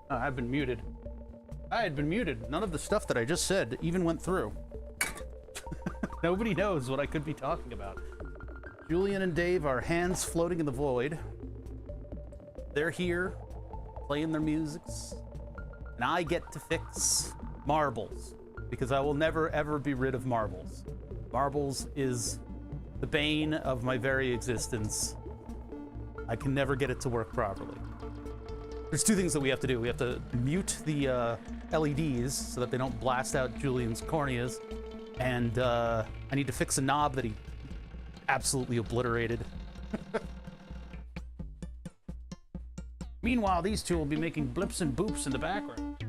Oh, I've been muted. I had been muted. None of the stuff that I just said even went through. Nobody knows what I could be talking about. Julian and Dave are hands floating in the void. They're here, playing their musics, and I get to fix marbles, because I will never, ever be rid of marbles. Marbles is the bane of my very existence. I can never get it to work properly. There's two things that we have to do. We have to mute the LEDs so that they don't blast out Julian's corneas, and I need to fix a knob that he absolutely obliterated. Meanwhile, these two will be making blips and boops in the background.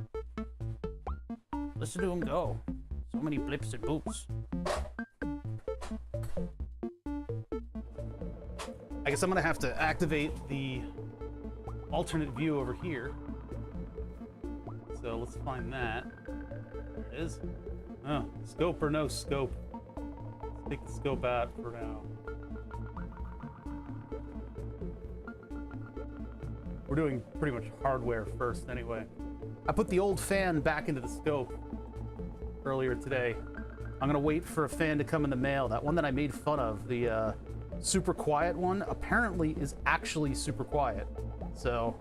Listen to them go. So many blips and boops. I guess I'm gonna have to activate the alternate view over here. So let's find that. There it is. Oh, scope or no scope. Let's take the scope out for now. We're doing pretty much hardware first anyway. I put the old fan back into the scope earlier today. I'm gonna wait for a fan to come in the mail. That one that I made fun of, the super quiet one, apparently is actually super quiet. So,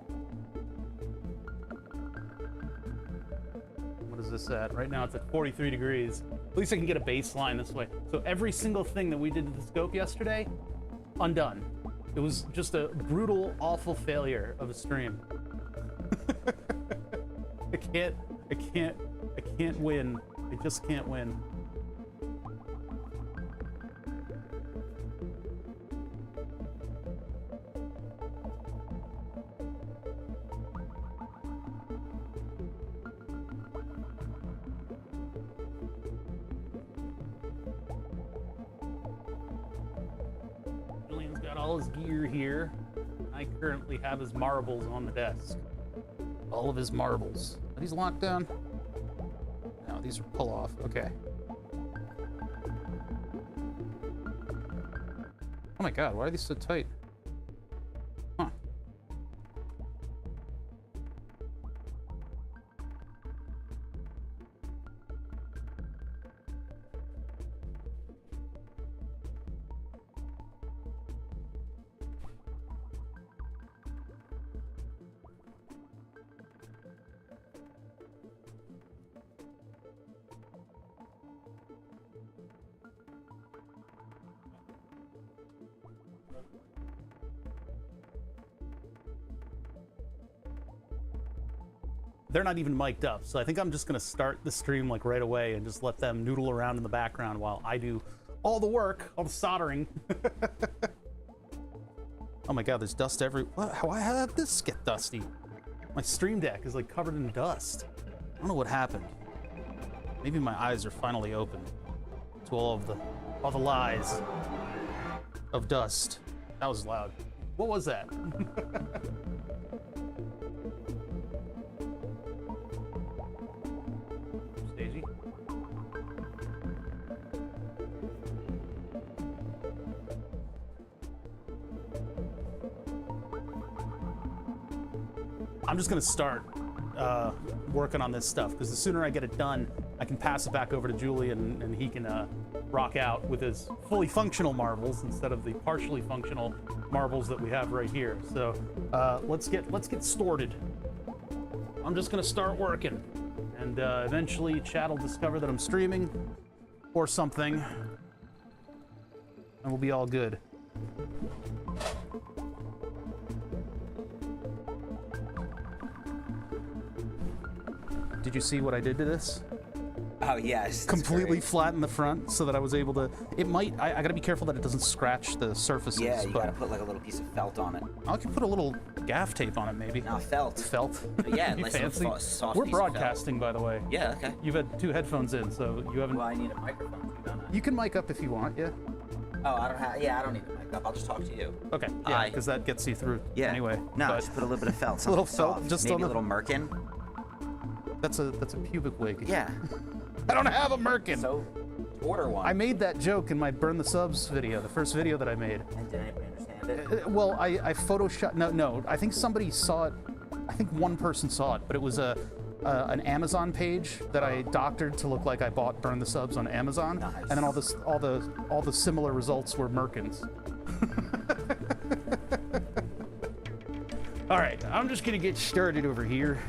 what is this at? Right now it's at 43 degrees. At least I can get a baseline this way. So every single thing that we did to the scope yesterday, undone. It was just a brutal, awful failure of a stream. I can't win. I just can't win. Julian's got all his gear here. I currently have his marbles on the desk. All of his marbles. Are these locked down? No, these are pull off. Okay. Oh my god, why are these so tight? Huh. They're not even mic'd up, so I think I'm just gonna start the stream like right away and just let them noodle around in the background while I do all the work, all the soldering. Oh my god, there's dust everywhere. How did this get dusty? My stream deck is like covered in dust. I don't know what happened. Maybe my eyes are finally open to all the lies of dust. That was loud. What was that? Stagey? I'm just gonna start working on this stuff, because the sooner I get it done, I can pass it back over to Julian and he can rock out with his fully functional marbles instead of the partially functional marbles that we have right here. So let's get started. I'm just gonna start working, and eventually Chad will discover that I'm streaming or something, and we'll be all good. Did you see what I did to this? Oh, yes. Completely flatten the front so that I was able to... It might... I gotta be careful that it doesn't scratch the surfaces. Yeah, you but gotta put like a little piece of felt on it. I could put a little gaff tape on it, maybe. No, felt. Felt? Yeah, Be like fancy. some soft We're piece of felt. broadcasting, by the way. Yeah, okay. You've had 2 headphones in, so you haven't... Well, I need a microphone too, don't I? You can mic up if you want, yeah? Oh, I don't have... Yeah, I don't need a mic up. I'll just talk to you. Okay, yeah, because that gets you through anyway. No, but just put a little bit of felt. a little soft. felt, just maybe on a the... little merkin. That's a pubic wig. Yeah. I don't have a merkin! So, order one. I made that joke in my Burn the Subs video, the first video that I made. And did anybody understand it? Well, I photoshopped... No, I think somebody saw it I think one person saw it, but it was an Amazon page that I doctored to look like I bought Burn the Subs on Amazon, Nice. and then all the similar results were Merkins. All right, I'm just gonna get started over here.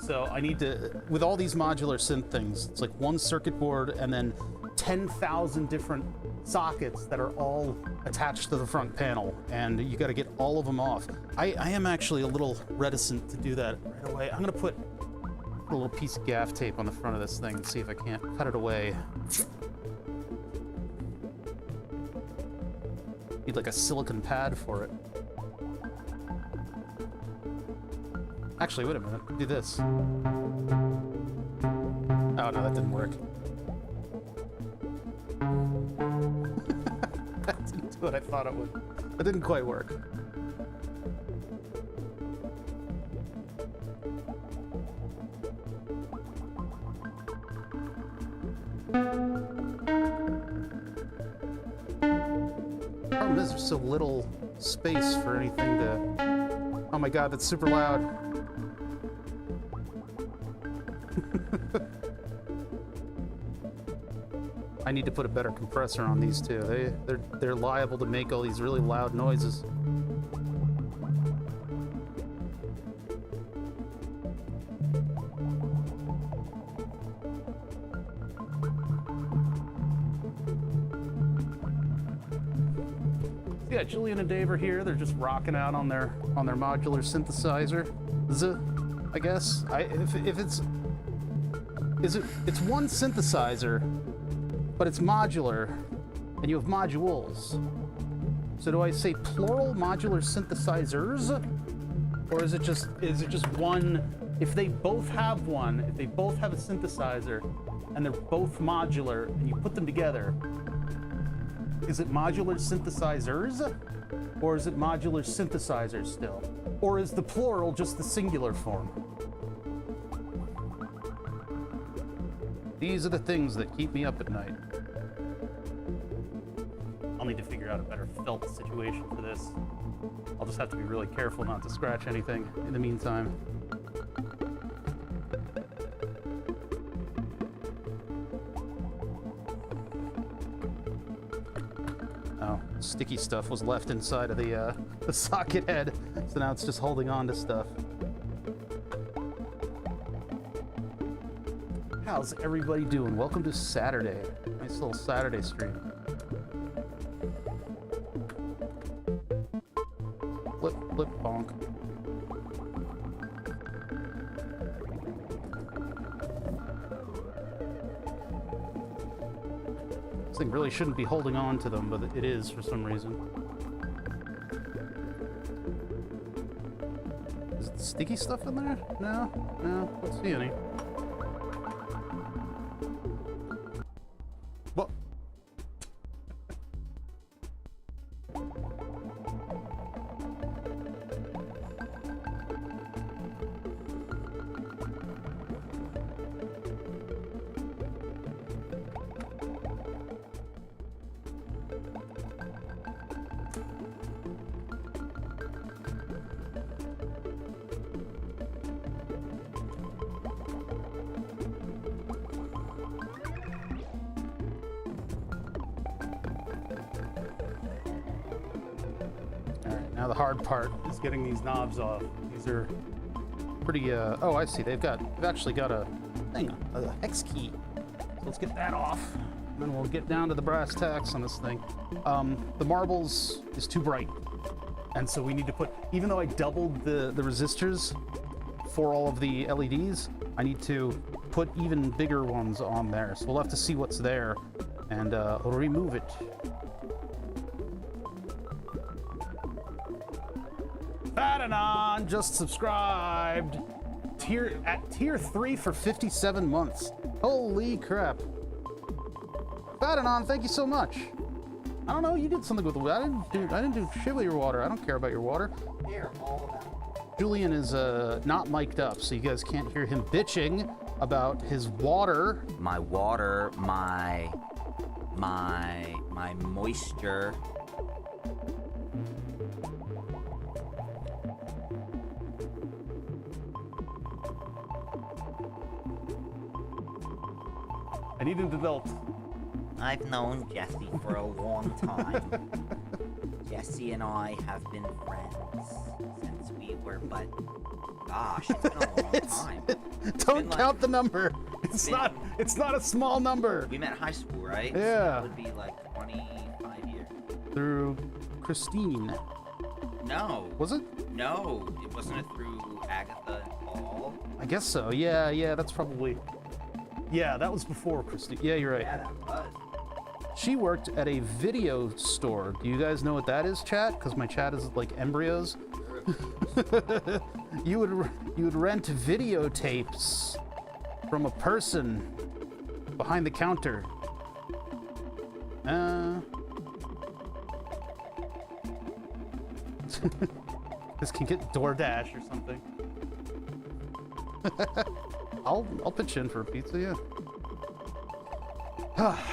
So I need to, with all these modular synth things, it's like one circuit board and then 10,000 different sockets that are all attached to the front panel, and you got to get all of them off. I am actually a little reticent to do that right away. I'm gonna put a little piece of gaff tape on the front of this thing and see if I can't cut it away. Need like a silicone pad for it. Actually, wait a minute. Do this. Oh, no, that didn't work. That didn't do what I thought it would. That didn't quite work. Problem is, there's so little space for anything to... Oh my god, that's super loud. I need to put a better compressor on these two. They're liable to make all these really loud noises. Yeah, Julian and Dave are here. They're just rocking out on their modular synthesizer. I guess. It's one synthesizer, but it's modular, and you have modules. So do I say plural modular synthesizers, or is it just one? If they both have one, if they both have a synthesizer, and they're both modular, and you put them together, is it modular synthesizers, or is it modular synthesizers still? Or is the plural just the singular form? These are the things that keep me up at night. I'll need to figure out a better felt situation for this. I'll just have to be really careful not to scratch anything in the meantime. Oh, sticky stuff was left inside of the socket head, so now it's just holding on to stuff. How's everybody doing? Welcome to Saturday. Nice little Saturday stream. Flip, flip, bonk. This thing really shouldn't be holding on to them, but it is for some reason. Is it sticky stuff in there? No, no, don't see any. What? Now the hard part is getting these knobs off. These are pretty, oh, I see. They've actually got a thing, a hex key. So let's get that off, and then we'll get down to the brass tacks on this thing. The marbles is too bright, and so we need to put, even though I doubled the resistors for all of the LEDs, I need to put even bigger ones on there. So we'll have to see what's there and remove it. Fadanon just subscribed. Tier 3 for 57 months. Holy crap. Fadanon, thank you so much. I don't know, you did something with the water. I didn't do shit with your water. I don't care about your water. Here, all of them. Julian is not mic'd up, so you guys can't hear him bitching about his water. My water, my moisture. need an adult. I've known Jesse for a long time. Jesse and I have been friends since we were, but gosh, it's been a long time. Don't count the number. It's not a small number. We met in high school, right? Yeah. So that would be like 25 years. Through Christine. No. Was it? No, it wasn't it through Agatha and Paul? I guess so. Yeah, that's probably. Yeah, that was before Christine. Yeah, you're right. Yeah, that was. She worked at a video store. Do you guys know what that is, chat? Because my chat is like embryos. you would rent videotapes from a person behind the counter. This can get DoorDash or something. I'll pitch in for a pizza, yeah.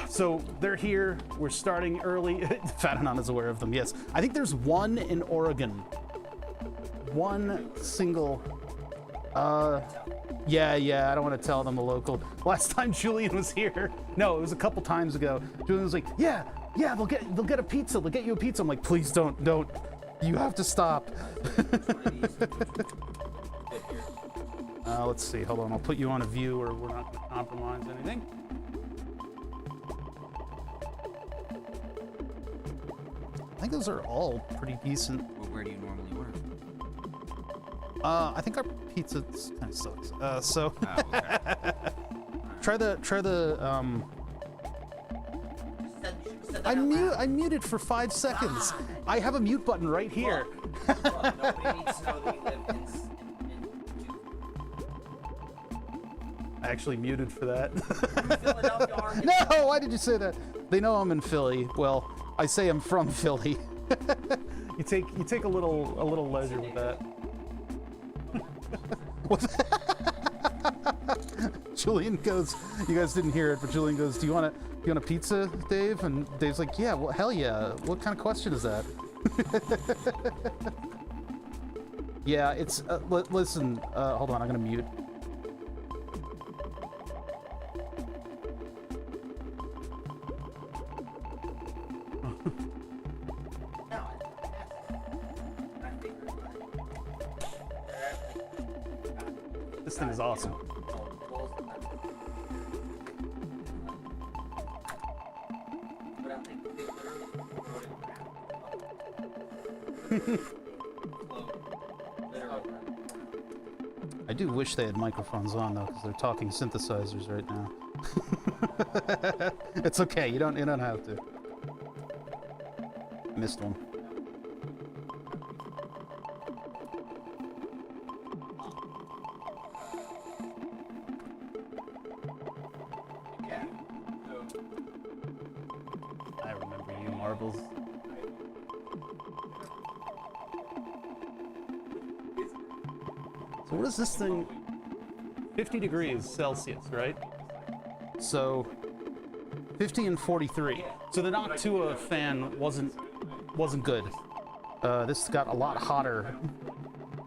So they're here. We're starting early. Fatanon is aware of them. Yes, I think there's one in Oregon. One single. Yeah. I don't want to tell them a local. Last time Julian was here, no, it was a couple times ago. Julian was like, yeah. They'll get a pizza. They'll get you a pizza. I'm like, please don't. You have to stop. Let's see. Hold on. I'll put you on a view, or we're not going to compromise anything. I think those are all pretty decent. Well, where do you normally work? I think our pizza kind of sucks. So Oh, okay. try the I muted for 5 seconds. God. I have a mute button right here. Look, nobody needs to know that you live in I actually muted for that. Philadelphia, aren't you? No, why did you say that? They know I'm in Philly. Well, I say I'm from Philly. you take a little leisure with that. What's Julian goes, you guys didn't hear it, but Julian goes, do you want a pizza, Dave? And Dave's like, yeah, well, hell yeah. What kind of question is that? Yeah, it's, listen, hold on, I'm gonna mute. This thing is awesome. I do wish they had microphones on though, because they're talking synthesizers right now. It's okay, you don't have to. Missed one. I remember you, Marbles. So what is this thing? 50 degrees Celsius, right? So 50 and 43. So the Noctua fan wasn't good. This got a lot hotter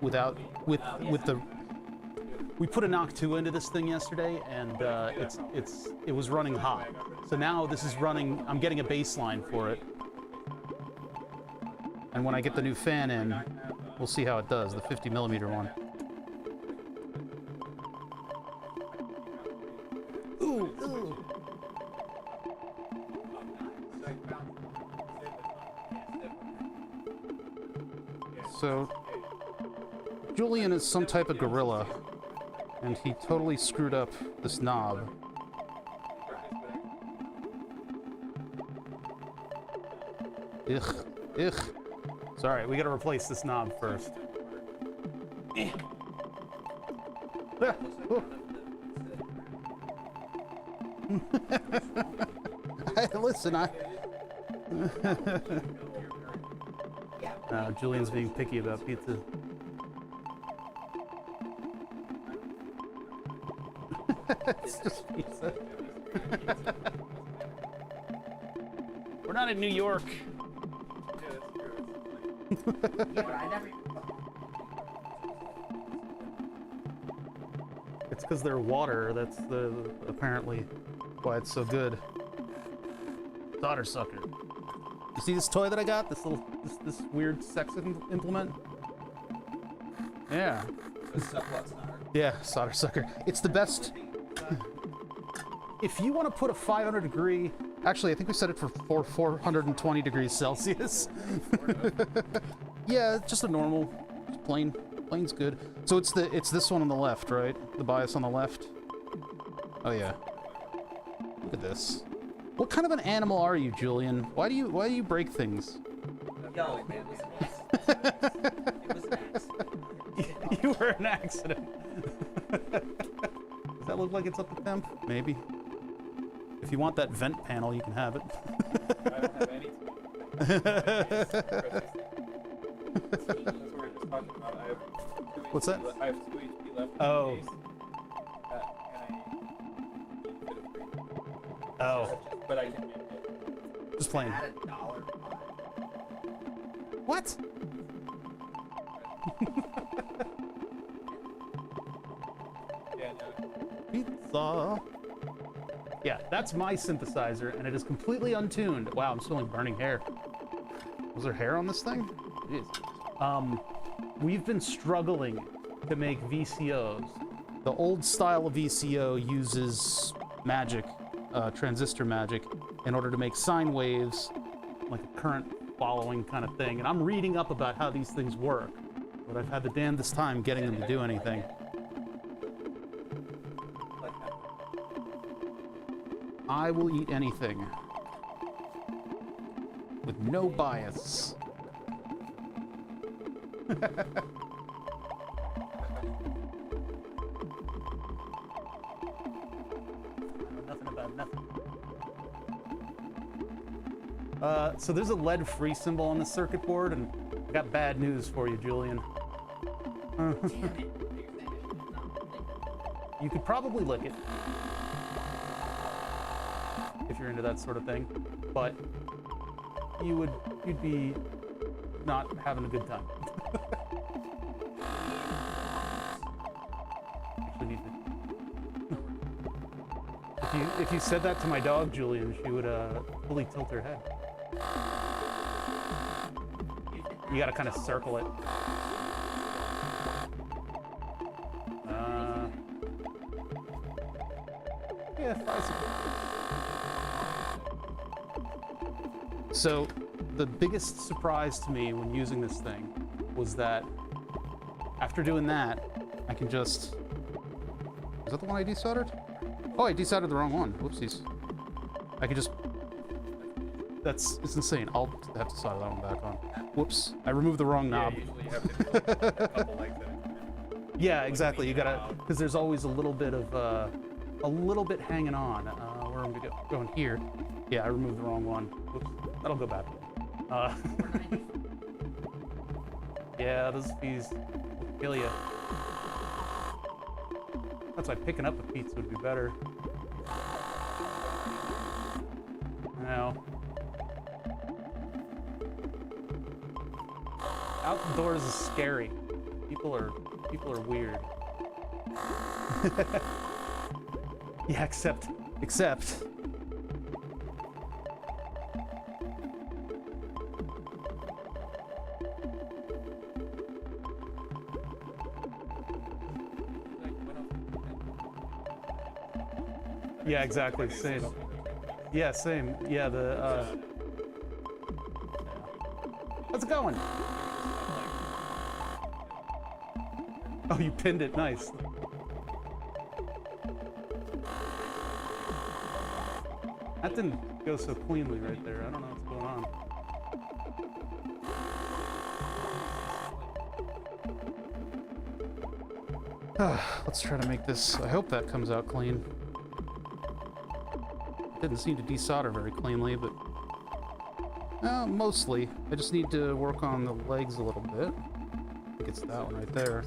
with the. We put a Noctua into this thing yesterday, and it was running hot. So now this is running. I'm getting a baseline for it, and when I get the new fan in, we'll see how it does. The 50 millimeter one. Ooh. So, Julian is some type of gorilla, and he totally screwed up this knob. Ugh. Sorry, we gotta replace this knob first. Ah, oh. Listen, Julian's being picky about pizza. It's just pizza. We're not in New York. It's because they're water. That's apparently Why it's so good. Solder sucker. You see this toy that I got? This little, this weird sex implement? Yeah. Yeah, solder sucker. It's the best. If you want to put a 500 degree, actually, I think we set it for 420 degrees Celsius. Yeah, just a normal, just plain's good. So it's this one on the left, right? The bias on the left. Oh yeah. Look at this. What kind of an animal are you, Julian? Why do you break things? Yo, it was an accident. You were an accident. Does that look like it's up to temp? Maybe. If you want that vent panel, you can have it. I don't have any. That's what we were just talking about. I have What's that? I have 2 HP left. Oh. In the case. And I need a bit of free. Oh. But I can make it. Just playing. Add $1. What? Yeah, no. Pizza. Yeah, that's my synthesizer, and it is completely untuned. Wow, I'm smelling burning hair. Was there hair on this thing? Jeez. We've been struggling to make VCOs. The old style of VCO uses magic, transistor magic, in order to make sine waves, like a current following kind of thing. And I'm reading up about how these things work, but I've had the damnedest time getting them to do anything. I will eat anything with no bias. Nothing about nothing. So there's a lead-free symbol on the circuit board, and I got bad news for you, Julian. You could probably lick it if you're into that sort of thing, but you'd be not having a good time. Actually need to. If you said that to my dog, Julian, she would fully tilt her head. You gotta kind of circle it. Yeah, fries. So, the biggest surprise to me when using this thing was that after doing that, I can just... Is that the one I desoldered? Oh, I desoldered the wrong one. Whoopsies. I can just... It's insane. I'll have to solder that one back on. Whoops. I removed the wrong knob. Yeah, usually you have to do a couple legs at it. Yeah, exactly. You gotta... Because there's always a little bit of... a little bit hanging on. Where am I going here? Yeah, I removed the wrong one. Whoops. That'll go back. Yeah, those fees will kill you. That's why picking up a pizza would be better. Now, outdoors is scary. People are weird. Yeah, except. Yeah, exactly. Same. Yeah, same. Yeah, how's it going? Oh, you pinned it. Nice. That didn't go so cleanly right there. I don't know what's going on. Let's try to make this. I hope that comes out clean. Didn't seem to desolder very cleanly, but mostly. I just need to work on the legs a little bit. I think it's that one right there.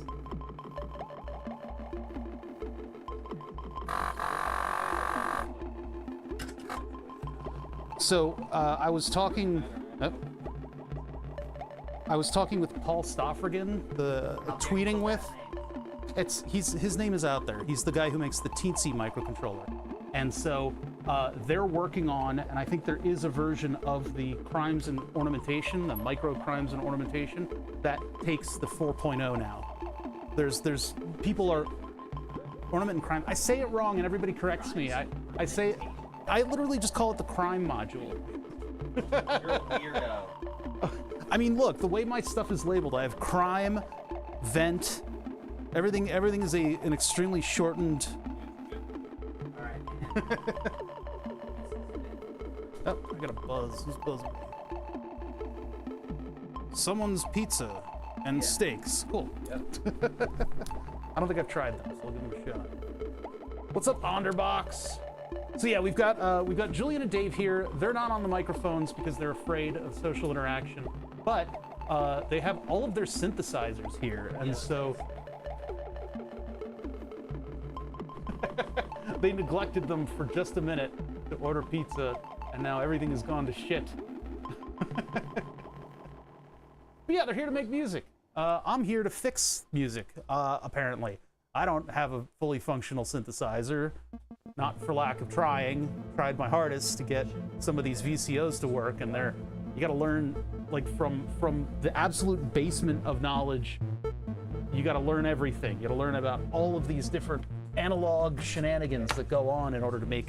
So I was talking with Paul Stoffrigan, tweeting with. His name is out there. He's the guy who makes the Teensy microcontroller. And so they're working on, and I think there is a version of the crimes and ornamentation, the micro crimes and ornamentation, that takes the 4.0 now. There's people are ornament and crime. I say it wrong and everybody corrects me. I literally just call it the crime module. You're a weirdo. I mean, look, the way my stuff is labeled, I have crime, vent, everything is an extremely shortened. All right. Oh, I got a buzz. Who's buzzing? Someone's pizza and steaks. Cool. Yep. I don't think I've tried them, so I'll give them a shot. What's up, Onderbox? So yeah, we've got Julian and Dave here. They're not on the microphones because they're afraid of social interaction, but they have all of their synthesizers here, and so they neglected them for just a minute to order pizza, and now everything has gone to shit. But yeah, they're here to make music. I'm here to fix music, apparently. I don't have a fully functional synthesizer, not for lack of trying. Tried my hardest to get some of these VCOs to work, and you gotta learn, like, from the absolute basement of knowledge. You gotta learn everything. You gotta learn about all of these different analog shenanigans that go on in order to make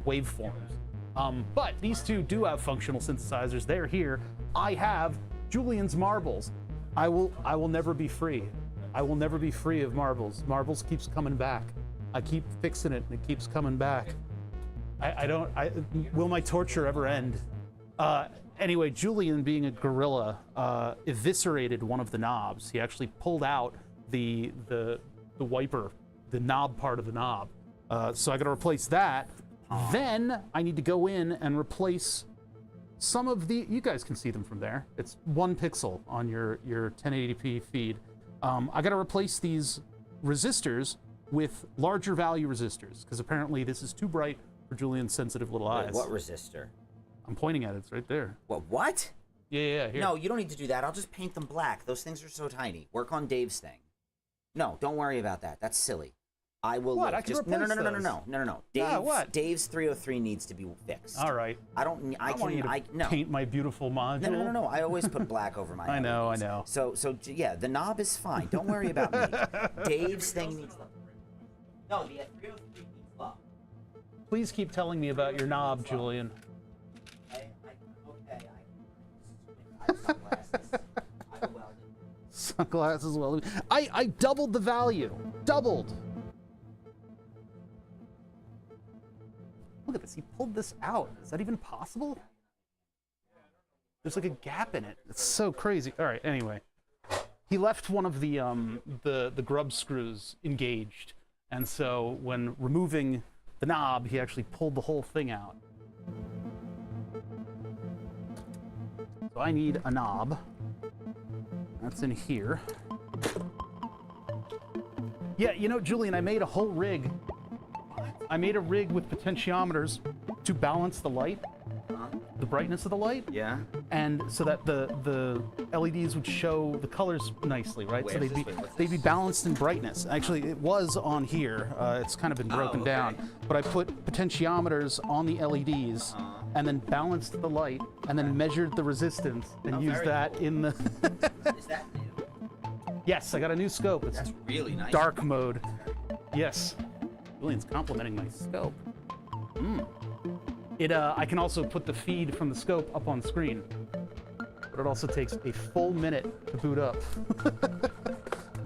waveforms. But these two do have functional synthesizers. They're here. I have Julian's marbles. I will never be free. I will never be free of marbles. Marbles keeps coming back. I keep fixing it and it keeps coming back. Will my torture ever end? Anyway, Julian, being a gorilla, eviscerated one of the knobs. He actually pulled out the wiper, the knob part of the knob. So I gotta replace that. Then I need to go in and replace some of the, you guys can see them from there. It's 1 pixel on your 1080p feed. I gotta replace these resistors with larger value resistors, because apparently this is too bright for Julian's sensitive little eyes. Wait, what resistor? I'm pointing at it, it's right there. What? Yeah, here. No, you don't need to do that. I'll just paint them black. Those things are so tiny. Work on Dave's thing. No, don't worry about that. That's silly. I will What? look. I can just, no. replace Dave's, what? Dave's 303 needs to be fixed. All right. I don't. I want you can. to No. paint my beautiful module. No. I always put black over my. I know. So yeah, the knob is fine. Don't worry about me. Dave's thing needs love. No, the 303 needs love. Please keep telling me about your knob, Julian. Okay. I have sunglasses. I welded. Sunglasses welding. I doubled the value. Doubled. Look at this. He pulled this out. Is that even possible? There's like a gap in it. It's so crazy. All right. Anyway, he left one of the grub screws engaged, and so when removing the knob, he actually pulled the whole thing out. So I need a knob. That's in here. Yeah, you know, Julian, I made a whole rig. I made a rig with potentiometers to balance the light, the brightness of the light. Yeah. And so that the LEDs would show the colors nicely, right? So they'd be balanced in brightness. Actually, it was on here. It's kind of been broken down. But I put potentiometers on the LEDs and then balanced the light and then measured the resistance and used that in the... Is that new? Yes, I got a new scope. It's That's really nice. dark mode. Yes. Julian's complimenting my scope. I can also put the feed from the scope up on screen, but it also takes a full minute to boot up.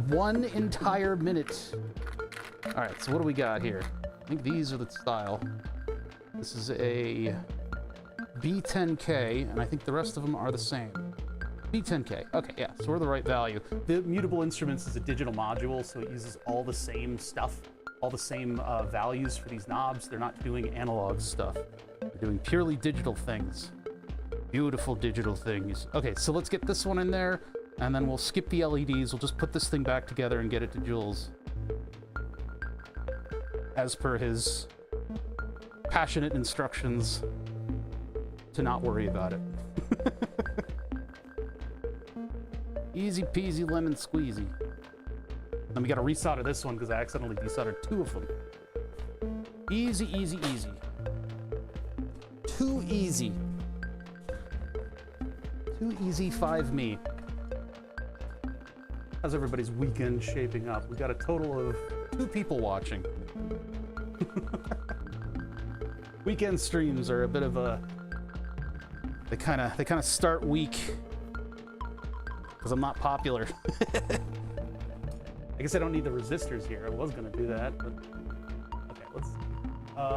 1 entire minute. All right, so what do we got here? I think these are the style. This is a B10K, and I think the rest of them are the same. B10K. Okay, yeah, so we're the right value. The Mutable Instruments is a digital module, so it uses all the same stuff, all the same values for these knobs. They're not doing analog stuff. They're doing purely digital things. Beautiful digital things. Okay, so let's get this one in there, and then we'll skip the LEDs. We'll just put this thing back together and get it to Jules, as per his passionate instructions to not worry about it. Easy peasy lemon squeezy. Then we gotta resolder this one because I accidentally desoldered 2 of them. Easy, easy, easy. easy. Too easy, 5 me. How's everybody's weekend shaping up? We got a total of 2 people watching. Weekend streams are a bit of a... They kind of start weak because I'm not popular. I guess I don't need the resistors here. I was gonna do that, but okay. Let's.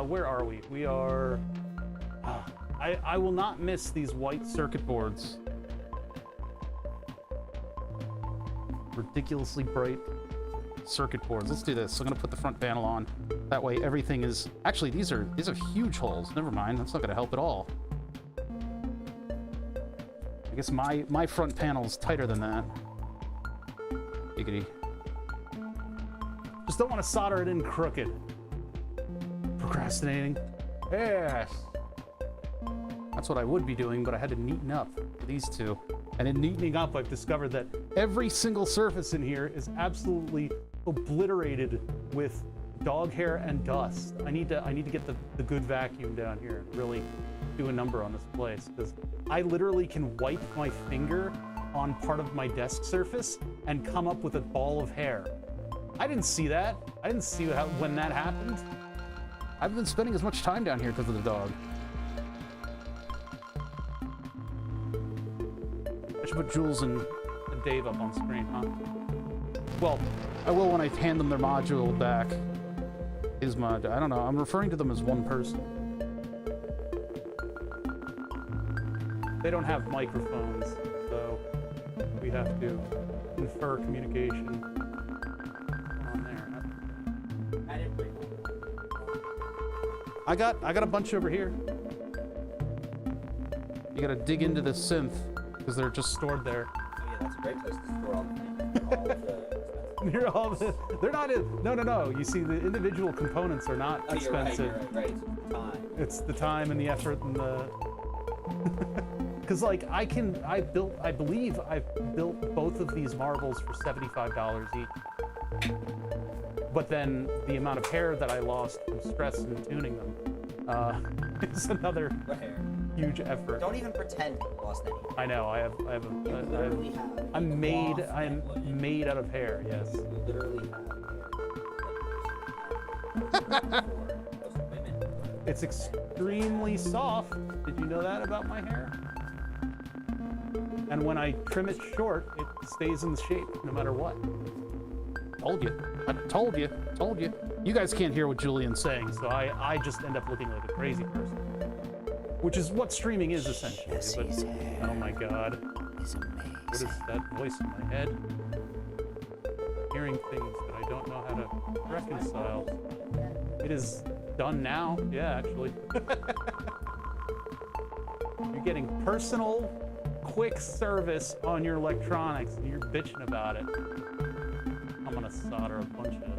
Where are we? We are. I will not miss these white circuit boards. Ridiculously bright circuit boards. Let's do this. I'm gonna put the front panel on. That way, everything is. Actually, these are huge holes. Never mind. That's not gonna help at all. I guess my front panel is tighter than that. Giggity. Just don't want to solder it in crooked. Procrastinating. Yes. That's what I would be doing, but I had to neaten up for these two. And in neatening up, I've discovered that every single surface in here is absolutely obliterated with dog hair and dust. I need to get the good vacuum down here and really do a number on this place, because I literally can wipe my finger on part of my desk surface and come up with a ball of hair. I didn't see that. I didn't see when that happened. I've been spending as much time down here because of the dog. I should put Jules and Dave up on screen, huh? Well, I will when I hand them their module back. His mod. I don't know. I'm referring to them as one person. They don't have microphones, so we have to infer communication on there. I got a bunch over here. You gotta dig into the synth because they're just stored there. Oh yeah, that's a great place to store all the things. Near all the, they're not in. No. You see, the individual components are not expensive. You're right. It's time. It's the time and the effort and the. Because like I believe I've built both of these marbles for $75 each. But then the amount of hair that I lost from stress and tuning them is another huge effort. Don't even pretend you lost any. I know. I'm made out of hair. Yes. You literally have. It's extremely soft. Did you know that about my hair? And when I trim it short, it stays in the shape no matter what. Told you. I told you. Told you. You guys can't hear what Julian's saying, so I just end up looking like a crazy person. Which is what streaming is essentially. But, oh my god. It's amazing. What is that voice in my head? Hearing things that I don't know how to reconcile. It is done now. Yeah, actually. You're getting personal, quick service on your electronics, and you're bitching about it. I'm gonna solder a bunch of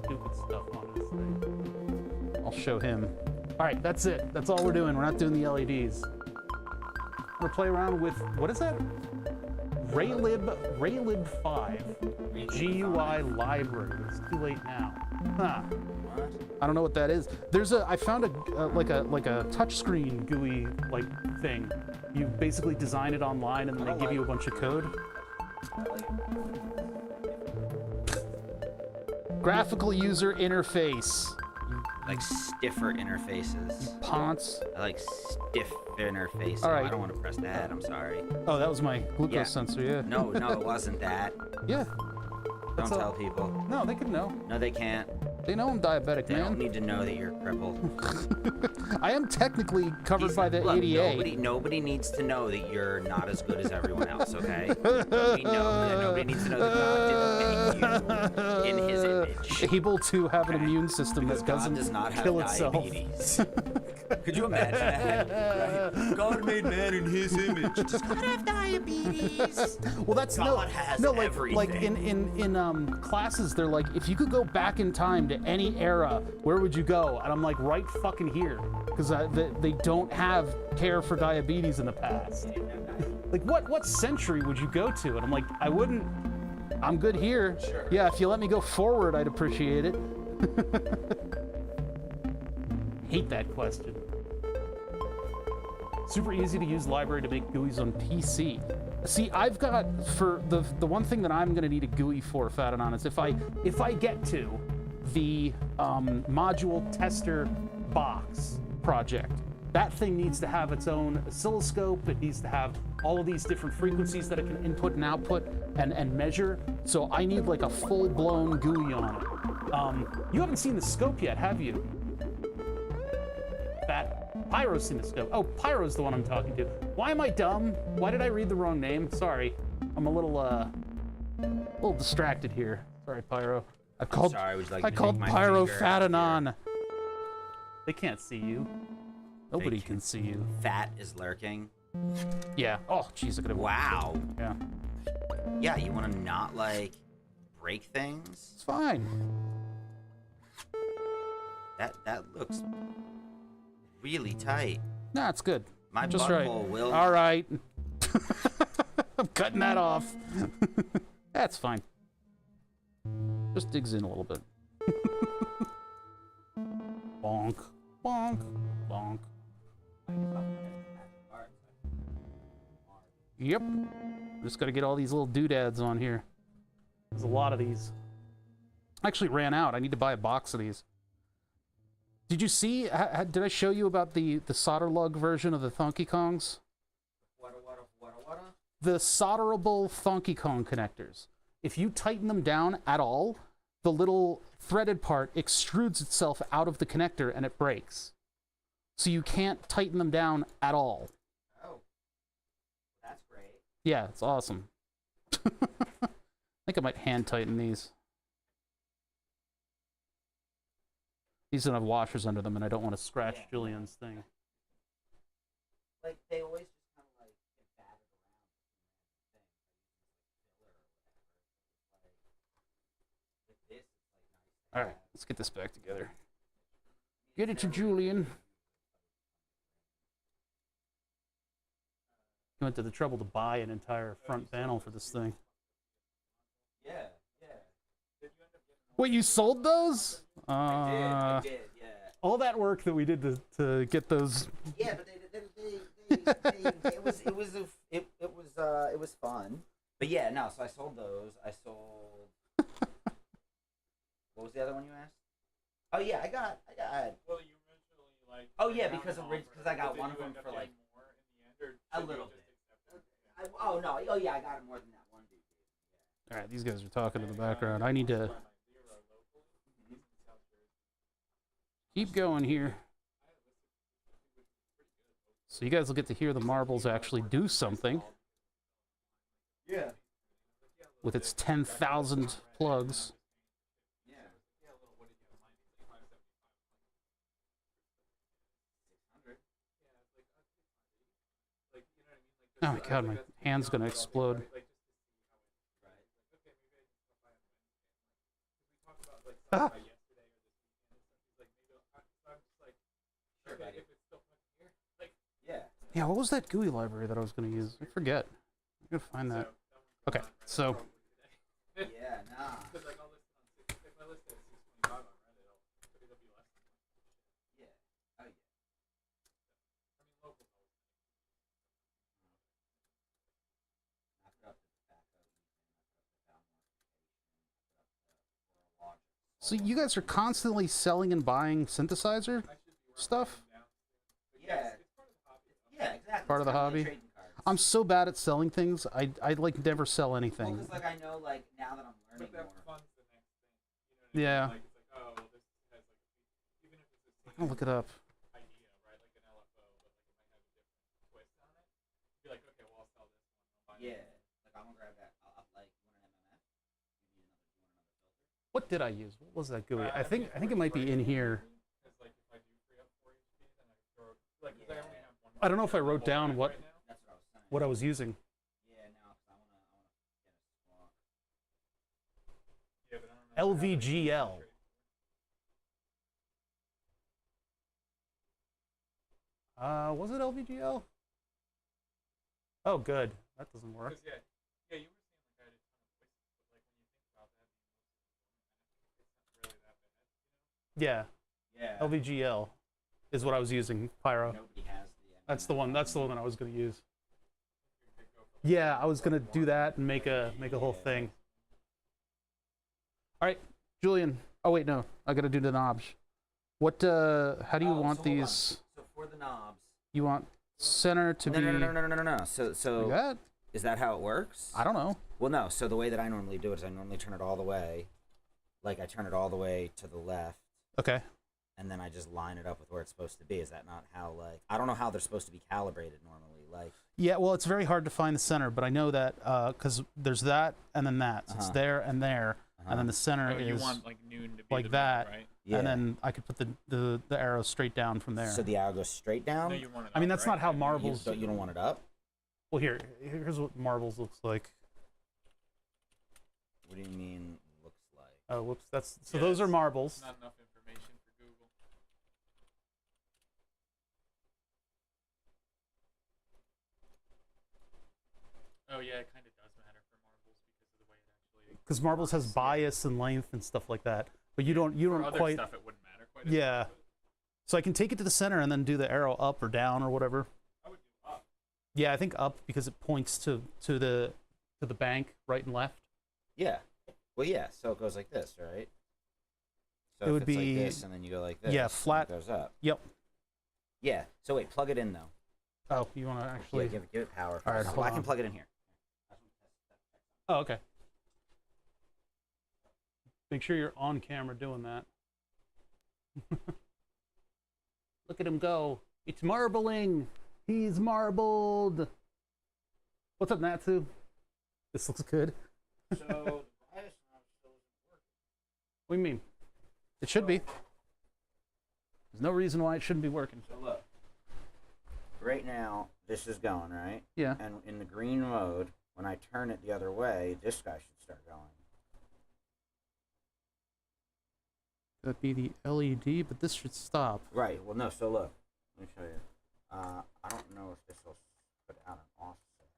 stupid stuff on this thing. I'll show him. All right, that's it. That's all we're doing. We're not doing the LEDs. We're gonna play around with, what is that? Raylib 5 GUI library. It's too late now. Huh. I don't know what that is. I found a like a touchscreen GUI like thing. You basically design it online and then they give you a bunch of code. Graphical user interface. Like stiffer interfaces. Ponce. I like stiff interfaces. All right. I don't want to press that. I'm sorry. Oh, that was my glucose sensor. Yeah. No, it wasn't that. Yeah. Don't tell people. No, they can know. No, they can't. They know I'm diabetic, They man. don't need to know that you're crippled. I am technically covered by the Look, ADA. Nobody needs to know that you're not as good as everyone else, okay? Nobody needs to know that God didn't make you in his image. Able to have an immune system Because that God doesn't does not have kill itself. diabetes. Could you imagine that? Right? God made man in his image. Does God have diabetes? Well, that's God has everything. like in classes, they're like, if you could go back in time to any era, where would you go? And I'm like, right fucking here, because they don't have care for diabetes in the past. Like, what century would you go to? And I'm like, I wouldn't. I'm good here. Sure. Yeah, if you let me go forward, I'd appreciate it. Hate that question. Super easy to use library to make GUIs on PC. See, I've got, for the one thing that I'm gonna need a GUI for, Fadanon, is if I get to the module tester box project, that thing needs to have its own oscilloscope. It needs to have all of these different frequencies that it can input and output and measure. So I need like a full-blown GUI on it. You haven't seen the scope yet, have you? Pyro's seen the scope. Oh, Pyro's the one I'm talking to. Why am I dumb? Why did I read the wrong name? Sorry. I'm a little distracted here. Sorry, Pyro. I called Pyro Fadanon. They can't see you. Nobody can see you. Fat is lurking. Yeah. Oh, jeez, look at him. Wow. Yeah. Yeah, you want to not, like, break things? It's fine. That looks really tight. Nah, it's good. My just butthole right. will... All right. I'm cutting that off. That's fine. Just digs in a little bit. Bonk. Bonk. Bonk. Yep. Just got to get all these little doodads on here. There's a lot of these. I actually ran out. I need to buy a box of these. Did you see? Did I show you about the solder lug version of the Funky Kongs? What? The solderable Funky Kong connectors. If you tighten them down at all, the little threaded part extrudes itself out of the connector and it breaks. So you can't tighten them down at all. Oh, that's great. Yeah, it's awesome. I think I might hand tighten these. These don't have washers under them, and I don't want to scratch Julian's thing. Like, they always just kind of, like, get battered around. All right, let's get this back together. Get it to Julian. He went to the trouble to buy an entire front panel for this thing. Yeah. Wait, you sold those? I did, yeah. All that work that we did to get those. Yeah, but it was fun. But yeah, no. So I sold those. I sold. What was the other one you asked? Oh yeah, I got. Well, you originally like. Oh yeah, because I got one of them for like a little bit. Oh no! Oh yeah, I got it more than that one dude. All right, these guys are talking in the background. I need to keep going here. So you guys will get to hear the marbles actually do something. Yeah. With its 10,000 plugs. Oh my god, my hand's gonna explode. Ah. Yeah, what was that GUI library that I was gonna use? I forget. I'm gonna find that. Okay, so. Yeah, nah. So you guys are constantly selling and buying synthesizer stuff? Yeah. Yeah, exactly. Part of the hobby? I'm so bad at selling things. I like never sell anything. Well, 'cause, like, I know, like, now that I'm learning more. Yeah. I'll look it up. Yeah. Like, I'm gonna grab that. I'll like, you want an MMF? You need another filter? What did I use? What was that GUI? I think it might be in here. I don't know if I wrote down what I was using. Yeah, no, 'cause I wanna get a swap. LVGL. Was it LVGL? Oh, good. That doesn't work. Yeah. Yeah. LVGL is what I was using. Pyro. Nobody has the That's the one. That's the one that I was gonna use. Yeah, I was gonna do that and make a whole thing. All right, Julian. Oh wait, no, I gotta do the knobs. What? How do you want these? So for the knobs, You want center to be no. So like that? is that how it works? I don't know. Well, no. So the way that I normally do it is I normally turn it all the way, like I turn it all the way to the left, Okay. and then I just line it up with where it's supposed to be. Is that not how, like, I don't know how they're supposed to be calibrated normally, like. Yeah, well, it's very hard to find the center, but I know that because there's that and then that. So it's there and there, and then the center Oh, is you want like noon to be like the that, middle, right? Yeah. and then I could put the arrow straight down from there. So the arrow goes straight down. No, you want it I mean, up, that's right? not how You- marbles. You don't want it up. Well, here's what marbles looks like. What do you mean? Looks like. Oh, whoops. That's so. Yeah, Those are it's marbles. Not enough information for Google. Oh yeah, it kind of does matter for marbles because of the way it actually. Because marbles has works. bias and length and stuff like that. But you don't For other quite. stuff, it wouldn't matter quite. As Yeah. much, but So I can take it to the center and then do the arrow up or down or whatever. I would do up. Yeah, I think up because it points to the bank right and left. Yeah. Well, yeah. So it goes like this, right? So It if would it's be- like this, and then you go like this. yeah, and flat- it goes up. Yep. Yeah. So wait, plug it in though. Oh, you want to actually? Yeah, give it power. All right, first. hold I can on. plug it in here. Oh, okay. Make sure you're on camera doing that. Look at him go. It's marbling. He's marbled. What's up, Natsu? This looks good. So the bias knob still isn't working. What do you mean? It should be. There's no reason why it shouldn't be working. So look. Right now, this is going, right? Yeah. And in the green mode, when I turn it the other way, this guy should start going. That'd be the LED, but this should stop. Right. Well, no. So look. Let me show you. I don't know if this will put out an offset.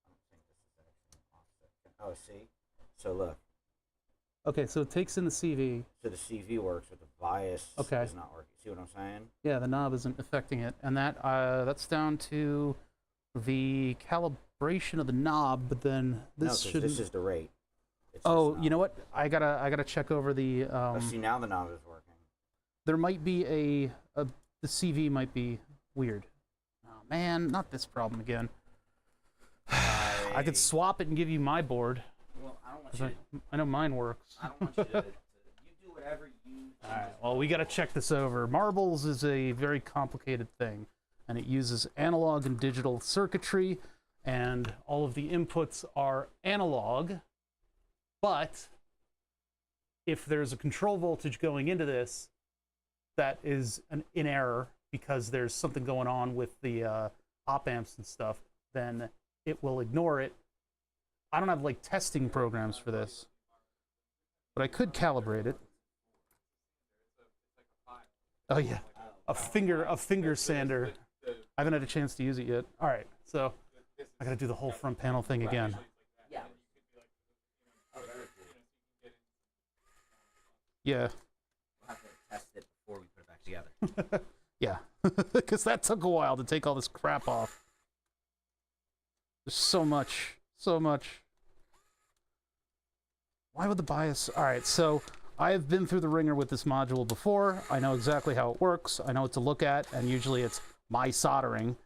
I don't think this is actually an offset. Oh, see. So look. Okay, so it takes in the CV. So the CV works, but the bias Okay. is not working. See what I'm saying? Yeah, the knob isn't affecting it, and that's down to the calibration of the knob. But then No, this 'cause shouldn't. this is the rate. It's Oh, this you know knob. what? I gotta check over the. Oh, see, now the knob is working. There might be the CV might be weird. Oh man, not this problem again. I could swap it and give you my board. Well, I don't want 'Cause you to. I know mine works. I don't want you to. You do whatever you. All right. Well, we got to check this over. Marbles is a very complicated thing, and it uses analog and digital circuitry, and all of the inputs are analog. But if there's a control voltage going into this, that is in error because there's something going on with the op amps and stuff, then it will ignore it. I don't have like testing programs for this, but I could calibrate it. Oh yeah, a finger sander. I haven't had a chance to use it yet. All right, so I got to do the whole front panel thing again. Yeah. Yeah, We'll have to test it before we put it back together. yeah, because that took a while to take all this crap off. There's so much. Why would the bias? All right, so I have been through the ringer with this module before. I know exactly how it works. I know what to look at, and usually it's my soldering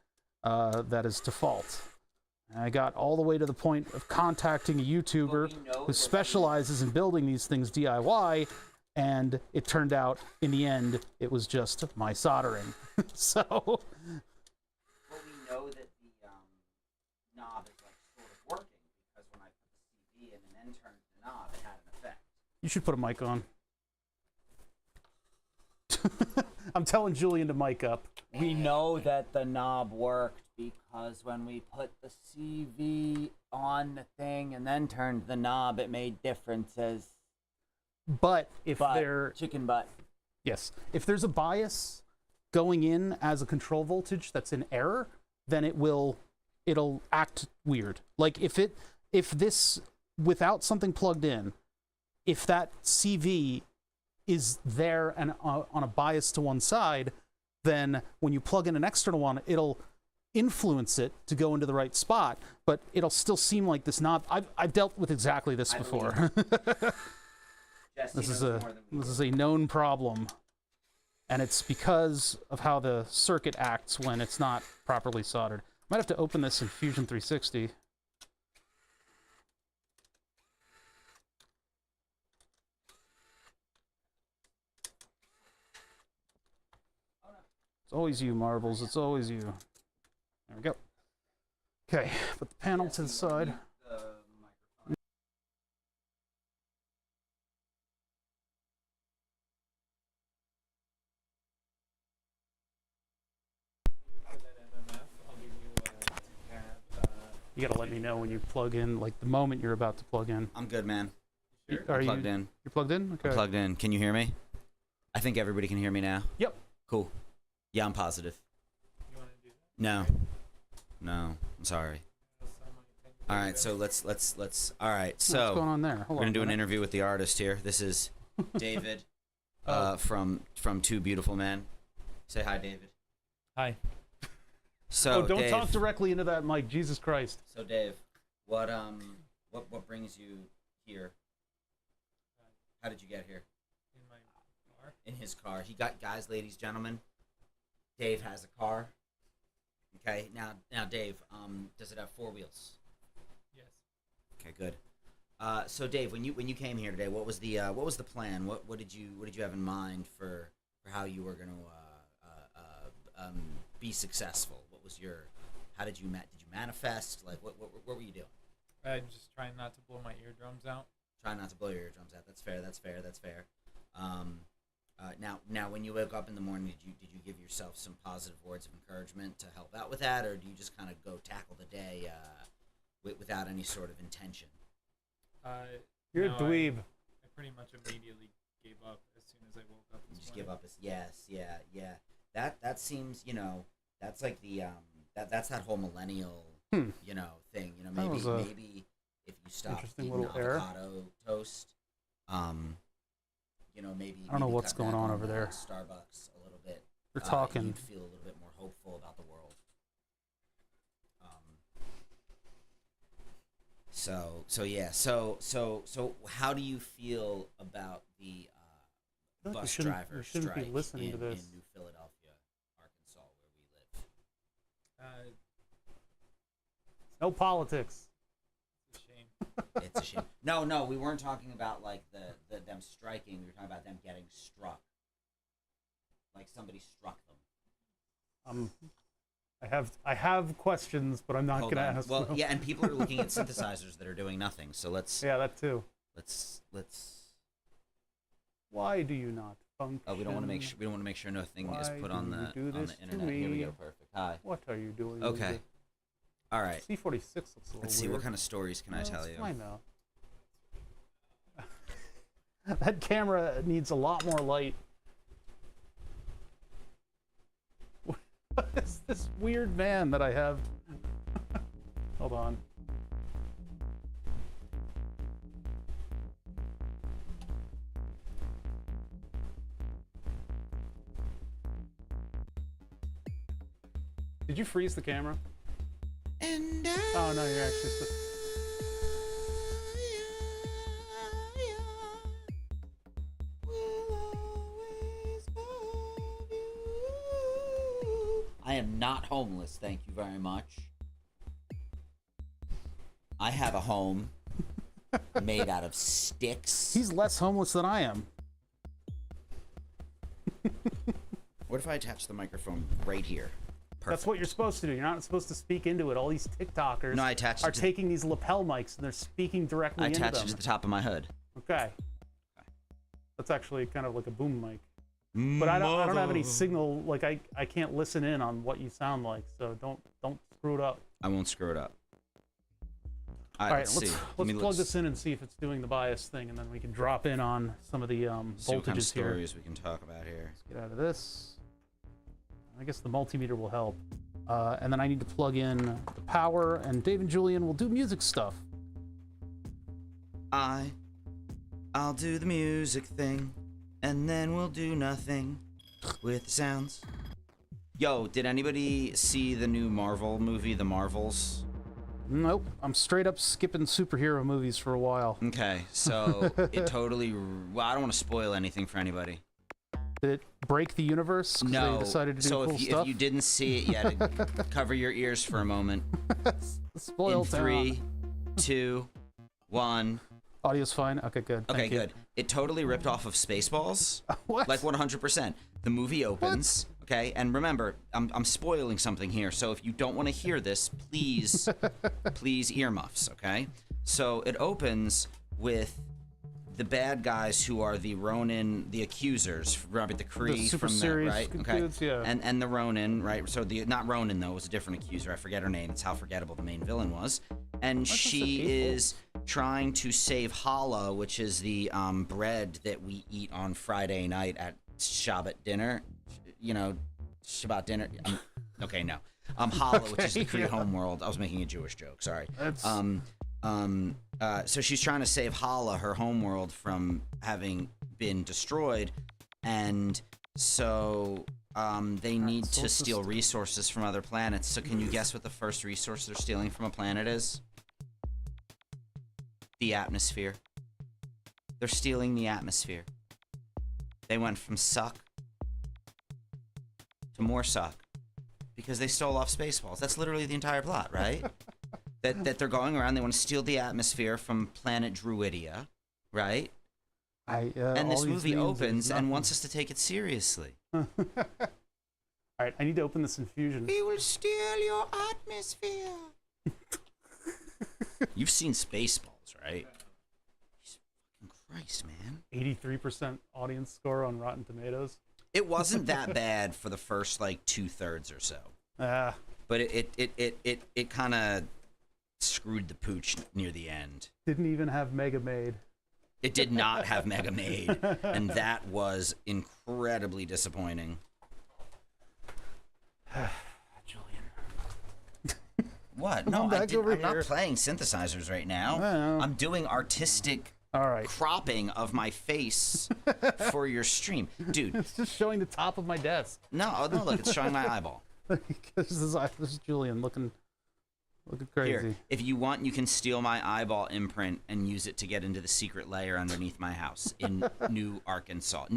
that is default. And I got all the way to the point of contacting a YouTuber who specializes in building these things DIY, and it turned out, in the end, it was just my soldering. So, Well, we know that the knob is like sort of working because when I put the CV in and then turned the knob, it had an effect. you should put a mic on. I'm telling Julian to mic up. We know that the knob worked because when we put the CV on the thing and then turned the knob, it made differences. But if But there, chicken butt. yes, if there's a bias going in as a control voltage that's in error, then it'll act weird. Like if this without something plugged in, if that CV is there and on a bias to one side, then when you plug in an external one, it'll influence it to go into the right spot, but it'll still seem like this knob. I've dealt with exactly this before. This is a known problem, and it's because of how the circuit acts when it's not properly soldered. Might have to open this in Fusion 360. It's always you, Marbles. It's always you. There we go. Okay, put the panel to the side. You gotta let me know when you plug in, like the moment you're about to plug in. I'm good, man. Sure. Are I'm plugged in. You're plugged in? Okay. I'm plugged in. Can you hear me? I think everybody can hear me now. Yep. Cool. Yeah, I'm positive. You want to do No. No. I'm sorry. that? All right, so let's. All right, so What's going on there? Hold we're gonna on do a an minute. interview with the artist here. This is David, Oh. from Two Beautiful Men. Say hi, David. Hi. So Oh, don't Dave, talk directly into that mic. Jesus Christ. So Dave, what brings you here? How did you get here? In my car. In his car. He got, guys, ladies, gentlemen, Dave has a car. Okay, now Dave, does it have 4 wheels? Yes. Okay, good. So Dave, when you came here today, what was the plan? What did you have in mind for how you were going to be successful? What was your, did you manifest? Like what were you doing? I'm just trying not to blow my eardrums out. Try not to blow your eardrums out. That's fair. Now, when you woke up in the morning, did you give yourself some positive words of encouragement to help out with that, or do you just kind of go tackle the day without any sort of intention? You're no, a dweeb. I pretty much immediately gave up as soon as I woke up. You This just give morning. up. Yeah. That seems, that's like the that's that whole millennial thing. That was a Maybe if you stop interesting eating little error. avocado toast, maybe I don't know maybe what's cut going back on on over the there. Starbucks a little bit. We're talking. You'd feel a little bit more hopeful about the world. So how do you feel about the I feel like bus we driver shouldn't be strike listening in to this. New Philadelphia, Arkansas, where we live? No politics. It's a shame. It's a shame. No, we weren't talking about like the them striking. We were talking about them getting struck. Like somebody struck them. I have questions, but I'm not Hold gonna on. ask Well, them. yeah, and people are looking at synthesizers that are doing nothing. So let's Yeah, that too. let's. Why do you not function? Oh, we don't want to make sure nothing is Why put on do the you do this to internet. Here we me? go. Perfect. Hi. What are you doing? Okay. All right. C46 looks a little Let's see. weird. What kind of stories can I tell you? Fine though. That camera needs a lot more light. What is this weird man that I have? Hold on. Did you freeze the camera? And Oh no, you're actually supposed I am not homeless, thank you very much. I have a home made out of sticks. He's less homeless than I am. What if I attach the microphone right here? That's what you're supposed to do. You're not supposed to speak into it. All these TikTokers No, I attached are it to- taking these lapel mics and they're speaking directly I into attached them. it to the top of my hood. Okay. That's actually kind of like a boom mic. But I don't have any signal. Like I can't listen in on what you sound like. So don't screw it up. I won't screw it up. All All right, let's see. let's plug this in and see if it's doing the bias thing, and then we can drop in on some of the See what kind of voltages here. stories we can talk about here. Let's get out of this. I guess the multimeter will help. And then I need to plug in the power, and Dave and Julian will do music stuff. I'll do the music thing, and then we'll do nothing with the sounds. Yo, did anybody see the new Marvel movie, The Marvels? Nope. I'm straight up skipping superhero movies for a while. Okay, so it totally. Well, I don't want to spoil anything for anybody. Did it break the universe? 'Cause No. They decided to do So cool if stuff? you didn't see it yet, cover your ears for a moment. Spoil In 3, 2, 1. Audio's fine. Okay, good. Okay, Thank you. good. It totally ripped off of Spaceballs. What? Like 100%. The movie opens. Okay, and remember, I'm spoiling something here, so if you don't want to hear this, please, please earmuffs, okay? So it opens with the bad guys who are the Ronin, the accusers, Robert the Kree super from that, serious right? dudes, yeah. And the Ronin, right? So the not Ronin though, it was a different accuser. I forget her name. That's how forgettable the main villain was. And she is trying to save challah, which is the bread that we eat on Friday night at Shabbat dinner. You know, Shabbat dinner. Okay, no. Challah, which is the Kree homeworld. I was making a Jewish joke. Sorry. That's... So she's trying to save Hala, her homeworld, from having been destroyed, and so they need to steal resources from other planets. So can you guess what the first resource they're stealing from a planet is? The atmosphere. They're stealing the atmosphere. They went from suck to more suck because they stole off Spaceballs. That's literally the entire plot, right? that they're going around, they want to steal the atmosphere from planet Druidia, right? And this movie opens and wants us to take it seriously. All right, I need to open this infusion. We will steal your atmosphere. You've seen Spaceballs, right? Jesus fucking Christ, man. 83% audience score on Rotten Tomatoes. It wasn't that bad for the first like 2/3 or so. But it kind of screwed the pooch near the end. Didn't even have Mega Made. It did not have Mega Made, and that was incredibly disappointing. Julian. What? No, I'm not playing synthesizers right now. I'm doing artistic cropping of my face for your stream. Dude. It's just showing the top of my desk. No, look, it's showing my eyeball. this is Julian looking crazy. Here, if you want, you can steal my eyeball imprint and use it to get into the secret layer underneath my house in New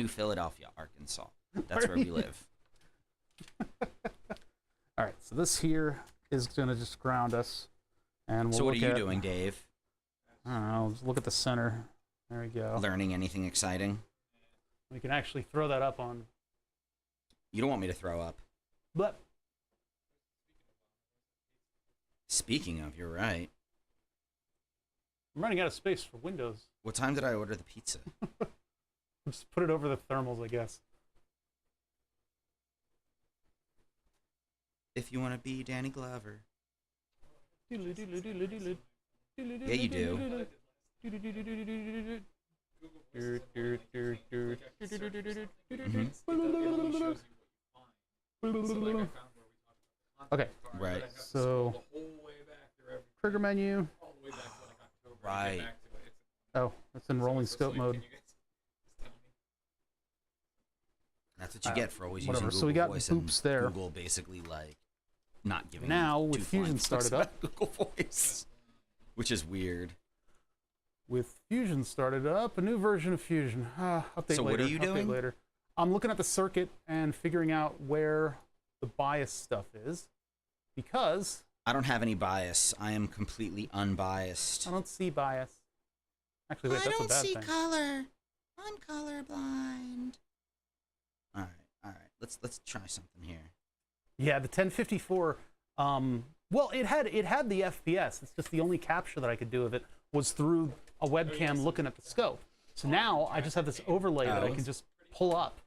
Philadelphia, Arkansas. That's where we live. All right, so this here is gonna just ground us, and we'll So what are you doing, Dave? I don't know. Let's look at the center. There we go. Learning anything exciting? We can actually throw that up on. You don't want me to throw up. But Speaking of, you're right. I'm running out of space for Windows. What time did I order the pizza? Just put it over the thermals, I guess. If you want to be Danny Glover. Yeah, you do. Okay. Right. So, trigger menu. Right. Oh, it's in rolling scope mode. That's what you get for always whatever. using Google So we got Voice Boops and there. Google basically like not giving Now, you with two Fusion flying started fucks up. about Google Voice, which is weird. With Fusion started up, a new version of Fusion. Update So later. what are you doing? Later. I'm looking at the circuit and figuring out where the bias stuff is, because I don't have any bias. I am completely unbiased. I don't see bias. Actually, wait, that's a bad thing. color. I'm colorblind. All right. Let's try something here. Yeah, the 1054. Well, it had the FPS. It's just the only capture that I could do of it was through a webcam looking at the scope. So now I just have this overlay that I can just pull up.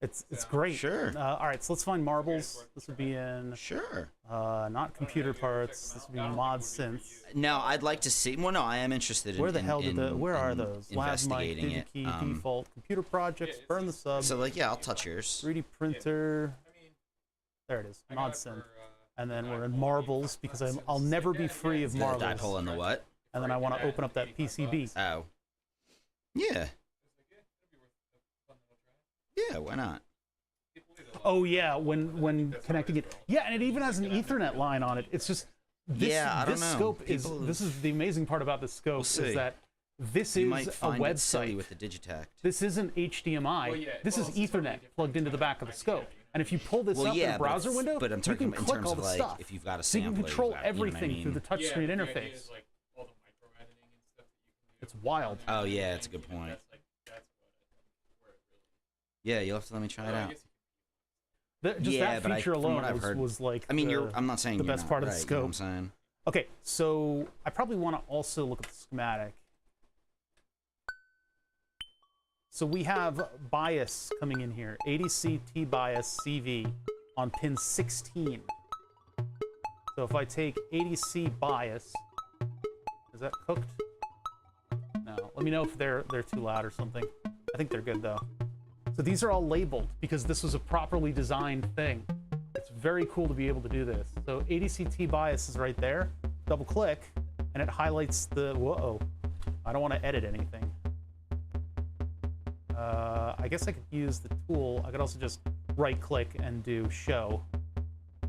It's great. Sure. All right, so let's find marbles. This would be in Sure. not computer parts. This would be mod synths. Now I'd like to see. Well, no, I am interested in. Where the hell did where are in those? Lab mic, investigating it. DigiKey, default, computer projects, burn the sub, So like, yeah, I'll touch yours. 3D printer. There it is, mod synth. And then we're in marbles because I'll never be free of The marbles. dipole and the what? And then I want to open up that PCB. Oh. Yeah. Yeah, why not? Oh yeah, when connecting it. Yeah, and it even has an Ethernet line on it. It's just this, Yeah, I don't know. scope is People this is the amazing part about this scope see. is that this You is might a find it silly website. with the Digitect. This isn't HDMI. Well, yeah, this well, is it's totally Ethernet different plugged into the back of the scope. And if you pull this Well, up in yeah, a browser but window, I'm you talking can in click terms all of the like stuff. if you've got a So you sampler, can control you've got, everything you know through what the touchscreen the idea interface. is, like, all the micro editing and stuff that you can do. It's wild. I mean? Oh yeah, it's a good point. That's what I think where it really. Yeah, you'll have to let me try it Although I out. guess Just Yeah, that but feature from what alone I've heard- was like. I mean, I'm not saying the you're best not part of the right, you know what scope. I'm saying? Okay, so I probably want to also look at the schematic. So we have bias coming in here, ADC T bias CV on pin 16. So if I take ADC bias, is that cooked? No, let me know if they're too loud or something. I think they're good though. So these are all labeled because this was a properly designed thing. It's very cool to be able to do this. So ADC T bias is right there. Double click, and it highlights the, whoa, I don't want to edit anything. I guess I could use the tool. I could also just right click and do show,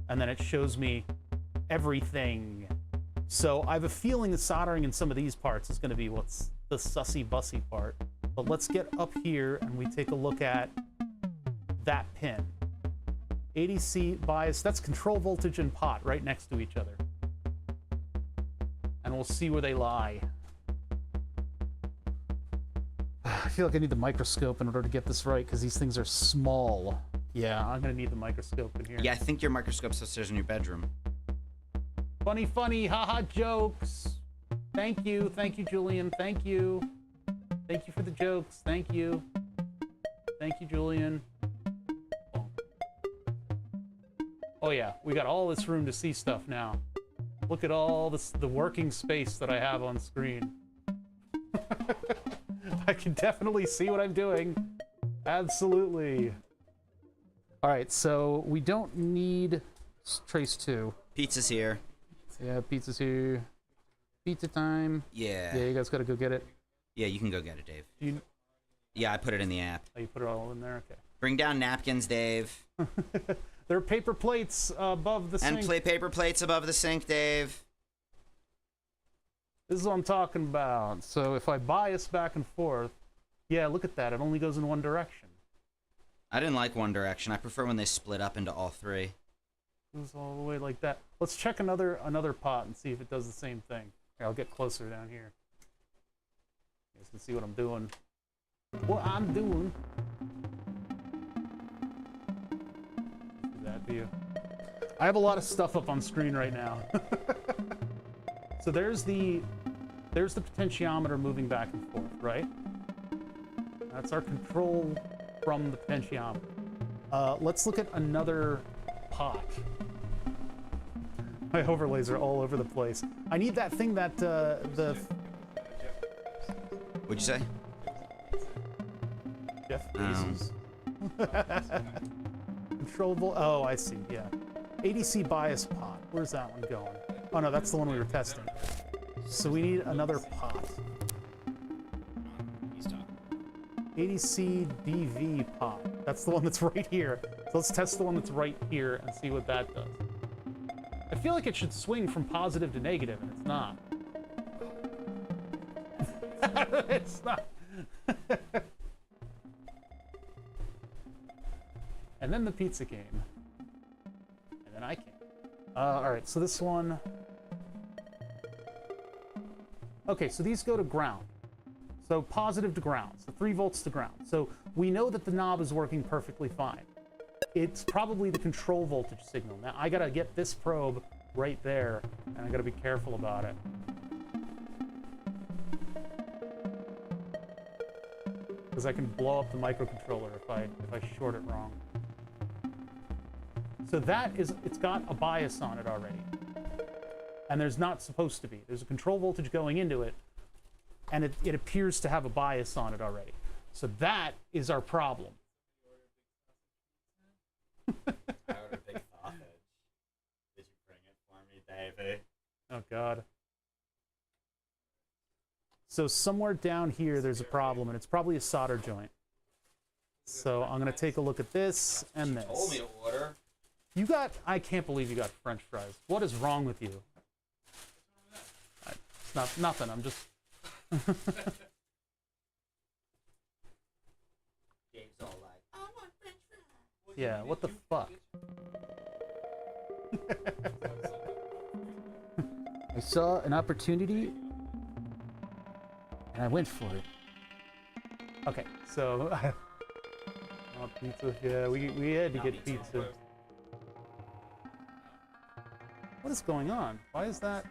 and then it shows me everything. So I have a feeling that soldering in some of these parts is going to be what's the sussy bussy part. But let's get up here and we take a look at that pin. ADC bias, that's control voltage and pot right next to each other. And we'll see where they lie. I feel like I need the microscope in order to get this right because these things are small. Yeah, I'm gonna need the microscope in here. Yeah, I think your microscope's upstairs in your bedroom. Funny, haha jokes. Thank you, Julian, thank you. Thank you for the jokes, thank you. Thank you, Julian. Oh yeah, we got all this room to see stuff now. Look at all this, the working space that I have on screen. I can definitely see what I'm doing. Absolutely. All right, so we don't need trace 2. Pizza's here. Yeah, pizza's here. Pizza time. Yeah. Yeah, you guys gotta go get it. Yeah, you can go get it, Dave. Do you, Yeah, I put it in the app. oh, you put it all in there? Okay. Bring down napkins, Dave. There are paper plates above the sink. And play paper plates above the sink, Dave. This is what I'm talking about. So if I bias back and forth, yeah, look at that. It only goes in one direction. I didn't like One Direction. I prefer when they split up into all three. It goes all the way like that. Let's check another pot and see if it does the same thing. Here, I'll get closer down here. You guys can see what I'm doing. What I'm doing. Do that, do you? I have a lot of stuff up on screen right now. So there's the potentiometer moving back and forth, right? That's our control from the potentiometer. Let's look at another pot. My overlays are all over the place. I need that thing that the What'd you say? Jeff Bezos. Controllable. Oh, I see. Yeah. ADC bias pot. Where's that one going? Oh no, that's the one we were testing. So we need another pot. ADC DV pot. That's the one that's right here. So let's test the one that's right here and see what that does. I feel like it should swing from positive to negative, and it's not. It's not. And then the pizza came. And then I came. Alright, so this one... Okay, so these go to ground. So positive to ground, so 3 volts to ground. So we know that the knob is working perfectly fine. It's probably the control voltage signal. Now I gotta get this probe right there, and I gotta be careful about it. Because I can blow up the microcontroller if I short it wrong. So it's got a bias on it already. And there's not supposed to be. There's a control voltage going into it, and it appears to have a bias on it already. So that is our problem. I ordered a big sausage. Did you bring it for me, Davey? Oh, God. So somewhere down here, there's a problem, and it's probably a solder joint. So I'm gonna take a look at this and this. Told me to order. You got, I can't believe you got French fries. What is wrong with you? It's not, nothing, I'm just... Dave's all like, I want French fries. Yeah, what the fuck? I saw an opportunity, and I went for it. Okay, so... oh, pizza, yeah, we had to get pizza. What is going on? Why is that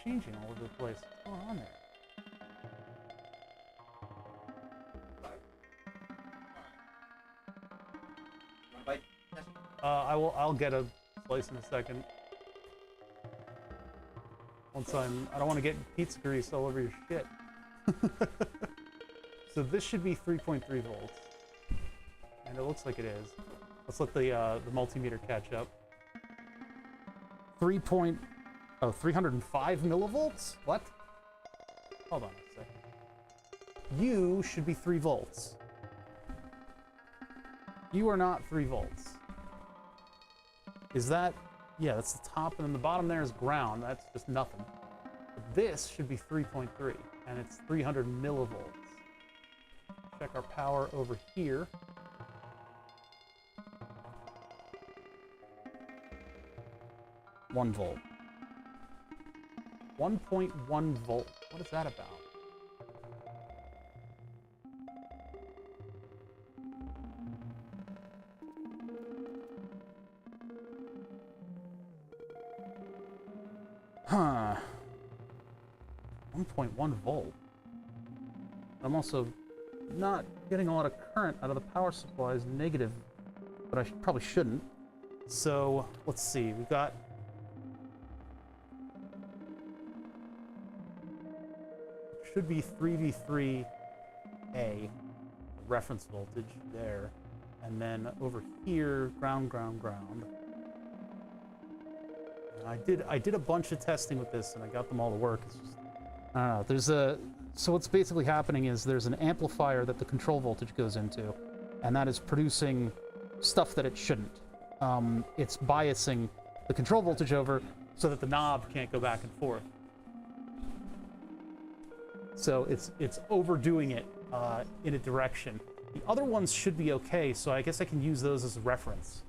changing all over the place? What's going on there? Want a bite? I'll get a slice in a second. I don't want to get pizza grease all over your shit. So this should be 3.3 volts. And it looks like it is. Let's let the multimeter catch up. 305 millivolts? What? Hold on a second. You should be 3 volts. You are not 3 volts. Is that... yeah, that's the top, and then the bottom there is ground. That's just nothing. But this should be 3.3, and it's 300 millivolts. Check our power over here. One volt. 1.1 volt. What is that about? Huh. 1.1 volt. I'm also not getting a lot of current out of the power supply is negative, but I probably shouldn't. So let's see, we've got should be 3v3A reference voltage there, and then over here ground. And I did a bunch of testing with this, and I got them all to work. It's just, I don't know. There's a so what's basically happening is there's an amplifier that the control voltage goes into, and that is producing stuff that it shouldn't. It's biasing the control voltage over so that the knob can't go back and forth. So it's overdoing it in a direction. The other ones should be okay, so I guess I can use those as a reference.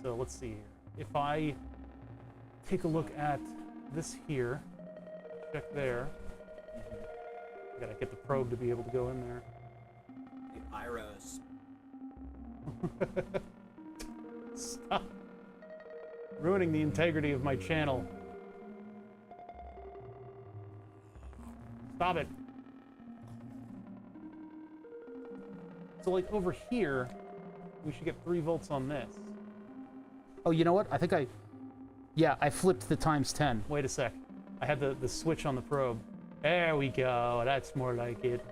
So let's see here. If I take a look at this here, check there. I gotta get the probe to be able to go in there. The pyros. Stop ruining the integrity of my channel. Stop it. So like over here, we should get 3 volts on this. Oh, you know what? I think yeah, I flipped the times 10. Wait a sec. I had the switch on the probe. There we go. That's more like it.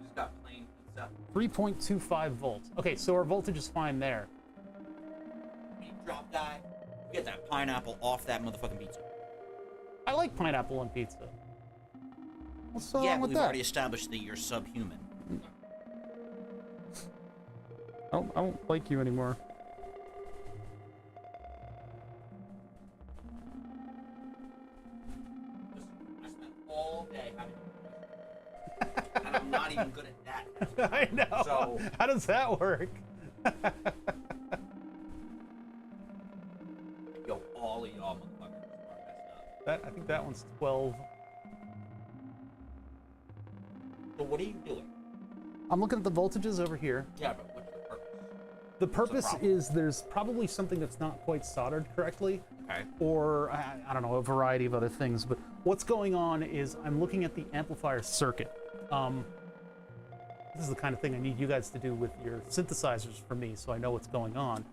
Just got plain pizza. 3.25 volts. Okay, so our voltage is fine there. Drop die. Get that pineapple off that motherfucking pizza. I like pineapple on pizza. What's so Yeah, wrong but with we've that? already established that you're subhuman. I don't like you anymore. I spent all day having and I'm not even good at that. I know. So- how does that work? Yo, all of y'all motherfuckers are messed up. I think that one's 12. So what are you doing? I'm looking at the voltages over here. Yeah, but what's the purpose? The purpose problem? is there's probably something that's not quite soldered correctly, Okay. or I don't know, a variety of other things. But what's going on is I'm looking at the amplifier circuit. This is the kind of thing I need you guys to do with your synthesizers for me, so I know what's going on.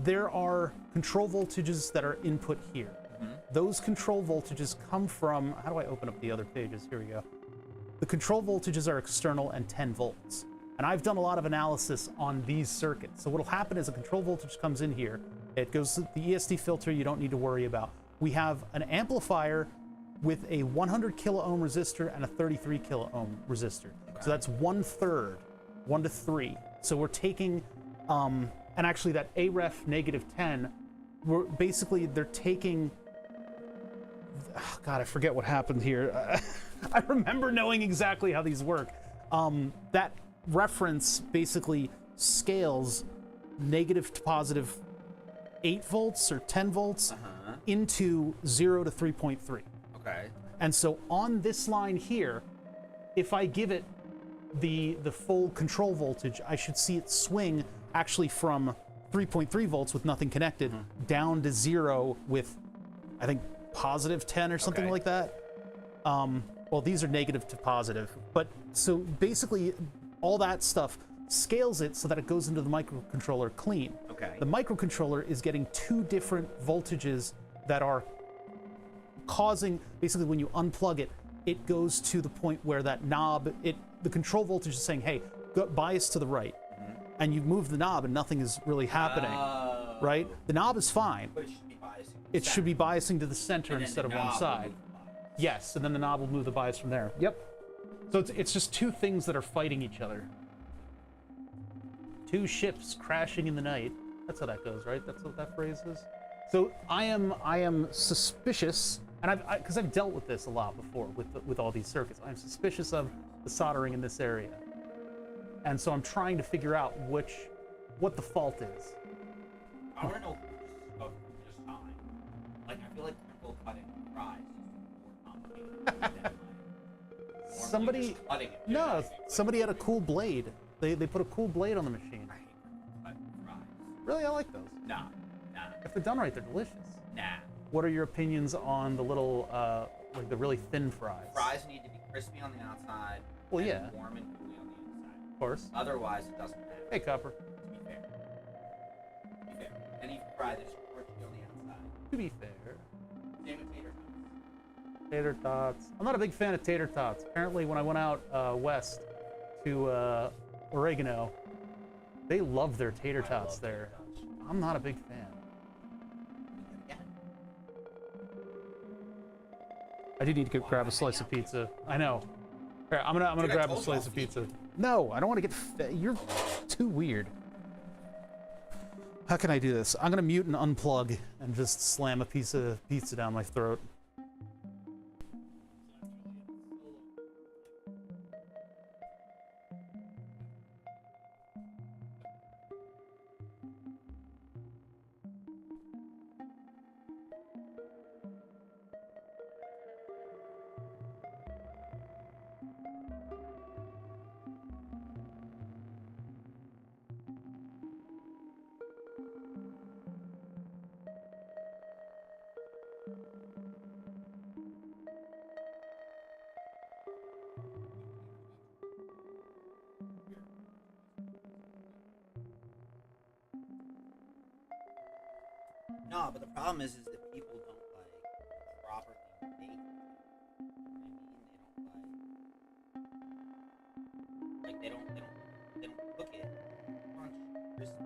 There are control voltages that are input here. Those control voltages come from, how do I open up the other pages? Here we go. The control voltages are external and 10 volts. And I've done a lot of analysis on these circuits. So what'll happen is a control voltage comes in here, It goes to the ESD filter, you don't need to worry about. We have an amplifier with a 100 kilo ohm resistor and a 33 kilo ohm resistor. So that's 1/3, 1 to 3. So we're taking, and actually that AREF -10, we're basically, they're taking, oh God, I forget what happened here. I remember knowing exactly how these work. That reference basically scales negative to positive 8 volts or 10 volts into 0 to 3.3. Okay. And so on this line here, if I give it the full control voltage, I should see it swing actually from 3.3 volts with nothing connected down to 0 with, I think, positive 10 or something like that. Well, these are negative to positive. But so basically all that stuff scales it so that it goes into the microcontroller clean. Okay. The microcontroller is getting 2 different voltages that are causing, basically when you unplug it, it goes to the point where that knob, the control voltage is saying, hey, go bias to the right. And you move the knob and nothing is really happening, right? The knob is fine. But it should be biasing. It should be biasing to the center And then instead the of one knob will side. move the bias. Yes, and then the knob will move the bias from there. Yep. So it's just 2 things that are fighting each other. 2 ships crashing in the night. That's how that goes, right? That's what that phrase is. So I am suspicious, and because I've dealt with this a lot before with all these circuits. I'm suspicious of the soldering in this area, and so I'm trying to figure out what the fault is. I want to know just time. Like, I feel like people cutting fries is more complicated than like, Somebody, just cutting it. no, somebody had a cool blade. They put a cool blade on the machine. I hate cutting fries. Really, I like those. Nah. If they're done right, they're delicious. Nah. What are your opinions on the little, like the really thin fries? Fries need to be crispy on the outside. Well, and yeah. warm and gooey on the inside. Of course. Otherwise, it doesn't matter. Hey, Copper. To be fair. To be fair. Any fry that's crispy on the outside. To be fair. Same with tater tots. Tater tots. I'm not a big fan of tater tots. Apparently, when I went out west to Oregano, they love their tater tots there. I'm not a big fan. I do need to go grab a slice of pizza. I know. Here, I'm gonna Dude, I grab a told you slice I'll of feed pizza. No, I don't want to get. You're too weird. How can I do this? I'm gonna mute and unplug and just slam a piece of pizza down my throat. No, but the problem is that people don't like properly bake. I mean, they don't cook it crunch crispy.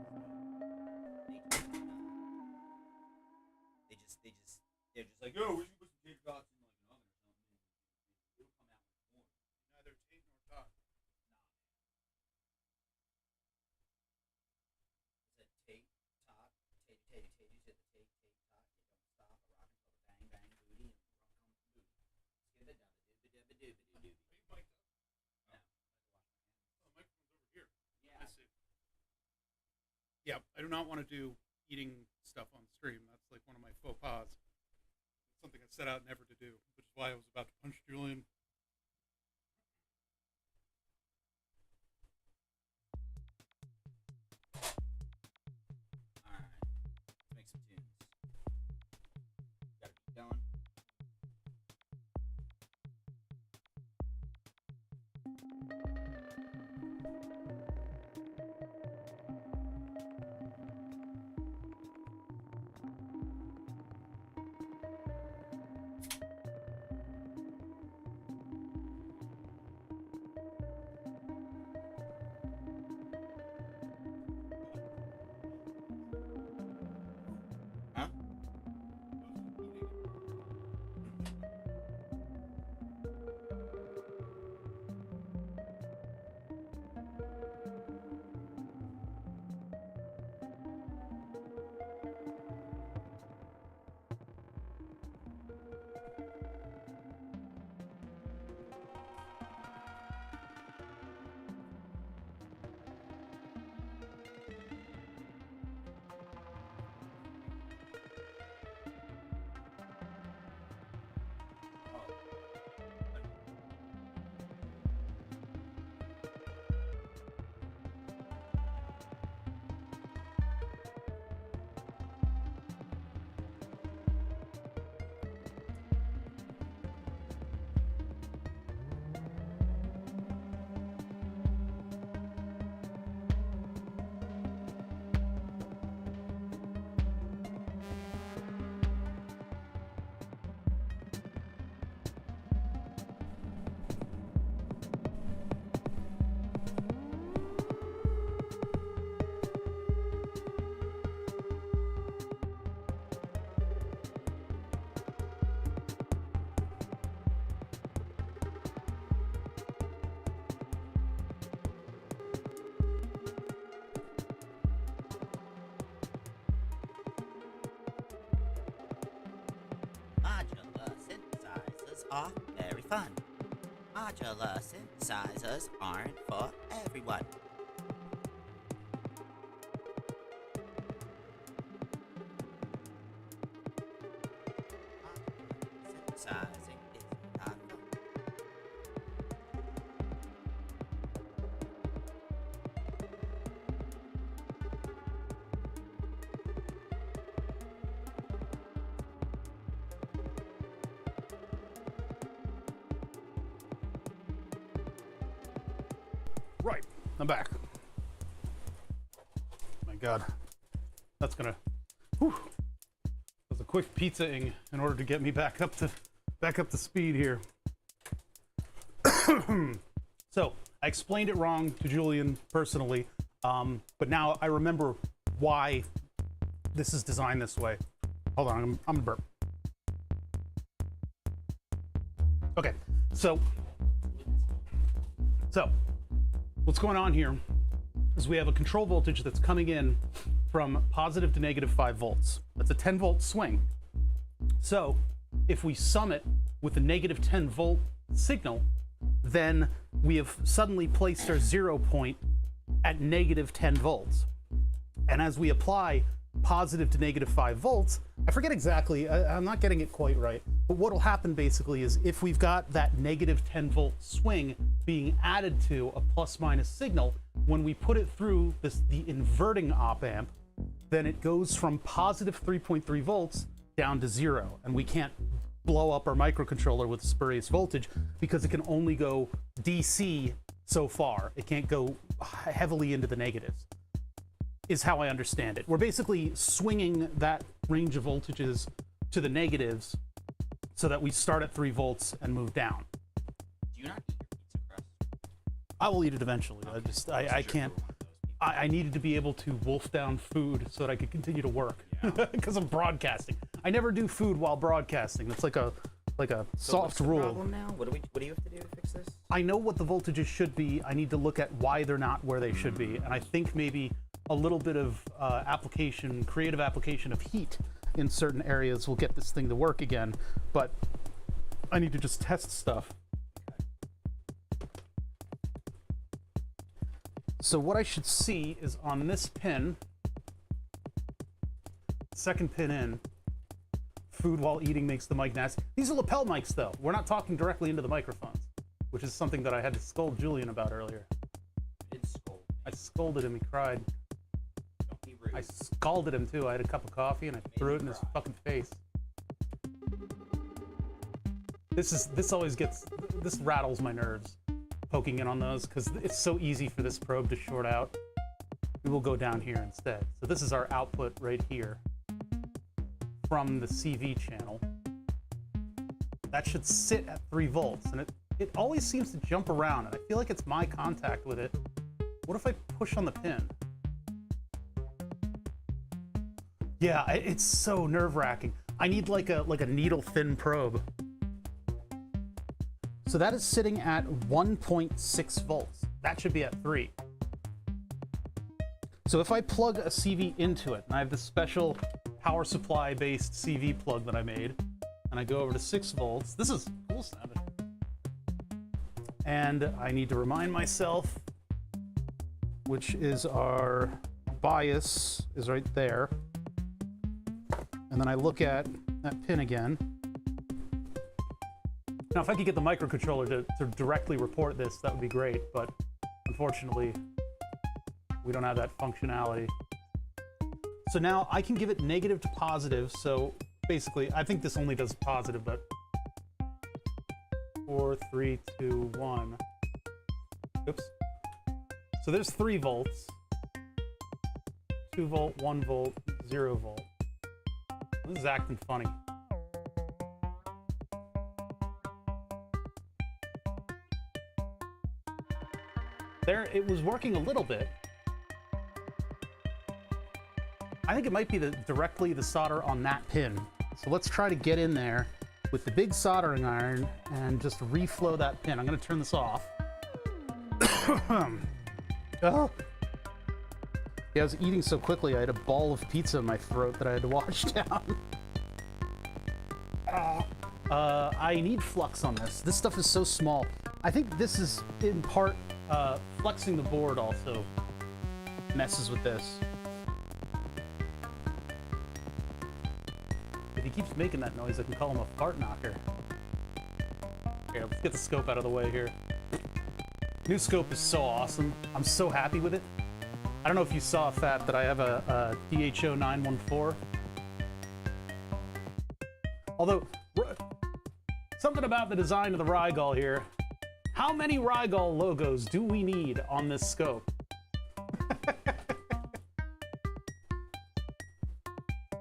They're just like, yo, we should put some tater tots in like an oven or something. It'll come out with corn. Neither tate nor tot. It's a take tot, take. You said the take tot. You don't stop. A rock until the bang bang booty and rum comes the booty. Skip it down the dooba dooba dooba dooba. Are you mic'd up? No, I have to wash my hands. Oh, the microphone's over here. Yeah. I see. Yeah, I do not want to do eating stuff on stream. That's like one of my faux pas. It's something I set out never to do, which is why I was about to punch Julian. Alright. Let's make some tunes. Gotta keep going. are very fun. Modular synthesizers aren't for everyone. Synthesizing is not fun. Right, I'm back. My God, that's gonna. Whew. That was a quick pizza-ing in order to get me back up to speed here. So I explained it wrong to Julian personally, but now I remember why this is designed this way. Hold on, I'm gonna burp. Okay, so what's going on here is we have a control voltage that's coming in from positive to negative 5 volts. That's a 10 volt swing. So if we sum it with a negative 10 volt signal, then we have suddenly placed our 0 point at negative 10 volts. And as we apply positive to negative 5 volts, I forget exactly, I'm not getting it quite right, but what will happen basically is if we've got that negative 10 volt swing being added to a plus minus signal, when we put it through the inverting op amp, then it goes from positive 3.3 volts down to 0, and we can't blow up our microcontroller with spurious voltage because it can only go DC so far. It can't go heavily into the negatives, is how I understand it. We're basically swinging that range of voltages to the negatives so that we start at 3 volts and move down. Do you not eat your pizza crust? I will eat it eventually. Okay. I can't. I needed to be able to wolf down food so that I could continue to work because I'm broadcasting. I never do food while broadcasting. That's like a So soft what's the rule. problem now? What do you have to do to fix this? I know what the voltages should be. I need to look at why they're not where they should be, and I think maybe a little bit of creative application of heat in certain areas will get this thing to work again. But I need to just test stuff. So what I should see is on this pin, second pin in, food while eating makes the mic nasty. These are lapel mics though. We're not talking directly into the microphones, which is something that I had to scold Julian about earlier. You did scold me. I scolded him, he cried. Don't be rude. I scalded him too. I had a cup of coffee and I threw it in his fucking face. This rattles my nerves, poking in on those, because it's so easy for this probe to short out. We will go down here instead. So this is our output right here from the CV channel. That should sit at 3 volts, and it always seems to jump around, and I feel like it's my contact with it. What if I push on the pin? Yeah, it's so nerve-wracking. I need like a needle-thin probe. So that is sitting at 1.6 volts. That should be at 3. So if I plug a CV into it, and I have this special power supply based CV plug that I made, and I go over to 6 volts, this is cool sounding. And I need to remind myself, which is our bias is right there. And then I look at that pin again. Now, if I could get the microcontroller to directly report this, that would be great, but unfortunately, we don't have that functionality. So now I can give it negative to positive, so basically, I think this only does positive, but 4, 3, 2, 1. Oops. So there's 3 volts, 2 volt, 1 volt, 0 volt. This is acting funny. There, it was working a little bit. I think it might be directly the solder on that pin. So let's try to get in there with the big soldering iron and just reflow that pin. I'm gonna turn this off. Oh. Yeah, I was eating so quickly, I had a ball of pizza in my throat that I had to wash down. I need flux on this. This stuff is so small. I think this is in part flexing the board also messes with this. If he keeps making that noise, I can call him a fart knocker. Here, let's get the scope out of the way here. New scope is so awesome. I'm so happy with it. I don't know if you saw, Fat, that I have a DHO 914. Although, something about the design of the Rygol here. How many Rygol logos do we need on this scope?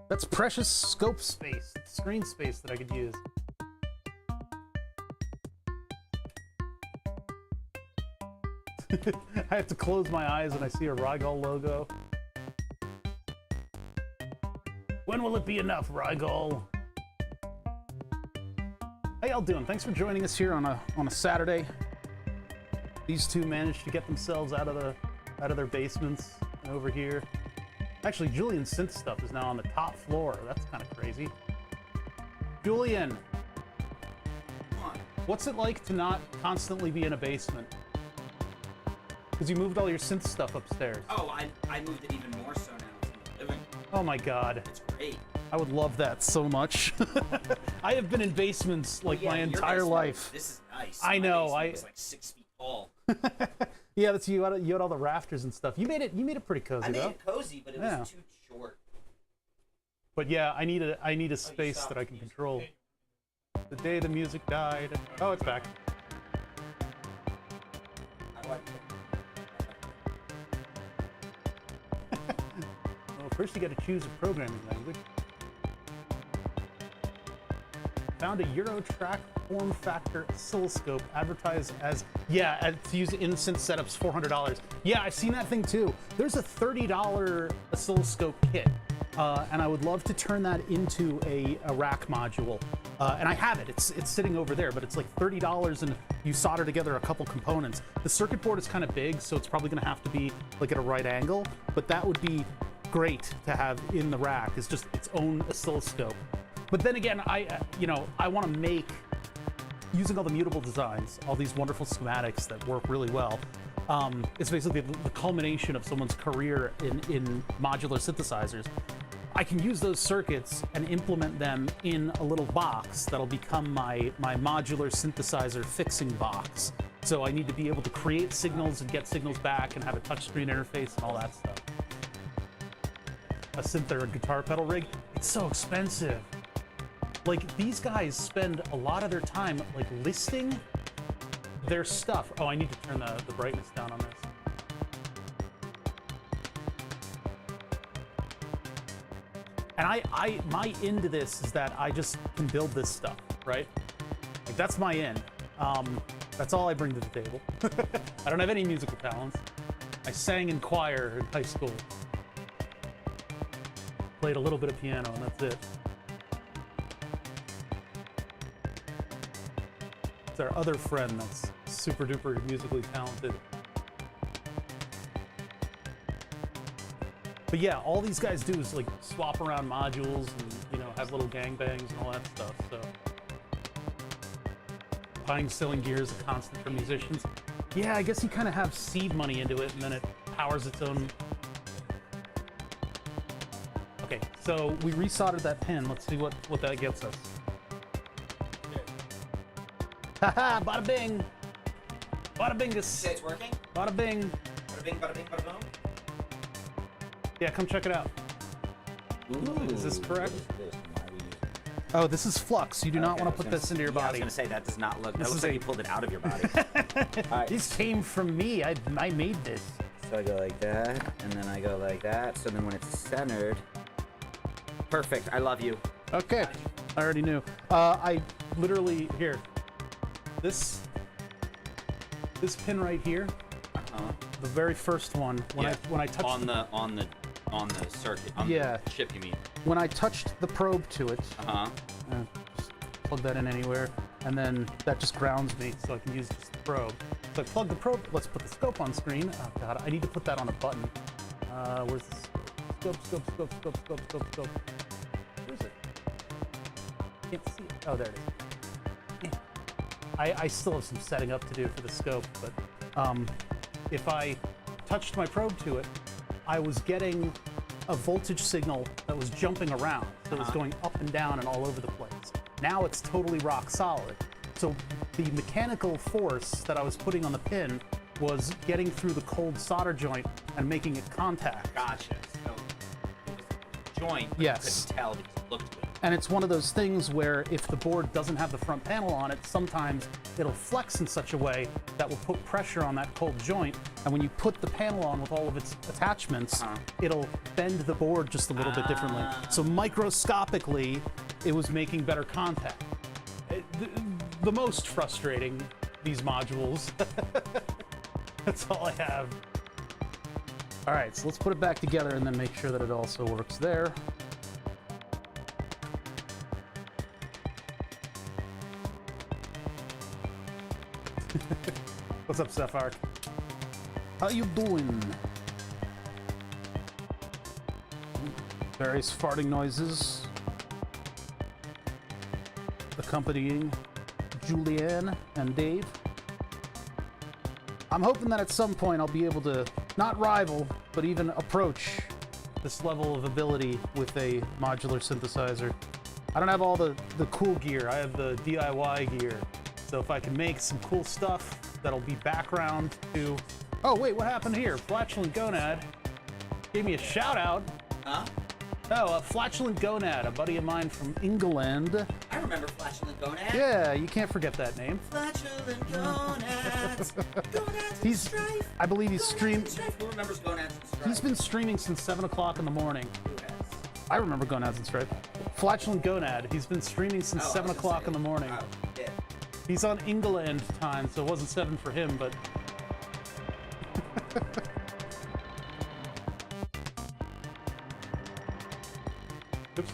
That's precious scope space, screen space that I could use. I have to close my eyes when I see a Rygol logo. When will it be enough, Rygol? How y'all doing? Thanks for joining us here on a Saturday. These two managed to get themselves out of their basements and over here. Actually, Julian's synth stuff is now on the top floor. That's kind of crazy. Julian, what's it like to not constantly be in a basement? Because you moved all your synth stuff upstairs. Oh, I moved it even more so now. It's in the living room. Oh my god. It's great. I would love that so much. I have been in basements like Yeah, my your entire basement, life. This is nice. I know. My basement was like 6 feet tall. Yeah, that's you had all the rafters and stuff. You made it pretty cozy I made though. it cozy, but it Yeah. was too short. But yeah, I need a space that I can control. The day the music died. Oh, it's back. How do I put Well, first you got to choose a programming language. Found a Eurotrack form factor oscilloscope advertised as to use in synth setups, $400. Yeah, I've seen that thing too. There's a $30 oscilloscope kit, and I would love to turn that into a rack module. And I have it. It's sitting over there, but it's like $30, and you solder together a couple components. The circuit board is kind of big, so it's probably going to have to be like at a right angle. But that would be great to have in the rack. It's just its own oscilloscope. But then again, I want to make, using all the mutable designs, all these wonderful schematics that work really well. It's basically the culmination of someone's career in modular synthesizers. I can use those circuits and implement them in a little box that'll become my modular synthesizer fixing box. So I need to be able to create signals and get signals back and have a touchscreen interface and all that stuff. A synth or a guitar pedal rig, it's so expensive. Like, these guys spend a lot of their time like listing their stuff. Oh, I need to turn the brightness down on this. And my into this is that I just can build this stuff, right? Like, that's my in. That's all I bring to the table. I don't have any musical talents. I sang in choir in high school. Played a little bit of piano, and that's it. It's our other friend that's super duper musically talented. But yeah, all these guys do is like swap around modules and, you know, have little gangbangs and all that stuff. So buying, selling gear is a constant for musicians. Yeah, I guess you kind of have seed money into it, and then it powers its own. Okay, so we resoldered that pin. Let's see what that gets us. Haha, bada bing! Bada bingus! Say it's working? Bada bing! Bada bing, bada bing, bada boom. Yeah, come check it out. Ooh, Is this correct? What is this? Why are we using it? Oh, this is flux. You do not Okay, want I to was put gonna this into your yeah, I was body. gonna say that does not look. That This looks is like a- you pulled it out of your body. Alright, These came from me. I made this. So I go like that, and then I go like that. So then when it's centered, perfect. I love you. Okay, I already knew. I literally here. This pin right here, the very first one. When I touched on the circuit, on Yeah. the chip, you mean? when I touched the probe to it, just plug that in anywhere, and then that just grounds me, so I can use just the probe. So I plug the probe. Let's put the scope on screen. Oh god, I need to put that on a button. Where's the scope? Where's it? Can't see it. Oh, there it is. I still have some setting up to do for the scope, but if I touched my probe to it, I was getting a voltage signal that was jumping around. So it was going up and down and all over the place. Now it's totally rock solid. So the mechanical force that I was putting on the pin was getting through the cold solder joint and making it contact. Gotcha. So it was a joint, but Yes. you couldn't tell because it looked good. And it's one of those things where if the board doesn't have the front panel on it, sometimes it'll flex in such a way that will put pressure on that cold joint. And when you put the panel on with all of its attachments, it'll bend the board just a little bit differently. So microscopically, it was making better contact. The most frustrating, these modules. That's all I have. All right, so let's put it back together and then make sure that it also works there. What's up, Sapphire? How you doing? Various farting noises accompanying Julian and Dave. I'm hoping that at some point I'll be able to not rival, but even approach this level of ability with a modular synthesizer. I don't have all the cool gear. I have the DIY gear. So if I can make some cool stuff that'll be background to... Oh, wait, what happened here? Flatulent Gonad gave me a shout out. Huh? Oh, Flatulent Gonad, a buddy of mine from England. I remember Flatulent Gonad. Yeah, you can't forget that name. Flatulent Gonads. Gonads and Strife. I believe he's streamed. Strife. Who remembers Gonads and Strife? He's been streaming since 7 o'clock in the morning. Who has? I remember Gonads and Stripe. Flatulent Gonad, he's been streaming since Oh, I 7 was gonna o'clock say- in the morning. Oh, yeah. He's on England time, so it wasn't 7 for him, but... Oops.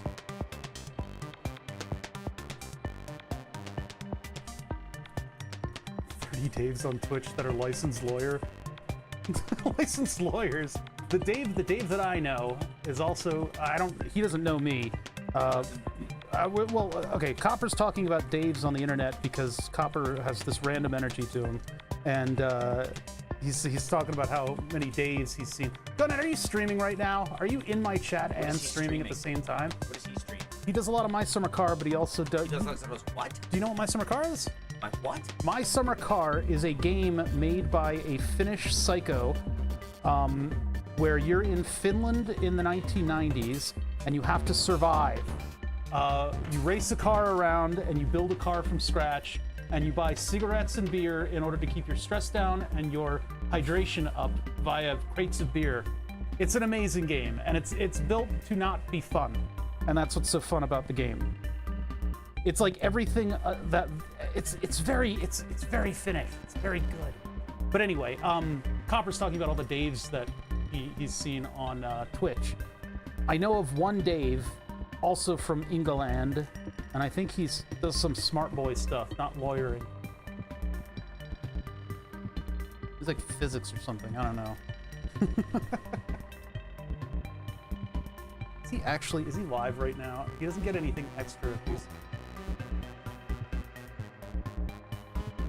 Daves on Twitch that are licensed lawyer. Licensed lawyers. The Dave that I know is also, he doesn't know me. Okay, Copper's talking about Daves on the internet because Copper has this random energy to him. And he's talking about how many Daves he's seen. Gunnar, are you streaming right now? Are you in my chat and is he streaming at the same time? What does he stream? He does a lot of My Summer Car, but he also does... He does what? Do you know what My Summer Car is? My what? My Summer Car is a game made by a Finnish psycho where you're in Finland in the 1990s and you have to survive. You race a car around and you build a car from scratch and you buy cigarettes and beer in order to keep your stress down and your hydration up via crates of beer. It's an amazing game and it's built to not be fun, and that's what's so fun about the game. It's like everything that it's very Finnish. It's very good. But anyway, Copper's talking about all the Daves that he's seen on Twitch. I know of one Dave, also from England, and I think he does some smart boy stuff, not lawyering. He's like physics or something. I don't know. Is he live right now? He doesn't get anything extra if he's...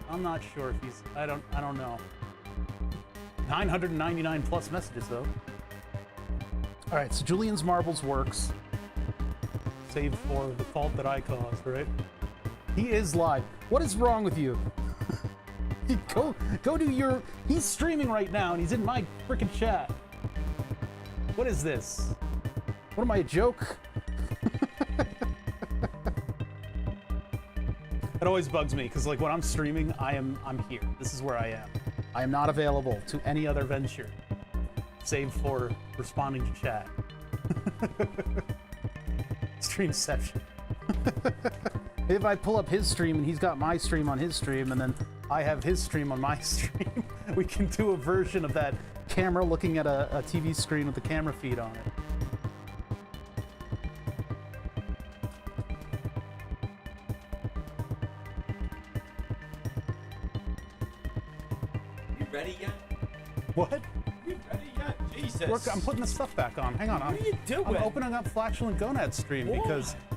I'm not sure if he's... I don't know. 999 plus messages, though. All right, so Julian's Marbles works. Save for the fault that I caused, right? He is live. What is wrong with you? Go do your... He's streaming right now, and he's in my freaking chat. What is this? What am I, a joke? It always bugs me because, like, when I'm streaming, I'm here. This is where I am. I am not available to any other venture, save for responding to chat. Streamception. If I pull up his stream and he's got my stream on his stream, and then I have his stream on my stream, we can do a version of that camera looking at a TV screen with the camera feed on it. Ready yet? What? You ready yet? Jesus. I'm putting the stuff back on. Hang on. What are you doing? I'm opening up Flatulent Gonad stream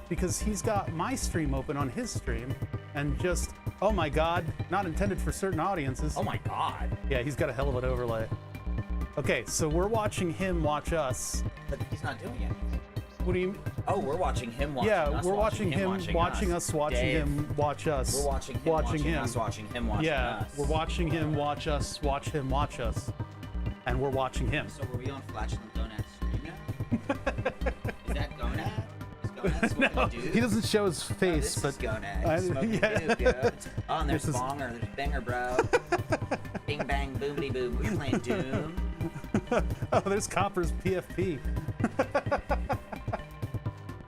because he's got my stream open on his stream, and just Oh my God, not intended for certain audiences. Oh my God. Yeah, he's got a hell of an overlay. Okay, so we're watching him watch us. But he's not doing anything. What do you? Oh, we're watching him watching Yeah, us. we're watching him watching us, watching Dave, him watch us. We're watching him watching us, watching him watching Yeah, us. we're watching him watch us, watch him watch us, and we're watching him. So were we on Flatulent Gonad's stream now? Is that Gonad? Is Gonad smoking No, a dude? he doesn't show his Oh, face, this but is Gonad. I- He's smoking yeah. a dude, yo. Oh, and there's This is- Bonger, there's Banger, bro. Bing bang boomity boom. We're playing Doom. oh, there's Copper's PFP.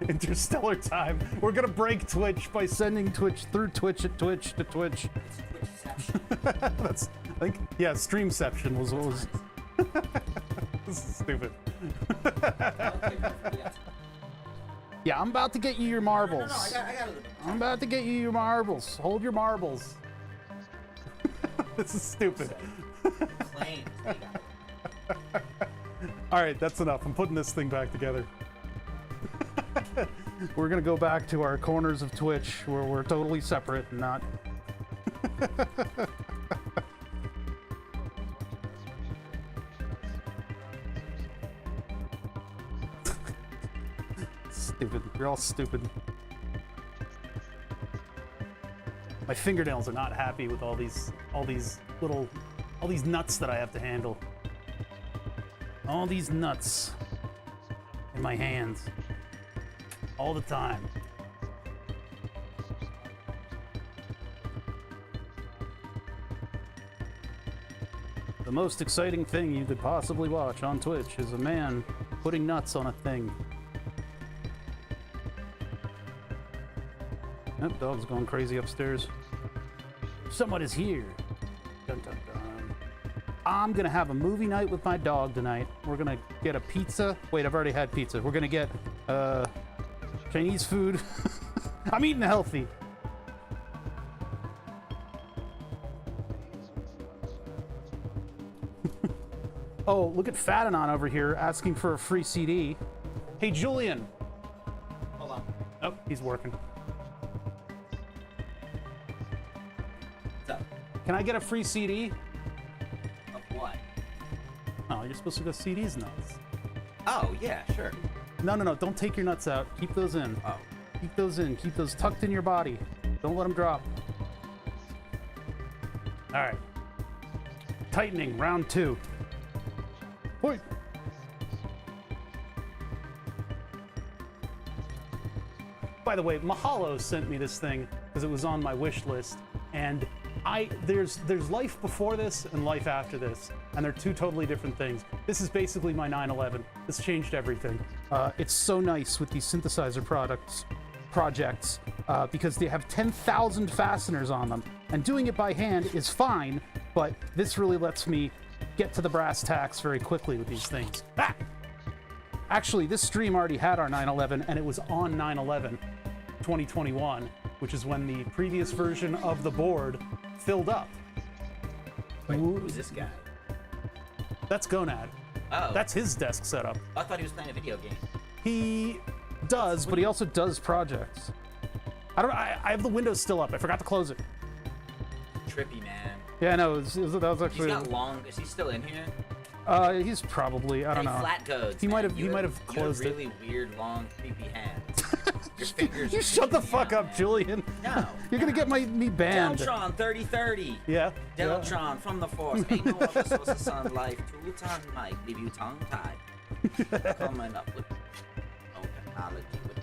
Interstellar time. We're gonna break Twitch by sending Twitch through Twitch at Twitch to Twitch. It's Twitchception. That's, I think, yeah, Streamception was what was. This is stupid. Yeah, I'm about to get you your marbles. No, I got a little bit. I'm about to get you your marbles. Hold your marbles. This is stupid. Claims. All right, that's enough. I'm putting this thing back together. We're gonna go back to our corners of Twitch where we're totally separate and not. Stupid. You're all stupid. My fingernails are not happy with all these nuts that I have to handle. All these nuts in my hands. All the time. The most exciting thing you could possibly watch on Twitch is a man putting nuts on a thing. That dog's going crazy upstairs. Someone is here. Dun, dun, dun. I'm gonna have a movie night with my dog tonight. We're gonna get a pizza. Wait, I've already had pizza. We're gonna get Chinese food. I'm eating healthy. Oh, look at Fatanon over here asking for a free CD. Hey, Julian. Hold on. Oh, he's working. What's up? Can I get a free CD? Of what? Oh, you're supposed to go CDs nuts. Oh, yeah, sure. No, no, no. Don't take your nuts out. Keep those in. Oh. Keep those in. Keep those tucked in your body. Don't let them drop. All right. Tightening, round 2. Wait. By the way, Mahalo sent me this thing because it was on my wish list, and there's life before this and life after this, and they're two totally different things. This is basically my 911. This changed everything. It's so nice with these synthesizer projects because they have 10,000 fasteners on them, and doing it by hand is fine, but this really lets me get to the brass tacks very quickly with these things. Ah! Actually, this stream already had our 911, and it was on 9/11, 2021, which is when the previous version of the board filled up. Wait, who's this guy? That's Gonad. Oh. That's his desk setup. I thought he was playing a video game. He does, but he also does projects. I have the windows still up. I forgot to close it. Trippy, man. Yeah, no, that was He's actually. got long. Is he still in here? He's probably. I don't know. Flat codes. He man. might have. He You might have you closed it. really weird, long, creepy hands. Your fingers. You shut the fuck up, man. Julian. No. You're gonna get me banned. Deltron 3030. Yeah. yeah. Deltron from the force. Ain't no other source of sunlight. 2-ton mic. Leave you tongue tied. Coming up with technology. With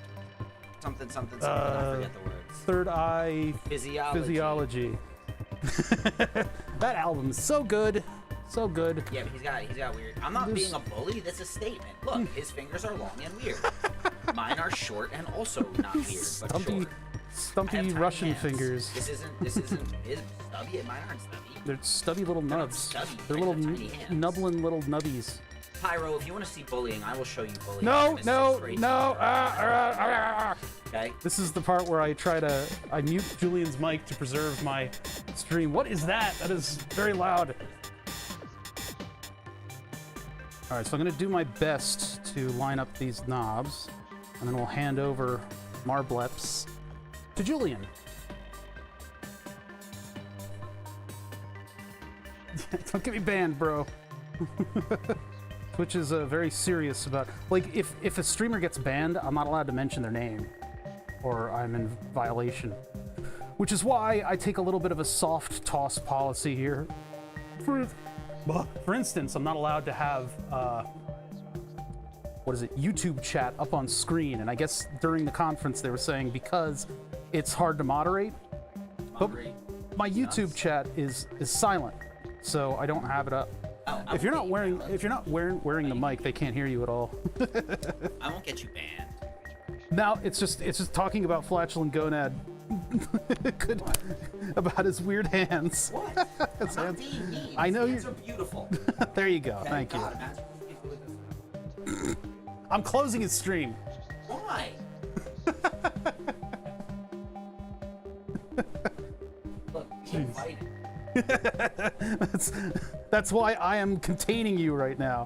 something. I forget the words. Third Eye Physiology. That album is so good. So good. Yeah, but he's got weird. I'm not being a bully. That's a statement. Look, his fingers are long and weird. Mine are short and also not weird, but short. Stumpy I have tiny Russian hands. fingers. This isn't his stubby. Mine aren't stubby. They're stubby little They're not nubs. stubby. They're I little have tiny hands. nubbling little nubbies. Pyro, if you want to see bullying, I will show you bullying. No, This is no, straight no. to- Okay. This is the part where I mute Julian's mic to preserve my stream. What is that? That is very loud. All right, so I'm gonna do my best to line up these knobs, and then we'll hand over Marbleps to Julian. Don't get me banned, bro. Twitch is very serious about, like, if a streamer gets banned, I'm not allowed to mention their name, or I'm in violation. Which is why I take a little bit of a soft toss policy here. For instance, I'm not allowed to have YouTube chat up on screen, and I guess during the conference they were saying because it's hard to moderate. But my YouTube chat is silent, so I don't have it up. If you're not wearing the mic, they can't hear you at all. I won't get you banned. Now it's just talking about flatulent gonad. About his weird hands. What? I'm not being mean. I know Hands are beautiful. There you go. Okay? Thank you. God, imagine if you look at this. I'm closing his stream. Why? Look, we ain't fighting. That's why I am containing you right now.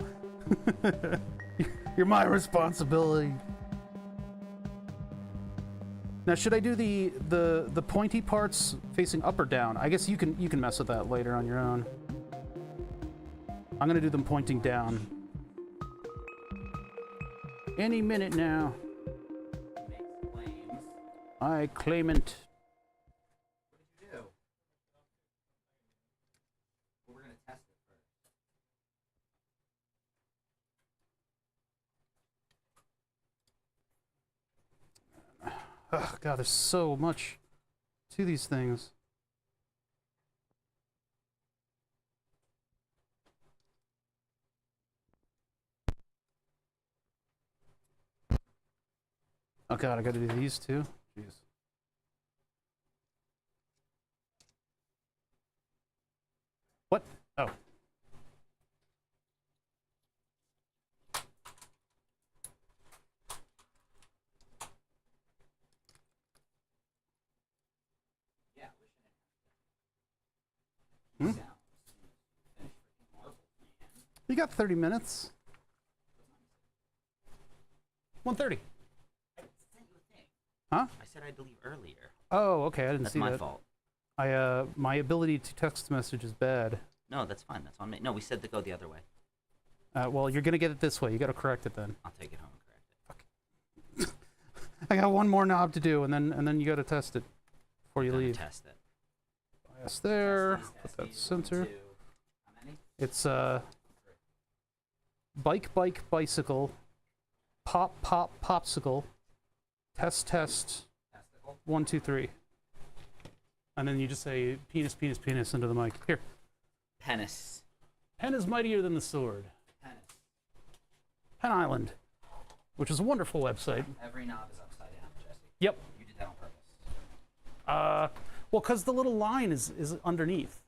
You're my responsibility. Now, should I do the pointy parts facing up or down? I guess you can mess with that later on your own. I'm gonna do them pointing down. Any minute now. Makes claims. I claim it. What did you do? Well, we're gonna test it first. Oh god, there's so much to these things. Oh god, I gotta do these too? Jeez. What? Oh. Yeah, Hmm? sounds. Finish freaking marbles, man. You got 30 minutes. 1:30. I sent you a thing. Huh? I said I'd leave earlier. Oh, okay, I didn't That's see my that. fault. My ability to text message is bad. No, that's fine. That's on me. No, we said to go the other way. Well, you're gonna get it this way. You gotta correct it then. I'll take it home and correct it. I got one more knob to do, and then you gotta test it before you Gonna leave. Test it. Bias there. Test Put that these. sensor. 1, 2. How many? It's bike, bicycle, pop, popsicle, test, Testicle. 1, 2, 3, and then you just say penis, penis, penis into the mic. Here, Penis. pen is mightier than the sword. Penis. Pen Island, which is a wonderful website. Every knob is upside down, Jesse. Yep. You did that on purpose. Well, because the little line is underneath.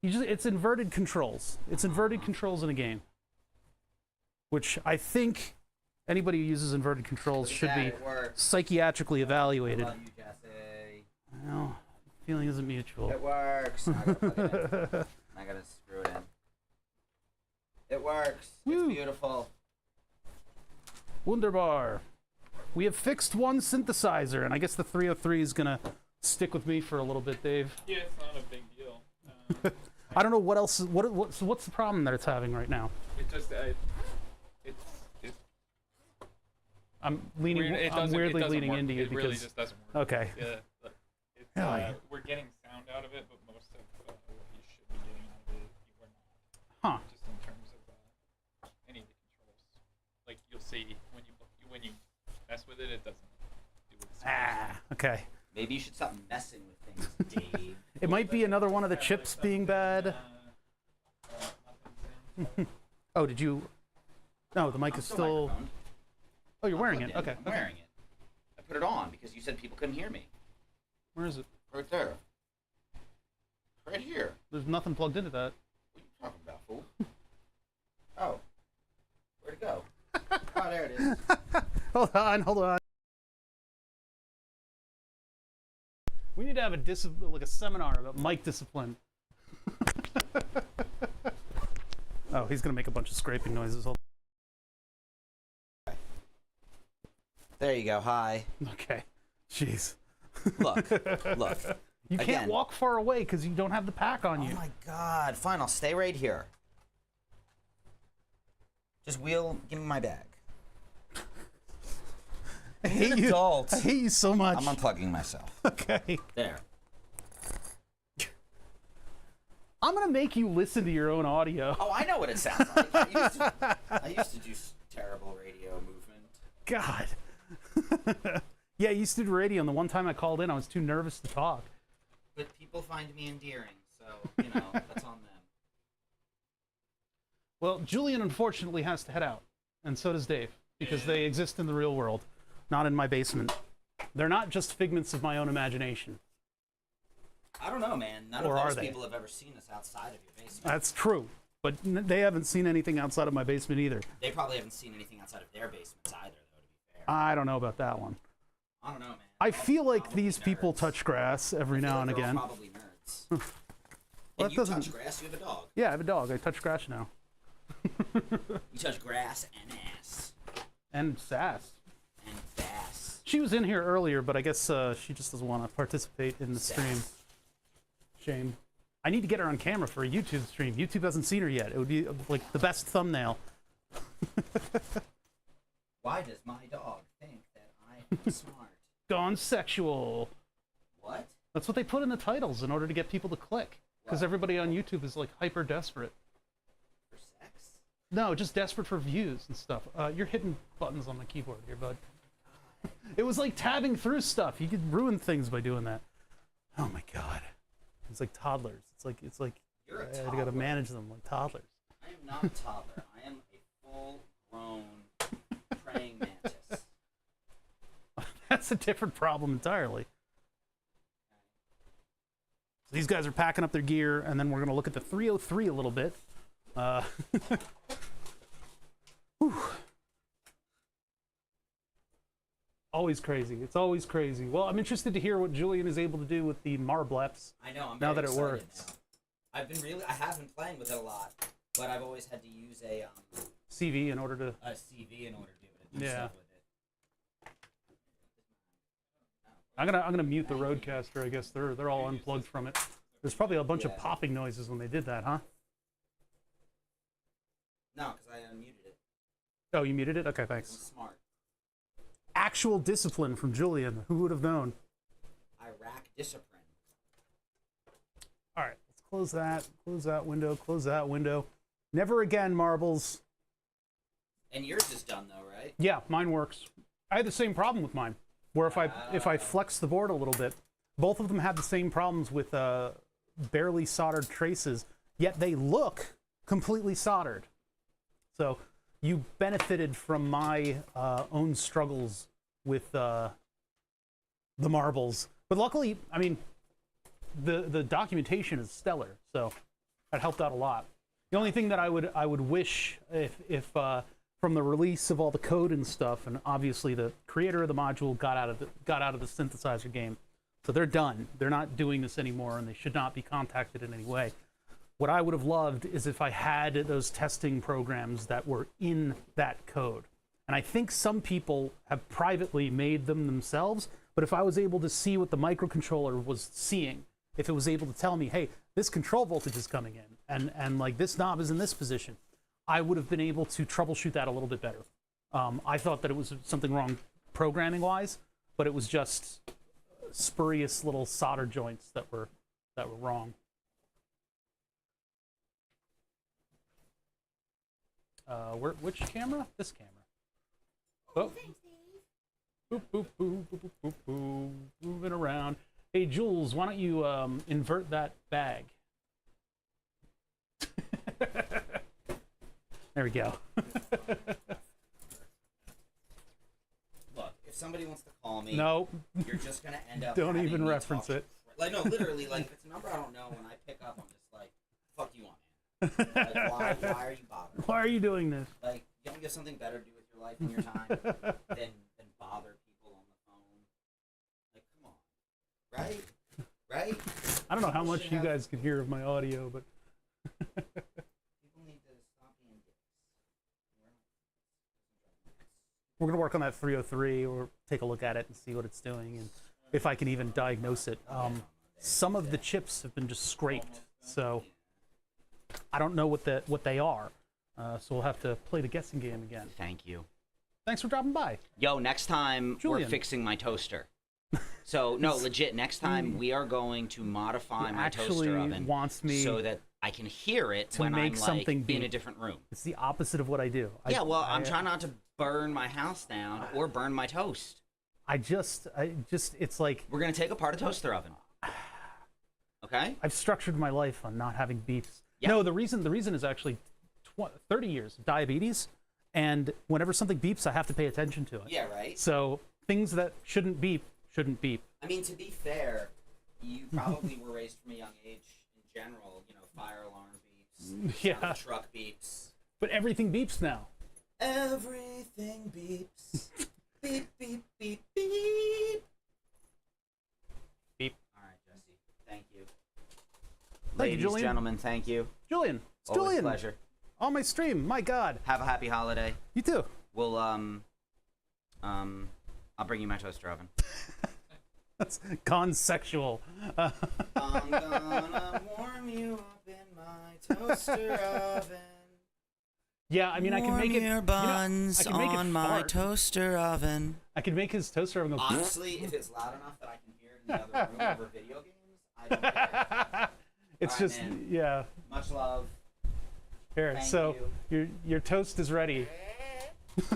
It's inverted controls. It's inverted controls in a game, which I think anybody who uses inverted controls Look at should that, be it works. psychiatrically evaluated. Love you, Jesse. Well, feeling isn't mutual. It works. Now I gotta plug it in. I gotta screw it in. It works. Woo. It's beautiful. Wunderbar. We have fixed one synthesizer, and I guess the 303 is gonna stick with me for a little bit, Dave. Yeah, it's not a big deal. I don't know what else. So what's the problem that it's having right now? It just it's I'm leaning. weird. It I'm doesn't- weirdly it doesn't leaning work. into you it because. really just doesn't work. Okay. Yeah, but it's, Yeah. we're getting sound out of it, but most of what you should be getting out of it, you are not. Huh. Just in terms of any of the controls, like you'll see when you mess with it, it doesn't do what it's supposed Ah. Okay. Maybe you should stop messing with things, Dave. It might be another one of the to. chips being bad. Nothing's in. Oh, did you? No, the mic I'm is still. microphoned. Oh, you're I'm wearing plugged it. in. Okay. I'm wearing it. I put it on because you said people couldn't hear me. Where is it? Right there. Right here. There's nothing plugged into that. What are you talking about, fool? Oh. Where'd it go? Oh, there it is. Hold on. We need to have a seminar about mic discipline. Oh, he's gonna make a bunch of scraping noises. There you go. Hi. Okay. Jeez. Look. You Again. can't walk far away because you don't have the pack on Oh you. my God! Fine, I'll stay right here. Just give me my bag. I hate an you. adult. I hate you so much. I'm unplugging myself. Okay. There. I'm gonna make you listen to your own audio. Oh, I know what it sounds like. I used to do terrible radio movement. God. Yeah, I used to do radio, and the one time I called in, I was too nervous to talk. But people find me endearing, so, that's on them. Well, Julian unfortunately has to head out, and so does Dave, because they exist in the real world, not in my basement. They're not just figments of my own imagination. I don't know, man. None Or of are those they? people have ever seen us outside of your basement. That's true, but they haven't seen anything outside of my basement either. They probably haven't seen anything outside of their basements either, though, to be fair. I don't know about that one. I don't know, man. I feel like Probably these people nerds. touch grass every I feel now like and they're all again. probably nerds. Well, And that you doesn't- touch grass, you have a dog. Yeah, I have a dog. I touch grass now. You touch grass and ass. And sass. And bass. She was in here earlier, but I guess she just doesn't want to participate in the stream. Sass. Shame. I need to get her on camera for a YouTube stream. YouTube hasn't seen her yet. It would be like the best thumbnail. Why does my dog think that I am smart? Gone sexual. What? That's what they put in the titles in order to get people to click. Because What? everybody on YouTube is like hyper desperate. For sex? No, just desperate for views and stuff. You're hitting buttons on my keyboard here, bud. It was like tabbing through stuff. You could ruin things by doing that. Oh my god. It's like toddlers. It's like You're a I toddler. gotta manage them like toddlers. I am not a toddler. I am a full-grown praying mantis. That's a different problem entirely. So these guys are packing up their gear, and then we're gonna look at the 303 a little bit. Whew. Always crazy. It's always crazy. Well, I'm interested to hear what Julian is able to do with the Marbleps. I know. I'm Now very that it excited works. now. I have been playing with it a lot, but I've always had to use a CV in order to. CV in order to be able to do Yeah. stuff with it. I'm gonna mute the Roadcaster. I guess they're all unplugged from it. There's probably a bunch of Yeah. popping noises when they did that, huh? No, because I unmuted it. Oh, you muted it? Okay, I'm thanks. smart. Actual discipline from Julian. Who would have known? Iraq discipline. All right, let's close that. Close that window. Close that window. Never again, marbles. And yours is done though, right? Yeah, mine works. I had the same problem with mine, where if I flex the board a little bit, both of them had the same problems with barely soldered traces, yet they look completely soldered. So you benefited from my own struggles with the marbles, but luckily, I mean, the documentation is stellar, so that helped out a lot. The only thing that I would wish if from the release of all the code and stuff, and obviously the creator of the module got out of the synthesizer game, so they're done. They're not doing this anymore, and they should not be contacted in any way. What I would have loved is if I had those testing programs that were in that code. And I think some people have privately made them themselves, but if I was able to see what the microcontroller was seeing, if it was able to tell me, hey, this control voltage is coming in, and like this knob is in this position, I would have been able to troubleshoot that a little bit better. I thought that it was something wrong programming-wise, but it was just spurious little solder joints that were wrong. Which camera? This camera. Oh. Boop, boop, boop, boop, boop, boop, boop. Moving around. Hey, Jules, why don't you invert that bag? There we go. Look, if somebody wants to call me, No, you're just gonna end up. don't having even me reference talk it. Like no, literally, like if it's a number I don't know, when I pick up, I'm just like, "Fuck you on, man." Like, why are you bothering? Why are you doing this? Like, you don't get something better to do with your life and your time than bother people on the phone. Like, come on, right? Right? I don't know how People much should you have- guys can hear of my audio, but People need to stop being dicks. we're going to work on that 303 or take a look at it and see what it's doing and if I can even diagnose it. some of the chips have been just scraped. So I don't know what they are. So we'll have to play the guessing game again. Thank you. Thanks for dropping by. Yo, next time Julian. we're fixing my toaster. So no, legit. Next time we are going to modify my toaster oven wants me so that I can hear it to when make I'm something like beep. in a different room. It's the opposite of what I do. Yeah, well, I'm trying not to burn my house down or burn my toast. I just, it's like We're gonna take apart a toaster oven. Okay. I've structured my life on not having beeps. Yeah. No, the reason is actually 30 years of diabetes, and whenever something beeps, I have to pay attention to it. Yeah. Right. So things that shouldn't beep shouldn't beep. I mean, to be fair, you probably were raised from a young age in general. You know, fire alarm beeps. Yeah. sound of truck beeps. But everything beeps now. Everything beeps. Beep, beep, beep, beep. Beep. All right, Jesse. Thank you. Thank you, Ladies, Julian. gentlemen, thank you. Julian, it's Always Julian. a pleasure. On my stream. My God. Have a happy holiday. You too. We'll I'll bring you my toaster oven. That's gone sexual. I'm gonna warm you up in my toaster oven. Yeah, I mean, I can make it. Your buns I can make on it my fart. toaster oven. I can make his toaster oven go. Honestly, if it's loud enough that I can hear it in the other room over video games, I don't care. It's All right, just, man. yeah. Much love. Here, Thank so your toast is ready. It's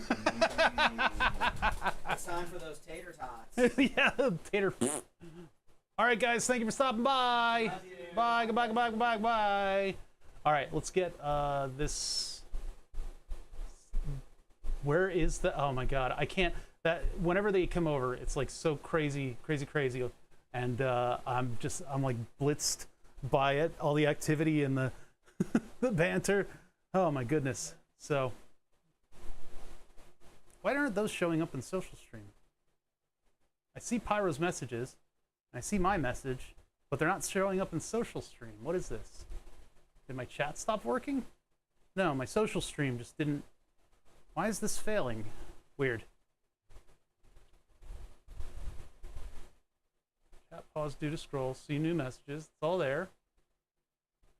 time for those tater tots. Yeah, tater. All right, guys, thank you for stopping by. Love you. Bye, goodbye, goodbye, goodbye, goodbye. All right, let's get this. Where is the? Oh my God, I can't. That whenever they come over, it's like so crazy, and I'm like blitzed by it, all the activity and the the banter. Oh my goodness. So why aren't those showing up in social stream? I see Pyro's messages, and I see my message, but they're not showing up in social stream. What is this? Did my chat stop working? No, my social stream just didn't. Why is this failing? Weird. Chat pause due to scroll. See new messages. It's all there.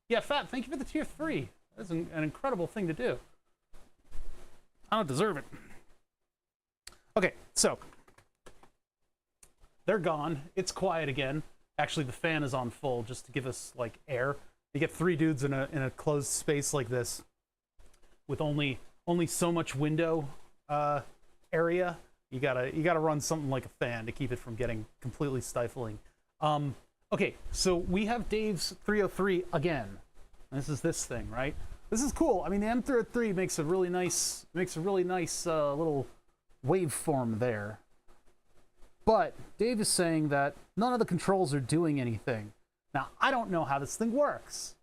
Yeah, Fat, thank you for the tier 3. That's an incredible thing to do. I don't deserve it. Okay, so they're gone. It's quiet again. Actually, the fan is on full just to give us like air. You get 3 dudes in a closed space like this with only so much window area. You gotta run something like a fan to keep it from getting completely stifling. Okay, so we have Dave's 303 again. This is this thing, right? This is cool. I mean, the M303 makes a really nice little waveform there. But Dave is saying that none of the controls are doing anything. Now, I don't know how this thing works.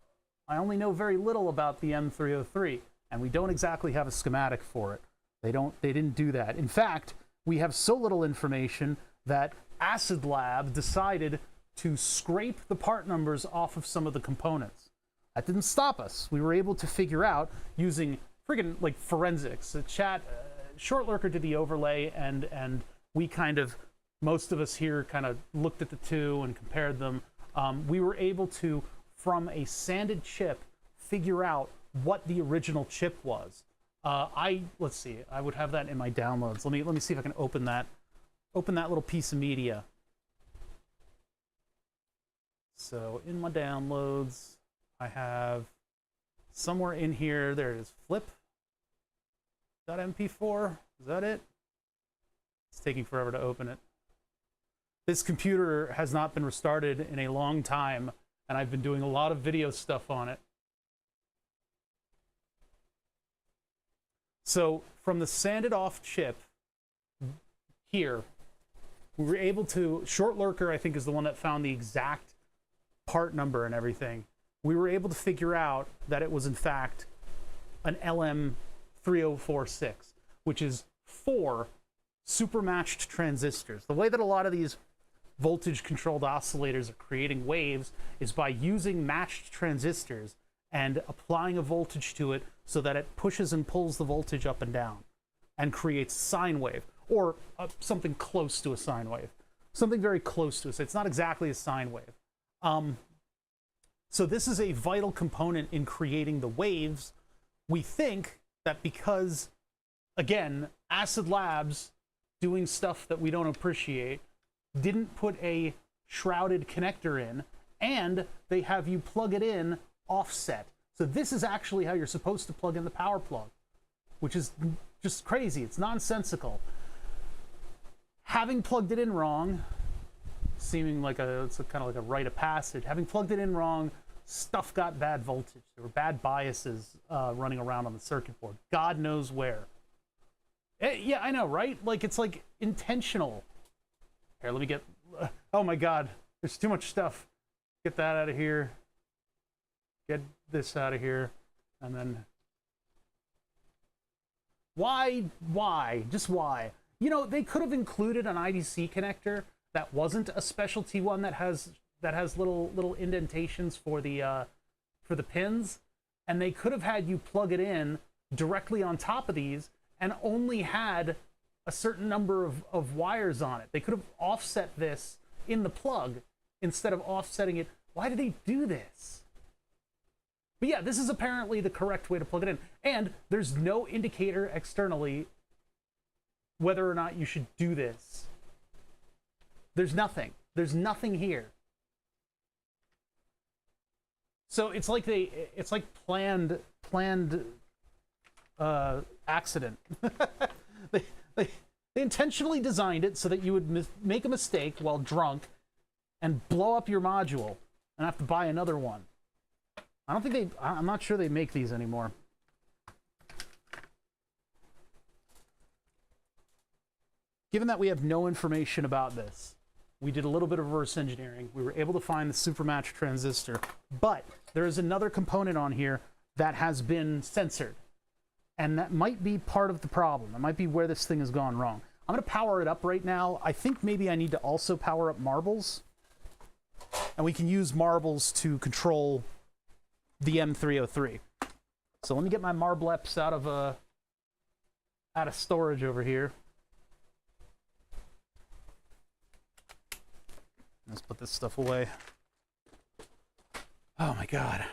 I only know very little about the M303, and we don't exactly have a schematic for it. They didn't do that. In fact, we have so little information that Acid Lab decided to scrape the part numbers off of some of the components. That didn't stop us. We were able to figure out using friggin' like forensics. The chat, Short Lurker did the overlay, and we kind of, most of us here kind of looked at the two and compared them. We were able to, from a sanded chip, figure out what the original chip was. Let's see, I would have that in my downloads. Let me see if I can open that little piece of media. So in my downloads, I have somewhere in here, there it is, flip.mp4, is that it? It's taking forever to open it. This computer has not been restarted in a long time, and I've been doing a lot of video stuff on it. So from the sanded off chip here, we were able to, Short Lurker I think is the one that found the exact part number and everything. We were able to figure out that it was in fact an LM3046, which is 4 supermatched transistors. The way that a lot of these voltage controlled oscillators are creating waves is by using matched transistors and applying a voltage to it so that it pushes and pulls the voltage up and down and creates a sine wave, or something close to a sine wave. Something very close to it. So it's not exactly a sine wave. So this is a vital component in creating the waves. We think that because, again, Acid Labs doing stuff that we don't appreciate, didn't put a shrouded connector in, and they have you plug it in offset. So this is actually how you're supposed to plug in the power plug, which is just crazy. It's nonsensical. Having plugged it in wrong, seeming like it's kind of like a rite of passage, having plugged it in wrong, stuff got bad voltage. There were bad biases running around on the circuit board. God knows where. Yeah, I know, right? Like, it's like intentional. Here, let me get... oh my God, there's too much stuff. Get that out of here. Get this out of here. And then... Why? Just why? You know, they could have included an IDC connector that wasn't a specialty one that has little indentations for the pins, and they could have had you plug it in directly on top of these and only had a certain number of wires on it. They could have offset this in the plug instead of offsetting it. Why did they do this? But yeah, this is apparently the correct way to plug it in. And there's no indicator externally whether or not you should do this. There's nothing. There's nothing here. So it's like planned accident. they intentionally designed it so that you would make a mistake while drunk and blow up your module and have to buy another one. I'm not sure they make these anymore. Given that we have no information about this, we did a little bit of reverse engineering. We were able to find the supermatch transistor, but there is another component on here that has been censored, and that might be part of the problem. That might be where this thing has gone wrong. I'm going to power it up right now. I think maybe I need to also power up marbles, and we can use marbles to control the M303. So let me get my marbleps out of storage over here. Let's put this stuff away. Oh my God.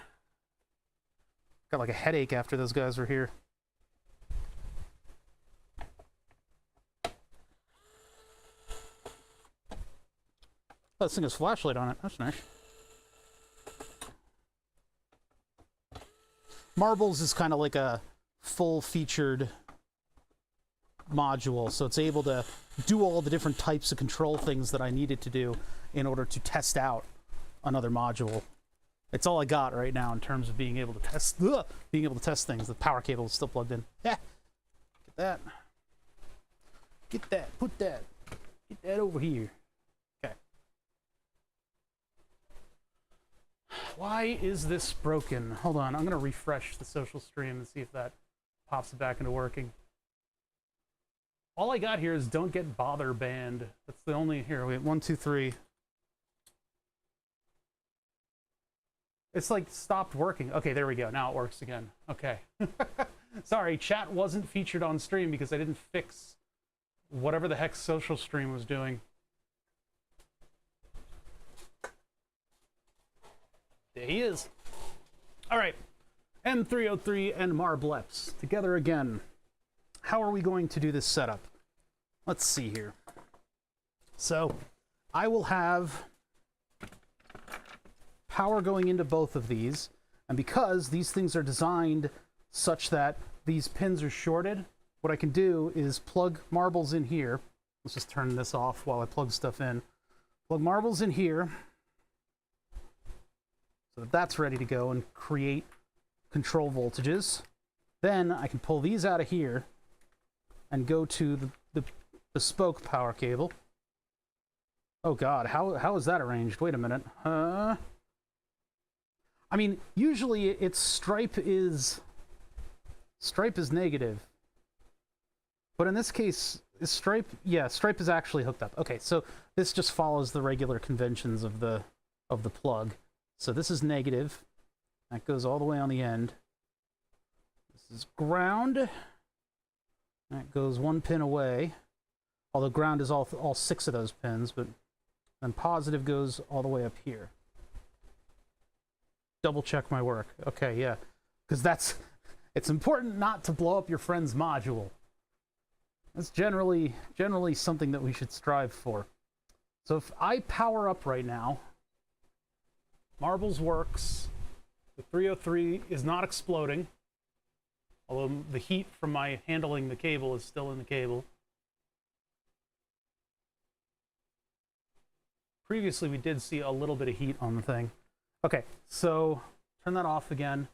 Got like a headache after those guys were here. Oh, this thing has a flashlight on it. That's nice. Marbles is kind of like a full-featured module, so it's able to do all the different types of control things that I needed to do in order to test out another module. It's all I got right now in terms of being able to test things. The power cable is still plugged in. Yeah. Get that. Get that. Put that. Get that over here. Okay. Why is this broken? Hold on. I'm going to refresh the social stream and see if that pops it back into working. All I got here is don't get bother banned. That's the only... Here, wait. 1, 2, 3. It's like stopped working. Okay, there we go. Now it works again. Okay. Sorry, chat wasn't featured on stream because I didn't fix whatever the heck social stream was doing. There he is. All right. M303 and marbleps together again. How are we going to do this setup? Let's see here. So I will have power going into both of these, and because these things are designed such that these pins are shorted, what I can do is plug marbles in here. Let's just turn this off while I plug stuff in. Plug marbles in here so that that's ready to go and create control voltages. Then I can pull these out of here and go to the bespoke power cable. Oh God, how is that arranged? Wait a minute. I mean, usually it's stripe is negative. But in this case, is stripe is actually hooked up. Okay, so this just follows the regular conventions of the plug. So this is negative. That goes all the way on the end. This is ground. That goes one pin away. Although ground is all 6 of those pins, but then positive goes all the way up here. double check my work. Okay, yeah. Because it's important not to blow up your friend's module. That's generally something that we should strive for. So if I power up right now, Marbles works. The 303 is not exploding, although the heat from my handling the cable is still in the cable. Previously, we did see a little bit of heat on the thing. Okay, so turn that off again,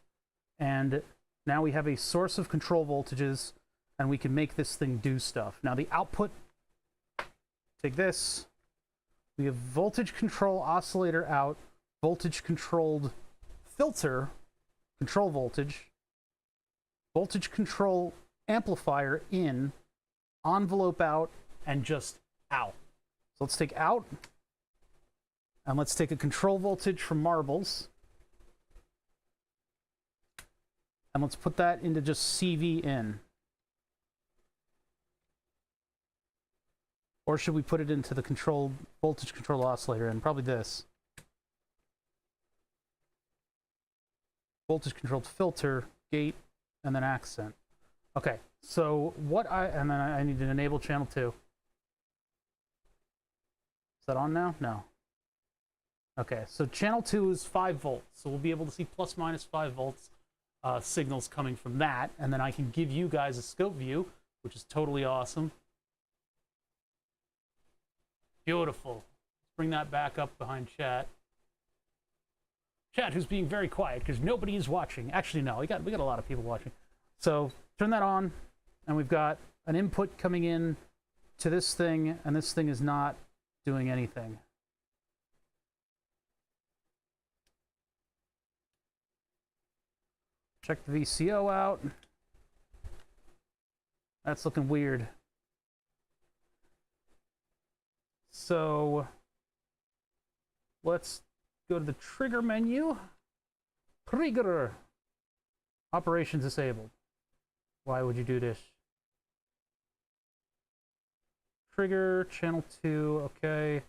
and now we have a source of control voltages, and we can make this thing do stuff. Now the output, take this, we have voltage control oscillator out, voltage controlled filter, control voltage control amplifier in, envelope out, and just out. So let's take out, and let's take a control voltage from Marbles, and let's put that into just CV in. Or should we put it into the voltage control oscillator in? Probably this. Voltage controlled filter, gate, and then accent. Okay, so and then I need to enable channel 2. Is that on now? No. Okay, so channel 2 is 5 volts, so we'll be able to see plus minus 5 volts signals coming from that, and then I can give you guys a scope view, which is totally awesome. Beautiful. Let's bring that back up behind chat. Chat, who's being very quiet because nobody is watching. Actually, no, we got a lot of people watching. So turn that on, and we've got an input coming in to this thing, and this thing is not doing anything. Check the VCO out. That's looking weird. So let's go to the trigger menu. Trigger. Operations disabled. Why would you do this? Trigger, channel 2, okay.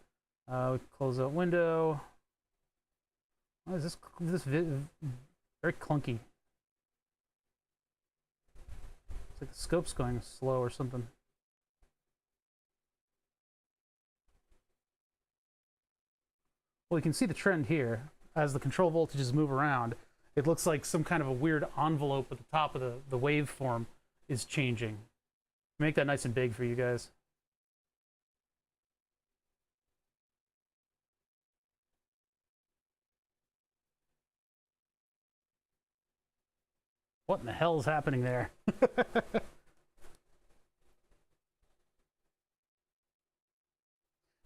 We close that window. Why is this very clunky? It's like the scope's going slow or something. Well, you can see the trend here. As the control voltages move around, it looks like some kind of a weird envelope at the top of the waveform is changing. Make that nice and big for you guys. What in the hell is happening there?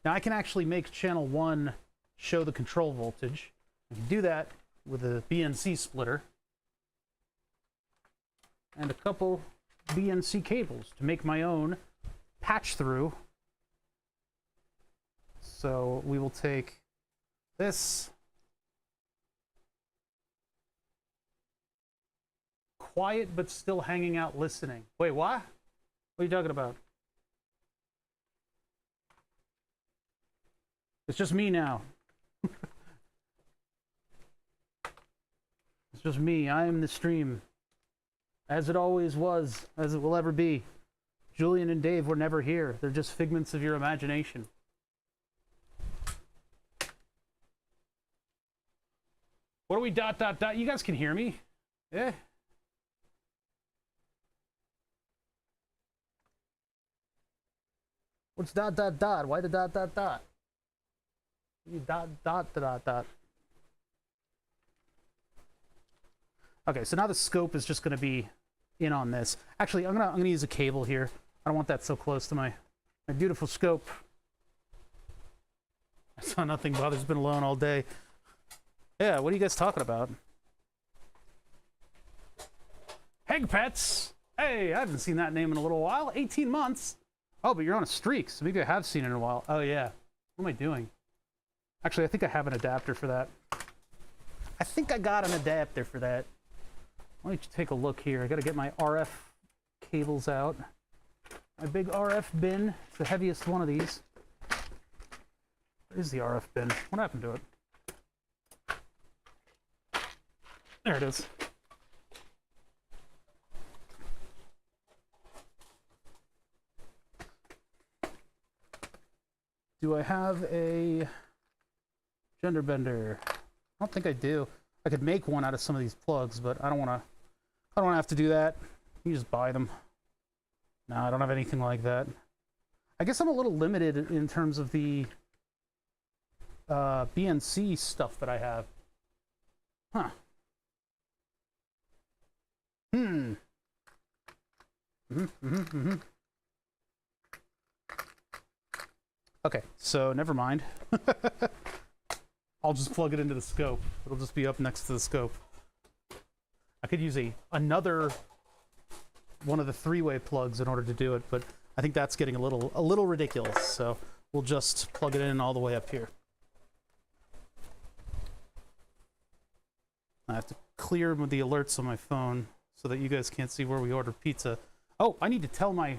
Now I can actually make channel 1 show the control voltage. I can do that with a BNC splitter and a couple BNC cables to make my own patch through. So we will take this quiet but still hanging out listening. Wait, what? What are you talking about? It's just me now. It's just me. I am the stream. As it always was, as it will ever be. Julian and Dave were never here. They're just figments of your imagination. What are we ... You guys can hear me? Yeah. What's ... Why the ... You ... Okay, so now the scope is just going to be in on this. Actually, I'm gonna use a cable here. I don't want that so close to my beautiful scope. I saw nothing bothers been alone all day. Yeah, what are you guys talking about? Heg Pets! Hey, I haven't seen that name in a little while. 18 months. Oh, but you're on a streak, so maybe I have seen it in a while. Oh, yeah. What am I doing? Actually, I think I have an adapter for that. I think I got an adapter for that. Why don't you take a look here? I gotta get my RF cables out. My big RF bin. It's the heaviest one of these. Where is the RF bin? What happened to it? There it is. Do I have a gender bender? I don't think I do. I could make one out of some of these plugs, but I don't want to have to do that. You just buy them. No, I don't have anything like that. I guess I'm a little limited in terms of the BNC stuff that I have. Huh. Okay, so never mind. I'll just plug it into the scope. It'll just be up next to the scope. I could use another one of the three-way plugs in order to do it, but I think that's getting a little ridiculous. So we'll just plug it in all the way up here. I have to clear the alerts on my phone so that you guys can't see where we ordered pizza. Oh, I need to tell my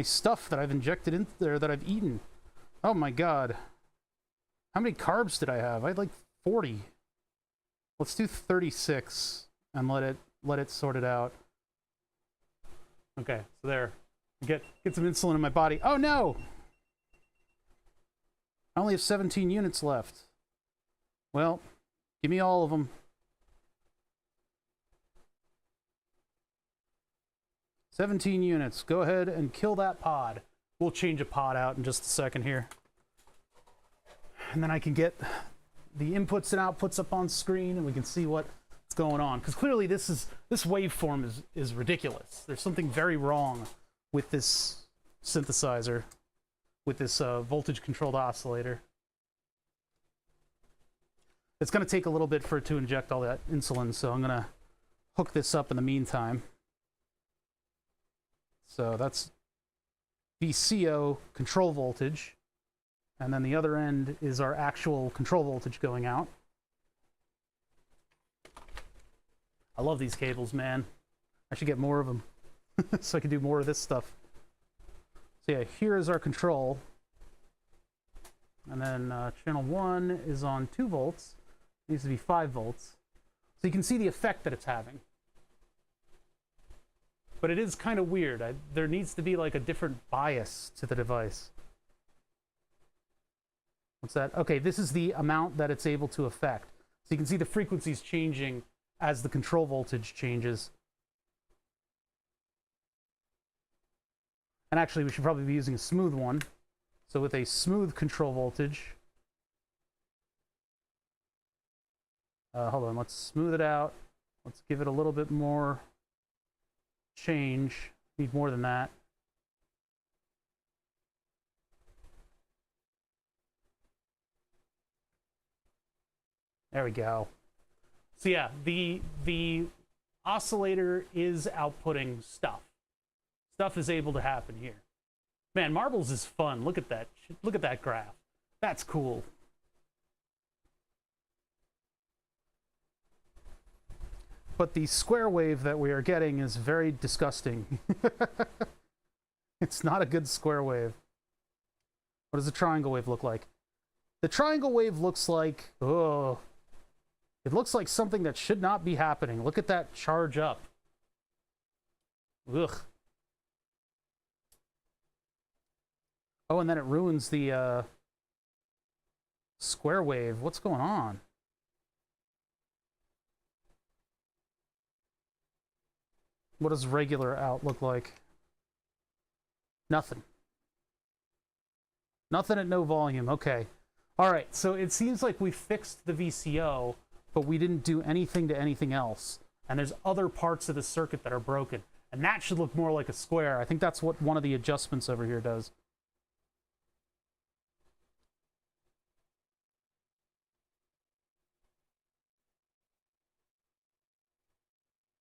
stuff that I've injected in there that I've eaten. Oh my god. How many carbs did I have? I had like 40. Let's do 36 and let it sort it out. Okay, so there. Get some insulin in my body. Oh no! I only have 17 units left. Well, give me all of them. 17 units. Go ahead and kill that pod. We'll change a pod out in just a second here. And then I can get the inputs and outputs up on screen and we can see what's going on. Because clearly this waveform is ridiculous. There's something very wrong with this synthesizer, with this voltage controlled oscillator. It's going to take a little bit for it to inject all that insulin, so I'm going to hook this up in the meantime. So that's VCO control voltage. And then the other end is our actual control voltage going out. I love these cables, man. I should get more of them so I can do more of this stuff. So yeah, here is our control. And then channel 1 is on 2 volts. It needs to be 5 volts. So you can see the effect that it's having. But it is kind of weird. There needs to be like a different bias to the device. What's that? Okay, this is the amount that it's able to affect. So you can see the frequencies changing as the control voltage changes. And actually, we should probably be using a smooth one. So with a smooth control voltage, hold on, let's smooth it out. Let's give it a little bit more change. Need more than that. There we go. So yeah, the oscillator is outputting stuff. Stuff is able to happen here. Man, marbles is fun. Look at that. Look at that graph. That's cool. But the square wave that we are getting is very disgusting. It's not a good square wave. What does the triangle wave look like? The triangle wave looks like, oh, it looks like something that should not be happening. Look at that charge up. Ugh. Oh, and then it ruins the square wave. What's going on? What does regular out look like? Nothing. Nothing at no volume. Okay. All right, so it seems like we fixed the VCO, but we didn't do anything to anything else. And there's other parts of the circuit that are broken. And that should look more like a square. I think that's what one of the adjustments over here does.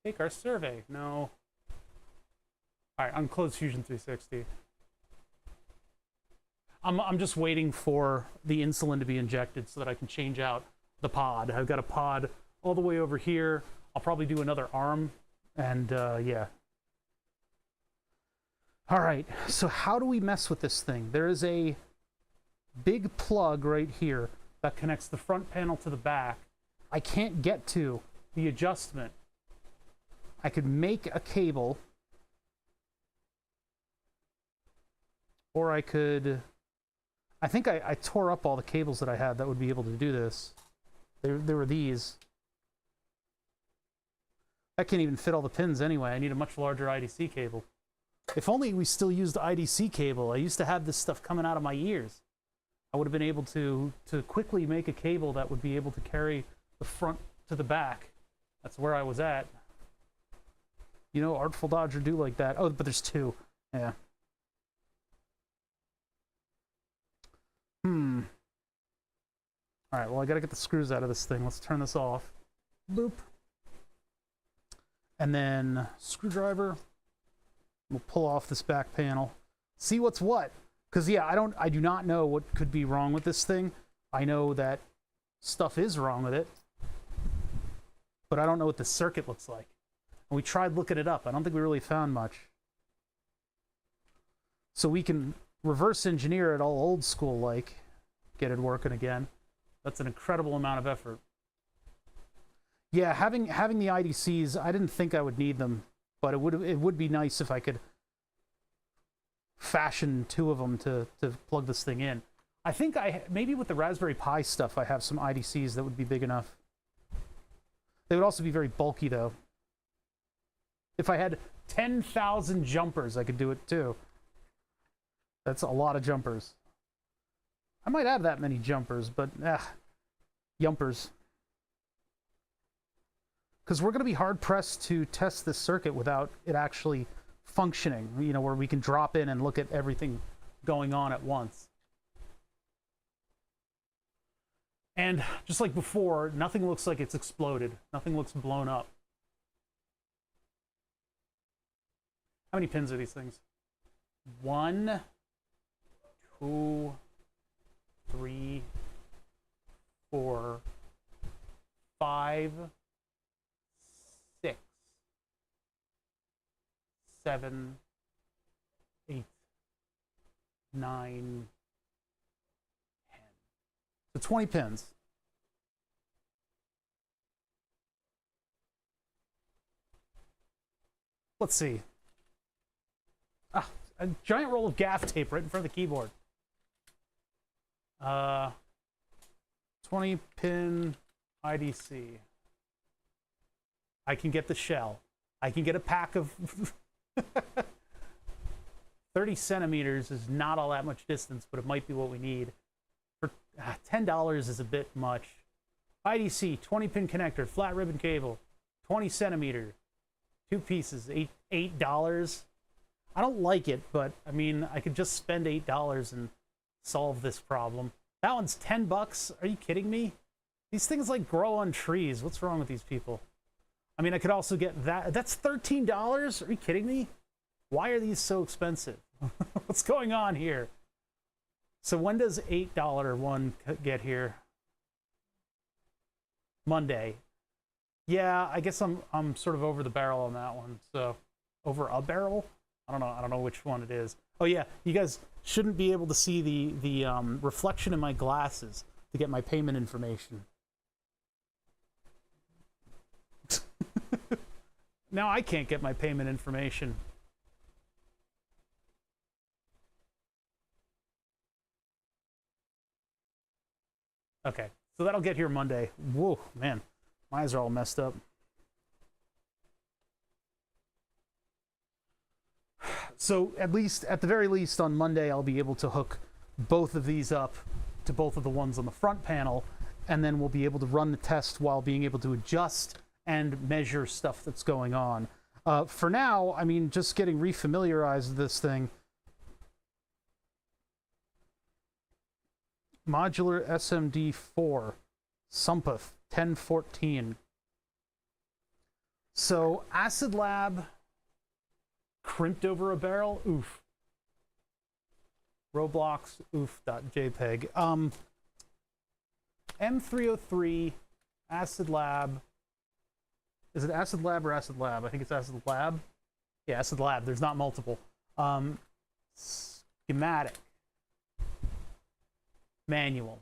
Take our survey. No. All right, unclose Fusion 360. I'm just waiting for the insulin to be injected so that I can change out the pod. I've got a pod all the way over here. I'll probably do another arm, and yeah. All right, so how do we mess with this thing? There is a big plug right here that connects the front panel to the back. I can't get to the adjustment, I could make a cable, or I could, I think I tore up all the cables that I had that would be able to do this. There were these. I can't even fit all the pins anyway. I need a much larger IDC cable. If only we still used IDC cable. I used to have this stuff coming out of my ears. I would have been able to quickly make a cable that would be able to carry the front to the back. That's where I was at. You know, Artful Dodger do like that. Oh, but there's two. Yeah. All right, well, I gotta get the screws out of this thing. Let's turn this off. Boop. And then screwdriver. We'll pull off this back panel. See what's what. Because, yeah, I do not know what could be wrong with this thing. I know that stuff is wrong with it. But I don't know what the circuit looks like. And we tried looking it up. I don't think we really found much. So we can reverse engineer it all old school like. Get it working again. That's an incredible amount of effort. Yeah, having the IDCs, I didn't think I would need them. But it would be nice if I could fashion two of them to plug this thing in. I think maybe with the Raspberry Pi stuff, I have some IDCs that would be big enough. They would also be very bulky, though. If I had 10,000 jumpers, I could do it, too. That's a lot of jumpers. I might have that many jumpers, but, yumpers. Because we're going to be hard-pressed to test this circuit without it actually functioning, you know, where we can drop in and look at everything going on at once. And just like before, nothing looks like it's exploded. Nothing looks blown up. How many pins are these things? 1, 2, 3, 4, 5, 6, 7, 8, 9, 10. So 20 pins. Let's see. A giant roll of gaff tape right in front of the keyboard. 20 pin IDC. I can get the shell. I can get a pack of 30 centimeters is not all that much distance, but it might be what we need. For $10 is a bit much. IDC, 20 pin connector, flat ribbon cable, 20 centimeter, 2 pieces, $8. I don't like it, but I mean, I could just spend $8 and solve this problem. That one's $10. Are you kidding me? These things like grow on trees. What's wrong with these people? I mean, I could also get that. That's $13? Are you kidding me? Why are these so expensive? What's going on here? So when does $8 one get here? Monday. Yeah, I guess I'm sort of over the barrel on that one. So over a barrel? I don't know which one it is. Oh yeah, you guys shouldn't be able to see the reflection in my glasses to get my payment information. Now I can't get my payment information. Okay, so that'll get here Monday. Whoa, man, my eyes are all messed up. So at the very least on Monday, I'll be able to hook both of these up to both of the ones on the front panel, and then we'll be able to run the test while being able to adjust and measure stuff that's going on. For now, I mean, just getting refamiliarized with this thing. Modular SMD4, Sumpath 1014. So Acid Lab crimped over a barrel, oof. Roblox, oof.jpg. M303, Acid Lab. Is it Acid Lab or Acid Lab? I think it's Acid Lab. Yeah, Acid Lab. There's not multiple. Schematic. Manual.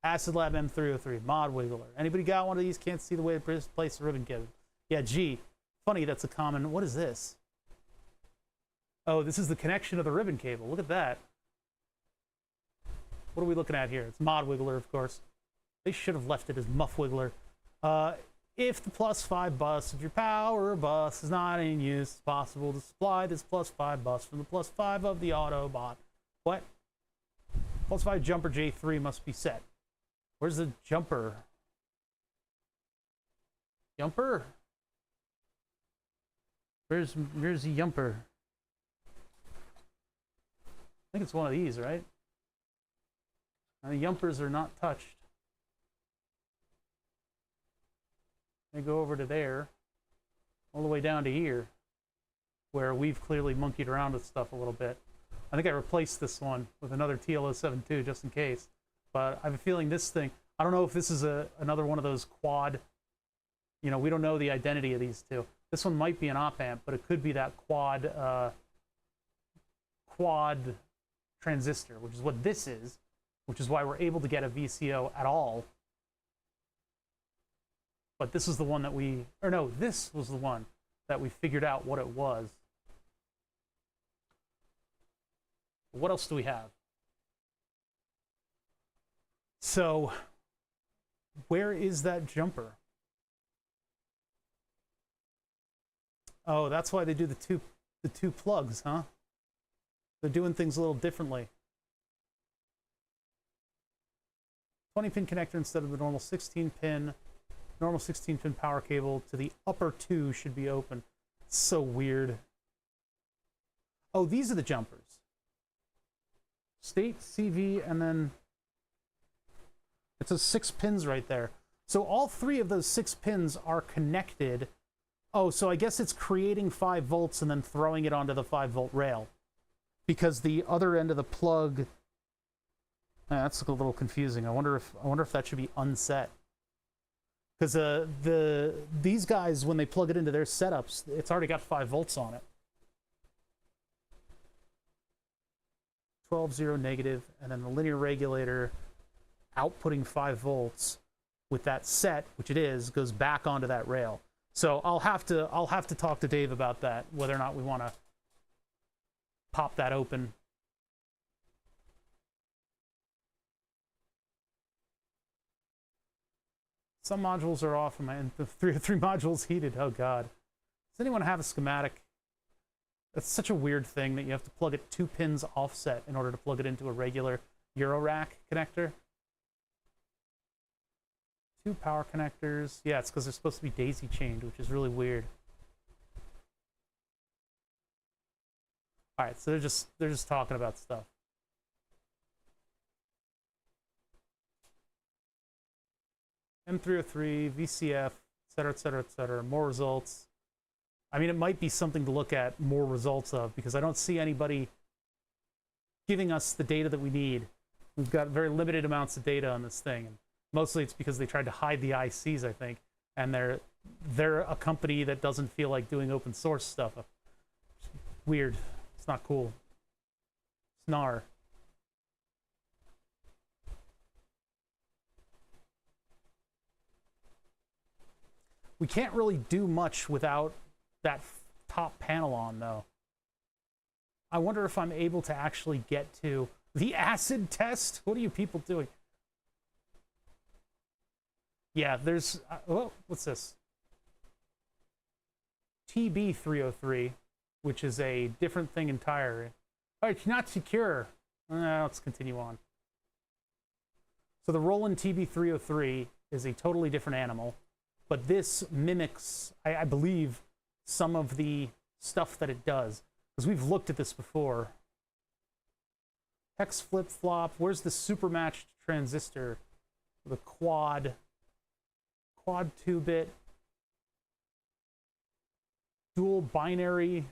Acid Lab M303, Mod Wiggler. Anybody got one of these? Can't see the way to place the ribbon cable. Yeah, G. Funny, that's a common. What is this? Oh, this is the connection of the ribbon cable. Look at that. What are we looking at here? It's Mod Wiggler, of course. They should have left it as Muff Wiggler. If the +5 bus of your power bus is not in use, it's possible to supply this +5 bus from the +5 of the Autobot. What? +5 jumper J3 must be set. Where's the jumper? Jumper? Where's the jumper? I think it's one of these, right? And the jumpers are not touched. They go over to there, all the way down to here, where we've clearly monkeyed around with stuff a little bit. I think I replaced this one with another TL072 just in case. But I have a feeling this thing, I don't know if this is another one of those quad, you know, we don't know the identity of these two. This one might be an op amp, but it could be that quad transistor, which is what this is, which is why we're able to get a VCO at all. But this is the one that this was the one that we figured out what it was. What else do we have? So, where is that jumper? Oh, that's why they do the two plugs, huh? They're doing things a little differently. 20-pin connector instead of the normal 16-pin. Normal 16-pin power cable to the upper two should be open. It's so weird. Oh, these are the jumpers. State, CV, and then it says 6 pins right there. So all 3 of those 6 pins are connected. Oh, so I guess it's creating 5 volts and then throwing it onto the 5-volt rail. Because the other end of the plug, that's a little confusing. I wonder if that should be unset. Because these guys, when they plug it into their setups, it's already got 5 volts on it. 12-0 negative, and then the linear regulator outputting 5 volts with that set, which it is, goes back onto that rail. So I'll have to talk to Dave about that, whether or not we want to pop that open. Some modules are off, and the 3 modules heated. Oh God! Does anyone have a schematic? That's such a weird thing that you have to plug it 2 pins offset in order to plug it into a regular Eurorack connector. 2 power connectors. Yeah, it's because they're supposed to be daisy chained, which is really weird. All right, so they're just talking about stuff. M303, VCF, et cetera, et cetera, et cetera. More results. I mean, it might be something to look at more results of, because I don't see anybody giving us the data that we need. We've got very limited amounts of data on this thing. And mostly it's because they tried to hide the ICs, I think. And they're a company that doesn't feel like doing open source stuff. Weird. It's not cool. Snar. We can't really do much without that top panel on, though. I wonder if I'm able to actually get to the acid test. What are you people doing? Yeah, there's... oh, what's this? TB303, which is a different thing entirely. Oh, it's not secure. Let's continue on. So the Roland TB303 is a totally different animal. But this mimics, I believe, some of the stuff that it does. Because we've looked at this before. Hex flip-flop. Where's the super matched transistor? The quad 2-bit. Dual binary.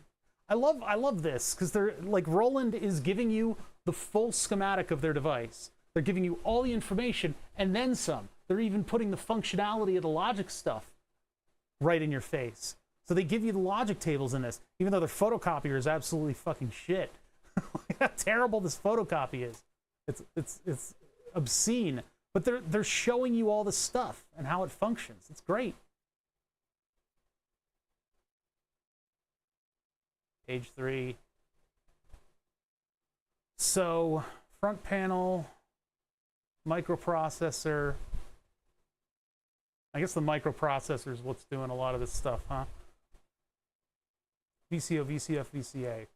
I love this, because they're like, Roland is giving you the full schematic of their device. They're giving you all the information and then some. They're even putting the functionality of the logic stuff right in your face. So they give you the logic tables in this, even though their photocopier is absolutely fucking shit. Look how terrible this photocopy is. It's obscene. But they're showing you all the stuff and how it functions. It's great. Page 3. So, front panel, microprocessor. I guess the microprocessor is what's doing a lot of this stuff, huh? VCO, VCF, VCA.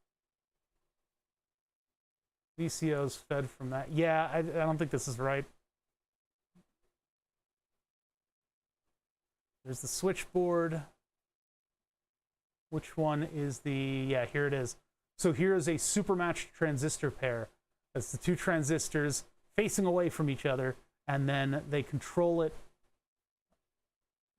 VCO's fed from that. Yeah, I don't think this is right. There's the switchboard. Which one is the... Yeah, here it is. So here is a supermatched transistor pair. That's the two transistors facing away from each other, and then they control it.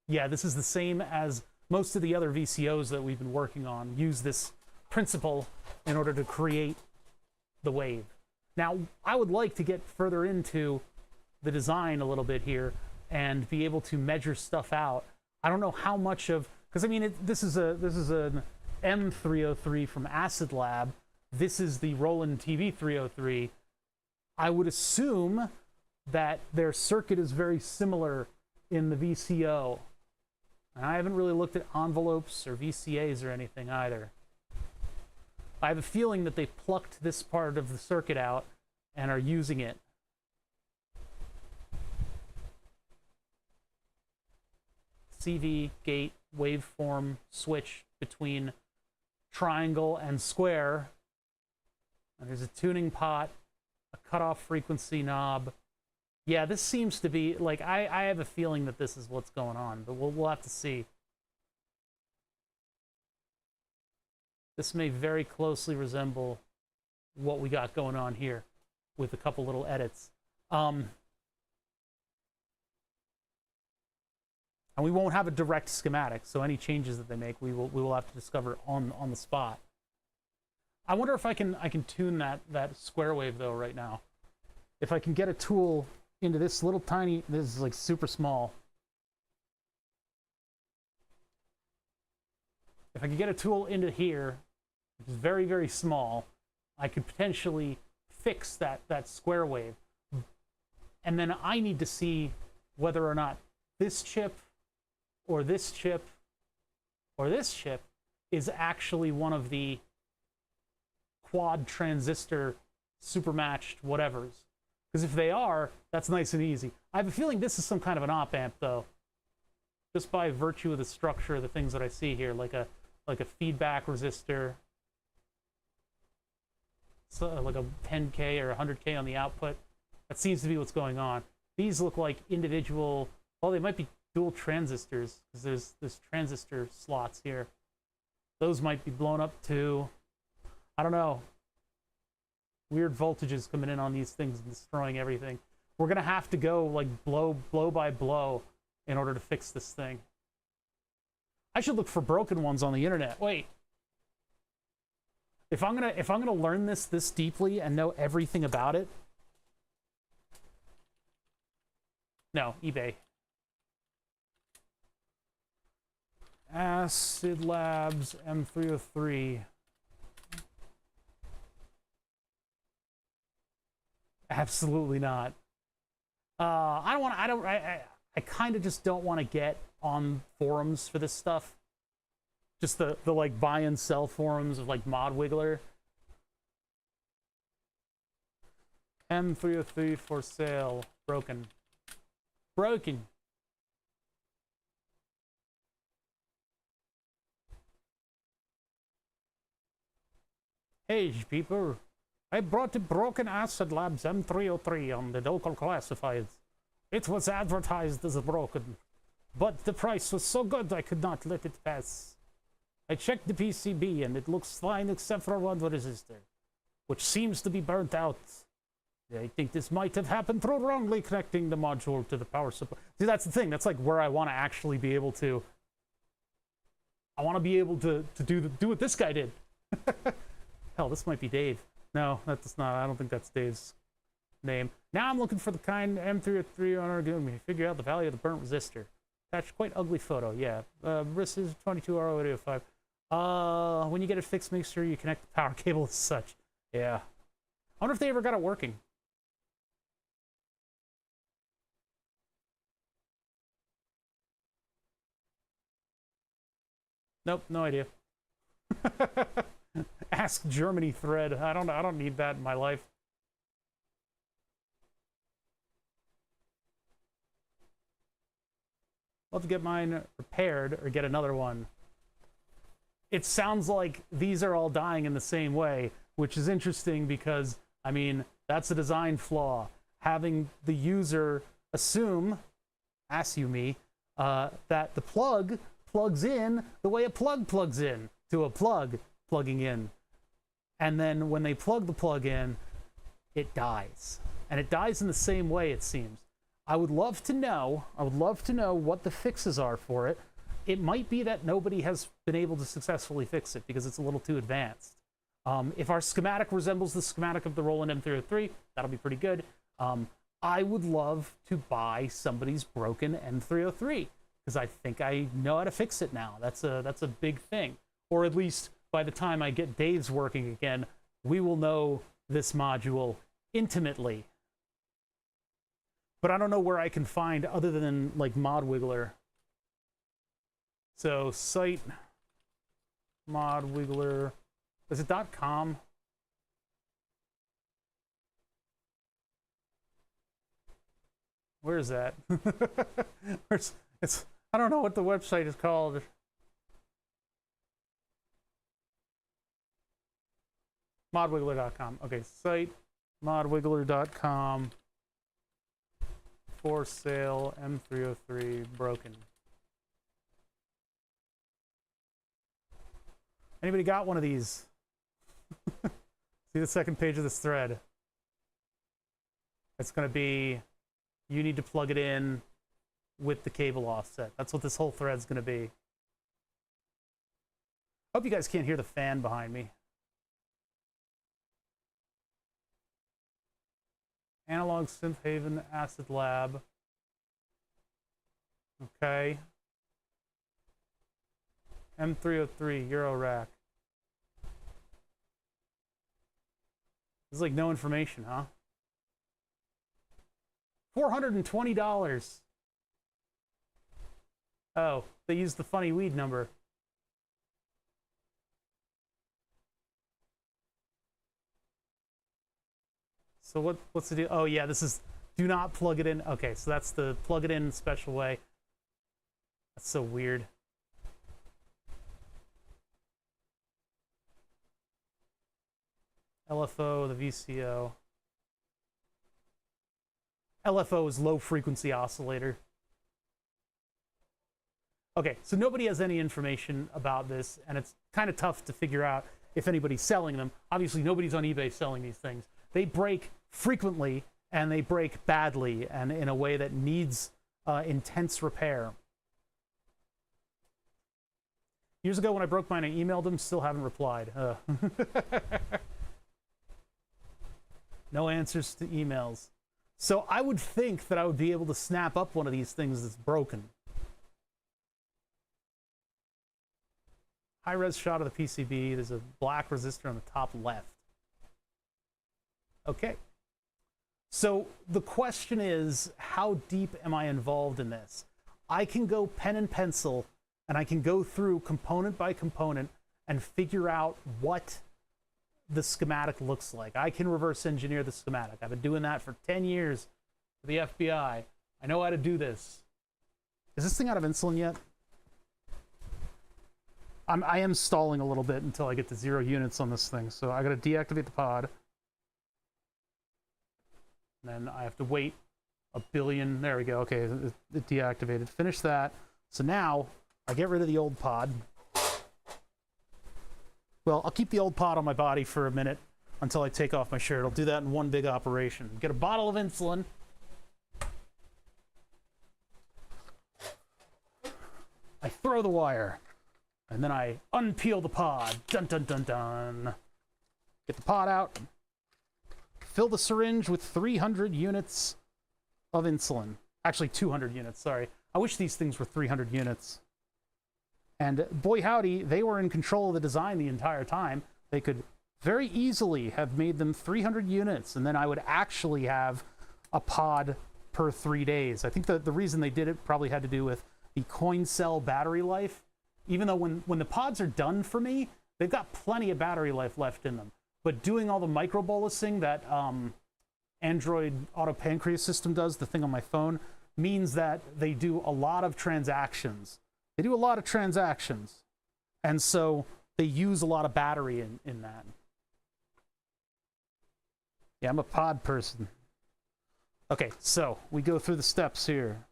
Yeah, this is the same as most of the other VCOs that we've been working on. Use this principle in order to create the wave. Now, I would like to get further into the design a little bit here and be able to measure stuff out. I don't know how much of... Because, I mean, this is an M303 from Acid Lab. This is the Roland TV 303. I would assume that their circuit is very similar in the VCO. And I haven't really looked at envelopes or VCAs or anything either. I have a feeling that they plucked this part of the circuit out and are using it. CV, gate, waveform, switch between triangle and square. And there's a tuning pot, a cutoff frequency knob. Yeah, this seems to be, like, I have a feeling that this is what's going on, but we'll have to see. This may very closely resemble what we got going on here with a couple little edits. And we won't have a direct schematic, so any changes that they make, we will have to discover on the spot. I wonder if I can tune that square wave though right now. If I can get a tool into this little tiny, this is like super small. If I could get a tool into here, which is very, very small, I could potentially fix that square wave. And then I need to see whether or not this chip or this chip or this chip is actually one of the quad transistor supermatched whatevers. Because if they are, that's nice and easy. I have a feeling this is some kind of an op amp though, just by virtue of the structure of the things that I see here, like a feedback resistor, so like a 10K or 100K on the output. That seems to be what's going on. These look like individual, well, they might be dual transistors, because there's transistor slots here. Those might be blown up to, I don't know, weird voltages coming in on these things and destroying everything. We're gonna have to go like blow by blow in order to fix this thing. I should look for broken ones on the internet. Wait. If I'm gonna learn this deeply and know everything about it. No, eBay. Acid Labs M303. Absolutely not. I kind of just don't want to get on forums for this stuff. Just the like buy and sell forums of like Modular. M303 for sale. Broken. Broken. Hey, people. I brought the broken Acid Labs M303 on the local classifieds. It was advertised as broken, but the price was so good I could not let it pass. I checked the PCB and it looks fine except for one resistor, which seems to be burnt out. I think this might have happened through wrongly connecting the module to the power supply. See, that's the thing. That's like where I want to actually be able to... I want to be able to do what this guy did. Hell, this might be Dave. No, that's not. I don't think that's Dave's name. Now I'm looking for the kind M303 owner giving me figure out the value of the burnt resistor. Attached quite ugly photo. Yeah. Resistor 22R0805. When you get it fixed, make sure you connect the power cable as such. Yeah. I wonder if they ever got it working. Nope, no idea. Ask Germany thread. I don't need that in my life. I'll have to get mine repaired or get another one. It sounds like these are all dying in the same way, which is interesting because, I mean, that's a design flaw. Having the user assume that the plug plugs in the way a plug plugs in to a plug plugging in. And then when they plug the plug in, it dies. And it dies in the same way, it seems. I would love to know what the fixes are for it. It might be that nobody has been able to successfully fix it because it's a little too advanced. If our schematic resembles the schematic of the Roland M303, that'll be pretty good. I would love to buy somebody's broken M303 because I think I know how to fix it now. That's a big thing. Or at least by the time I get Dave's working again, we will know this module intimately. But I don't know where I can find other than like Modular. So site Modular, is it .com? Where is that? I don't know what the website is called. Modwiggler.com. Okay, site modwiggler.com. For sale M303 broken. Anybody got one of these? See the second page of this thread. It's going to be, you need to plug it in with the cable offset. That's what this whole thread's going to be. Hope you guys can't hear the fan behind me. Analog Synth Haven Acid Lab. Okay. M303 Euro Rack. There's like no information, huh? $420. Oh, they used the funny weed number. So what's the deal? Oh yeah, this is do not plug it in. Okay, so that's the plug it in special way. That's so weird. LFO, the VCO. LFO is low frequency oscillator. Okay, so nobody has any information about this, and it's kind of tough to figure out if anybody's selling them. Obviously, nobody's on eBay selling these things. They break frequently, and they break badly, and in a way that needs intense repair. Years ago, when I broke mine, I emailed them, still haven't replied. No answers to emails. So I would think that I would be able to snap up one of these things that's broken. High-res shot of the PCB. There's a black resistor on the top left. Okay. So the question is, how deep am I involved in this? I can go pen and pencil, and I can go through component by component and figure out what the schematic looks like. I can reverse engineer the schematic. I've been doing that for 10 years for the FBI. I know how to do this. Is this thing out of insulin yet? I am stalling a little bit until I get to 0 units on this thing, so I gotta deactivate the pod. And then I have to wait a billion. There we go. Okay, it deactivated. Finish that. So now I get rid of the old pod. Well, I'll keep the old pod on my body for a minute until I take off my shirt. I'll do that in one big operation. Get a bottle of insulin. I throw the wire. And then I unpeel the pod. Dun, dun, dun, dun. Get the pod out. Fill the syringe with 300 units of insulin. Actually, 200 units, sorry. I wish these things were 300 units. And boy howdy, they were in control of the design the entire time. They could very easily have made them 300 units, and then I would actually have a pod per 3 days. I think the reason they did it probably had to do with the coin cell battery life. even though when the pods are done for me, they've got plenty of battery life left in them. But doing all the microbolusing that Android Auto Pancreas system does, the thing on my phone, means that they do a lot of transactions. They do a lot of transactions. And so they use a lot of battery in that. Yeah, I'm a pod person. Okay, so we go through the steps here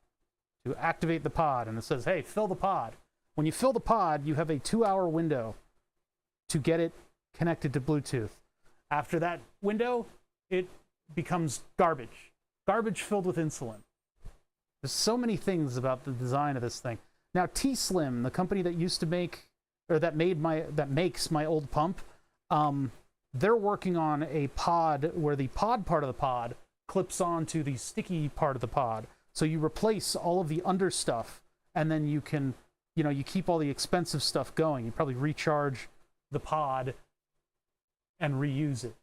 to activate the pod, and it says, hey, fill the pod. When you fill the pod, you have a 2-hour window to get it connected to Bluetooth. After that window, it becomes garbage. Garbage filled with insulin. There's so many things about the design of this thing. Now, T-Slim, the company that used to make, or that makes my old pump, they're working on a pod where the pod part of the pod clips onto the sticky part of the pod. So you replace all of the under stuff, and then you can, you keep all the expensive stuff going. You probably recharge the pod and reuse it,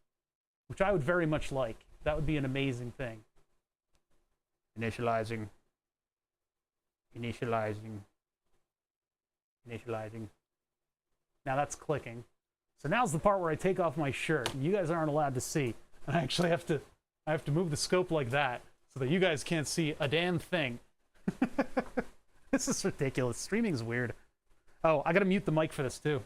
which I would very much like. That would be an amazing thing. Initializing. Now that's clicking. So now's the part where I take off my shirt, and you guys aren't allowed to see. And I actually have to move the scope like that so that you guys can't see a damn thing. This is ridiculous. Streaming's weird. Oh, I gotta mute the mic for this too.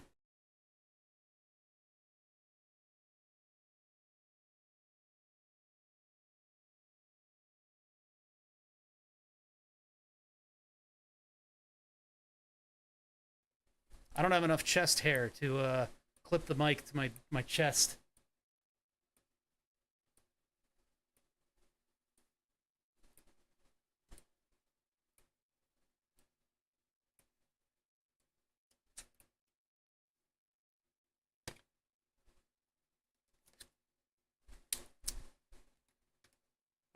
I don't have enough chest hair to clip the mic to my chest.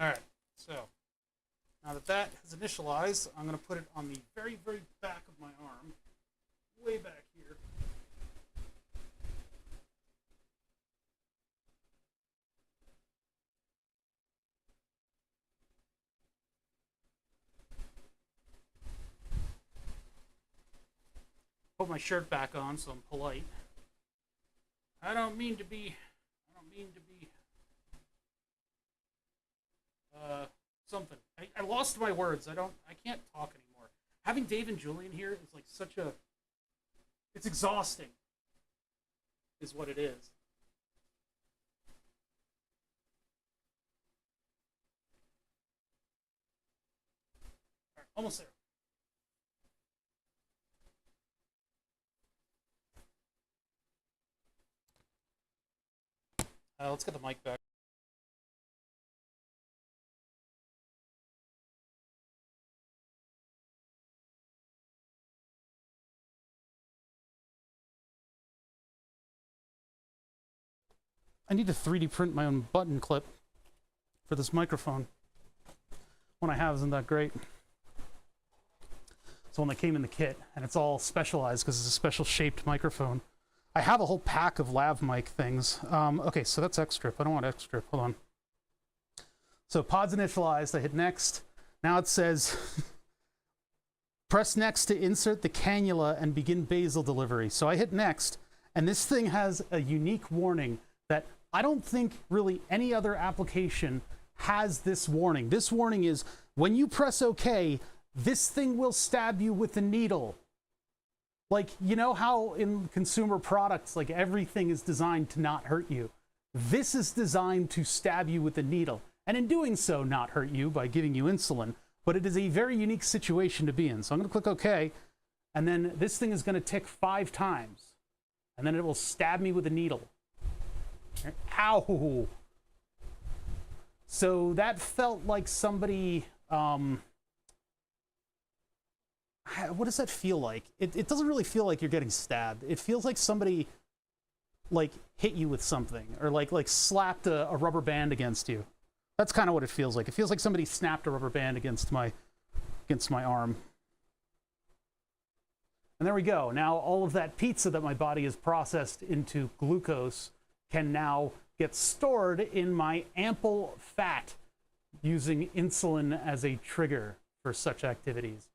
All right, so now that has initialized, I'm going to put it on the very, very back of my arm, way back here. Put my shirt back on so I'm polite. I don't mean to be something. I lost my words. I can't talk anymore. Having Dave and Julian here is like it's exhausting, is what it is. All right, almost there. Let's get the mic back. I need to 3D print my own button clip for this microphone. One I have isn't that great. It's one that came in the kit, and it's all specialized because it's a special shaped microphone. I have a whole pack of lav mic things. Okay, so that's X-Strip. I don't want X-Strip. Hold on. So pod's initialized. I hit next. Now it says, press next to insert the cannula and begin basal delivery. So I hit next, and this thing has a unique warning that I don't think really any other application has this warning. This warning is, when you press OK, this thing will stab you with a needle. Like, you know how in consumer products, like everything is designed to not hurt you. This is designed to stab you with a needle. And in doing so, not hurt you by giving you insulin. But it is a very unique situation to be in. So I'm going to click OK. And then this thing is going to tick 5 times. And then it will stab me with a needle. Ow! So that felt like somebody, what does that feel like? It doesn't really feel like you're getting stabbed. It feels like somebody like hit you with something, or like slapped a rubber band against you. That's kind of what it feels like. It feels like somebody snapped a rubber band against my arm. And there we go. Now all of that pizza that my body has processed into glucose can now get stored in my ample fat using insulin as a trigger for such activities.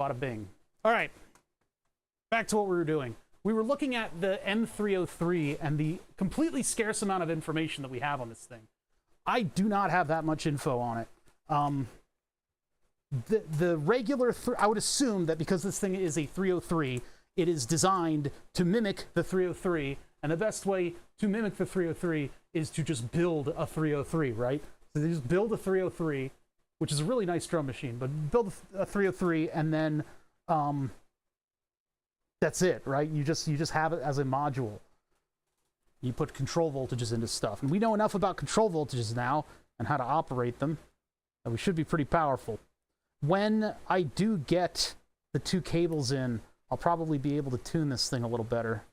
Bada bing. All right. back to what we were doing. We were looking at the M303 and the completely scarce amount of information that we have on this thing. I do not have that much info on it. The regular, I would assume that because this thing is a 303, it is designed to mimic the 303, and the best way to mimic the 303 is to just build a 303, right? So they just build a 303, which is a really nice drum machine, but build a 303 and then that's it, right? You just have it as a module. You put control voltages into stuff. And we know enough about control voltages now and how to operate them, and we should be pretty powerful. When I do get the 2 cables in, I'll probably be able to tune this thing a little better.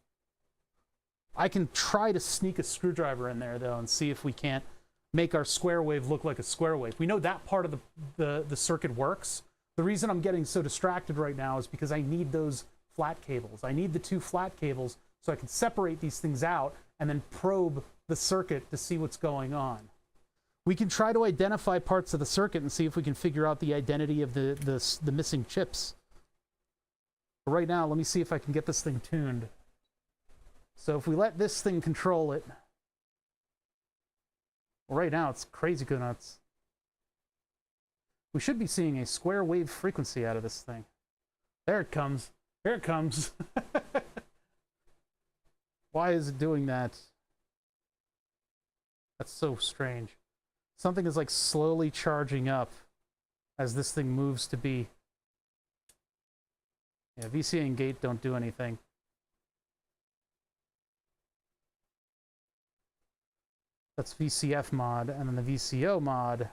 I can try to sneak a screwdriver in there, though, and see if we can't make our square wave look like a square wave. We know that part of the circuit works. The reason I'm getting so distracted right now is because I need those flat cables. I need the 2 flat cables so I can separate these things out and then probe the circuit to see what's going on. We can try to identify parts of the circuit and see if we can figure out the identity of the missing chips. But right now, let me see if I can get this thing tuned. So if we let this thing control it, well, right now it's crazy good nuts. We should be seeing a square wave frequency out of this thing. There it comes. Here it comes. Why is it doing that? That's so strange. Something is like slowly charging up as this thing moves to be. Yeah, VCA and gate don't do anything. That's VCF mod, and then the VCO mod,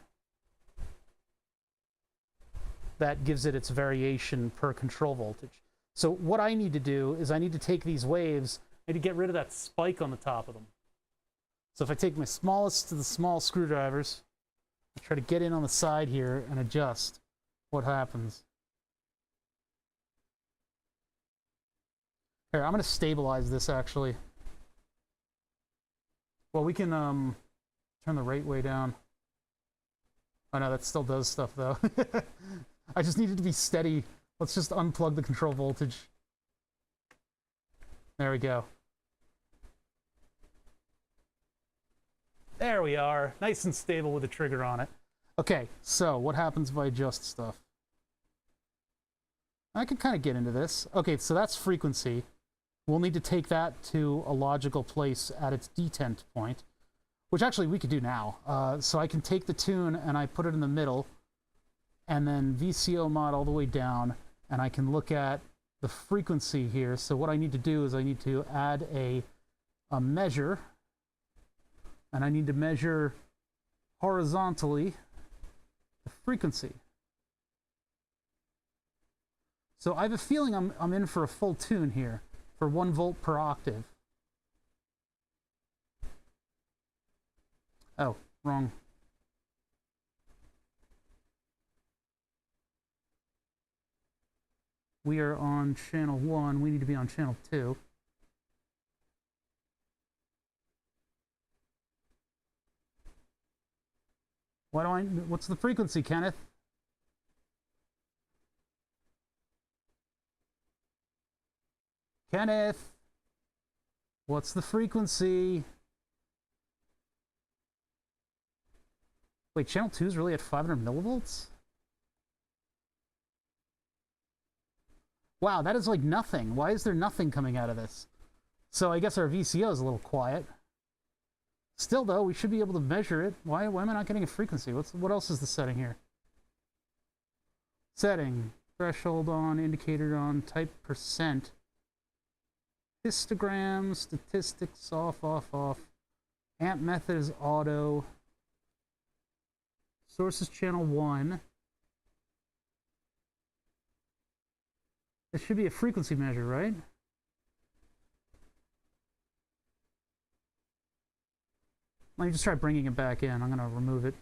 that gives it its variation per control voltage. So what I need to do is I need to take these waves, I need to get rid of that spike on the top of them. So if I take my smallest to the small screwdrivers, I try to get in on the side here and adjust, what happens? Here, I'm going to stabilize this actually. Well, we can turn the rate way down. Oh no, that still does stuff though. I just need it to be steady. Let's just unplug the control voltage. There we go. There we are. Nice and stable with a trigger on it. Okay, so what happens if I adjust stuff? I can kind of get into this. Okay, so that's frequency. We'll need to take that to a logical place at its detent point, which actually we could do now. So I can take the tune and I put it in the middle, and then VCO mod all the way down, and I can look at the frequency here. So what I need to do is I need to add a measure, and I need to measure horizontally the frequency. So I have a feeling I'm in for a full tune here for 1 volt per octave. Oh, wrong. We are on channel 1. We need to be on channel 2. What's the frequency, Kenneth? Kenneth, what's the frequency? Wait, channel 2 is really at 500 millivolts? Wow, that is like nothing. Why is there nothing coming out of this? So I guess our VCO is a little quiet. Still, though, we should be able to measure it. Why am I not getting a frequency? What else is the setting here? Setting. Threshold on, indicator on, type percent. Histogram, statistics, off, off, off. Amp method is auto. Source is channel 1. This should be a frequency measure, right? Let me just try bringing it back in. I'm going to remove it.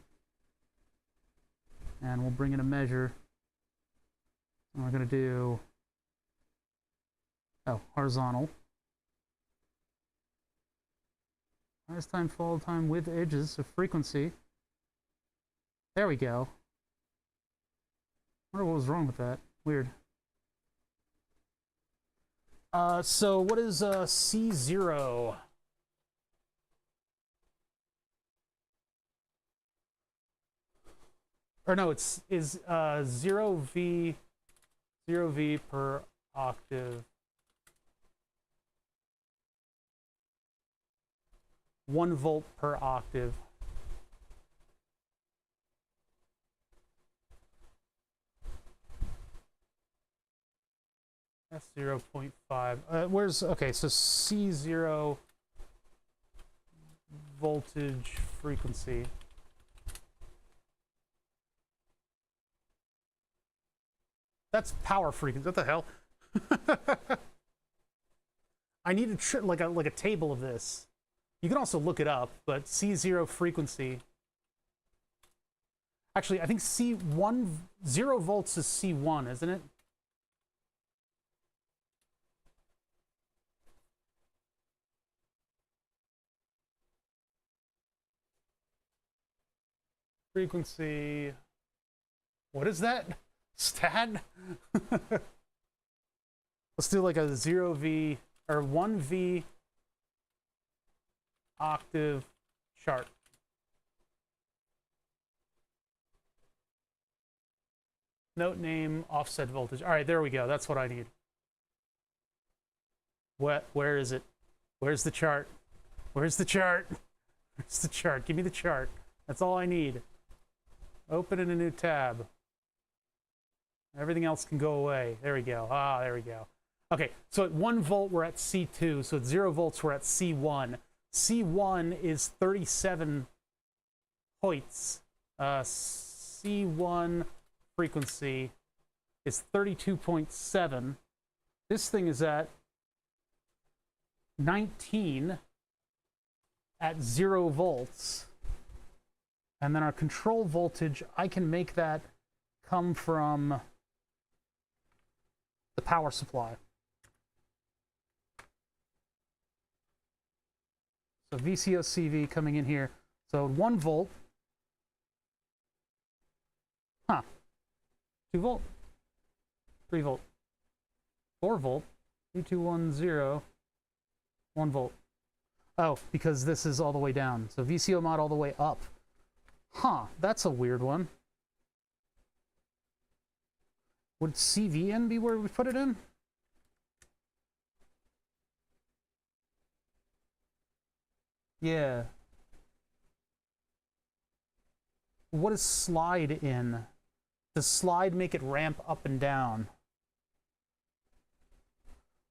And we'll bring in a measure. And we're going to do... oh, horizontal. Rise time, fall time with edges, so frequency. There we go. I wonder what was wrong with that. Weird. So what is C0? Or no, is 0V per octave. 1 volt per octave. That's 0.5. Where's, okay, so C0 voltage frequency. That's power frequency. What the hell? I need like a table of this. You can also look it up, but C0 frequency. Actually, I think C1, 0 volts is C1, isn't it? Frequency. What is that? Stat? Let's do like a 0V or 1V octave chart. Note name, offset voltage. All right, there we go. That's what I need. Where is it? Where's the chart? Where's the chart? Where's the chart? Give me the chart. That's all I need. Open in a new tab. Everything else can go away. There we go. Ah, there we go. Okay, so at 1 volt, we're at C2. So at 0 volts, we're at C1. C1 is 37 Hertz. C1 frequency is 32.7. This thing is at 19 at 0 volts. And then our control voltage, I can make that come from the power supply. So VCO-CV coming in here. So 1 volt. Huh. 2 volt. 3 volt. 4 volt. 2210. 1 volt. Oh, because this is all the way down. So VCO mod all the way up. Huh, that's a weird one. Would CVN be where we put it in? Yeah. What is slide in? Does slide make it ramp up and down?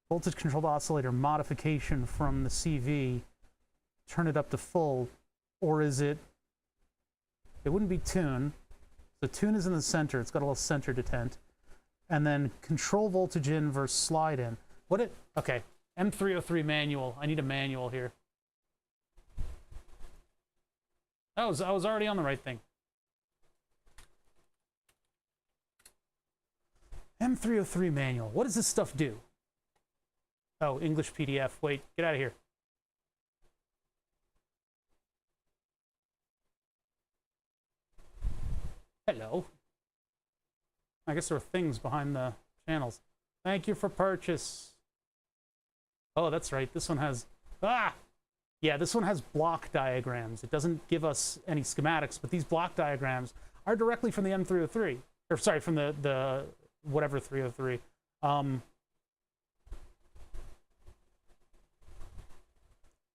Voltage controlled oscillator modification from the CV. Turn it up to full. Or is it... It wouldn't be tune. So tune is in the center. It's got a little center detent. And then control voltage in versus slide in. What it... Okay. M303 manual. I need a manual here. I was already on the right thing. M303 manual. What does this stuff do? Oh, English PDF. Wait, get out of here. Hello. I guess there are things behind the channels. Thank you for purchase. Oh, that's right. This one has... Ah! Yeah, this one has block diagrams. It doesn't give us any schematics, but these block diagrams are directly from the M303. Or, sorry, from the whatever 303.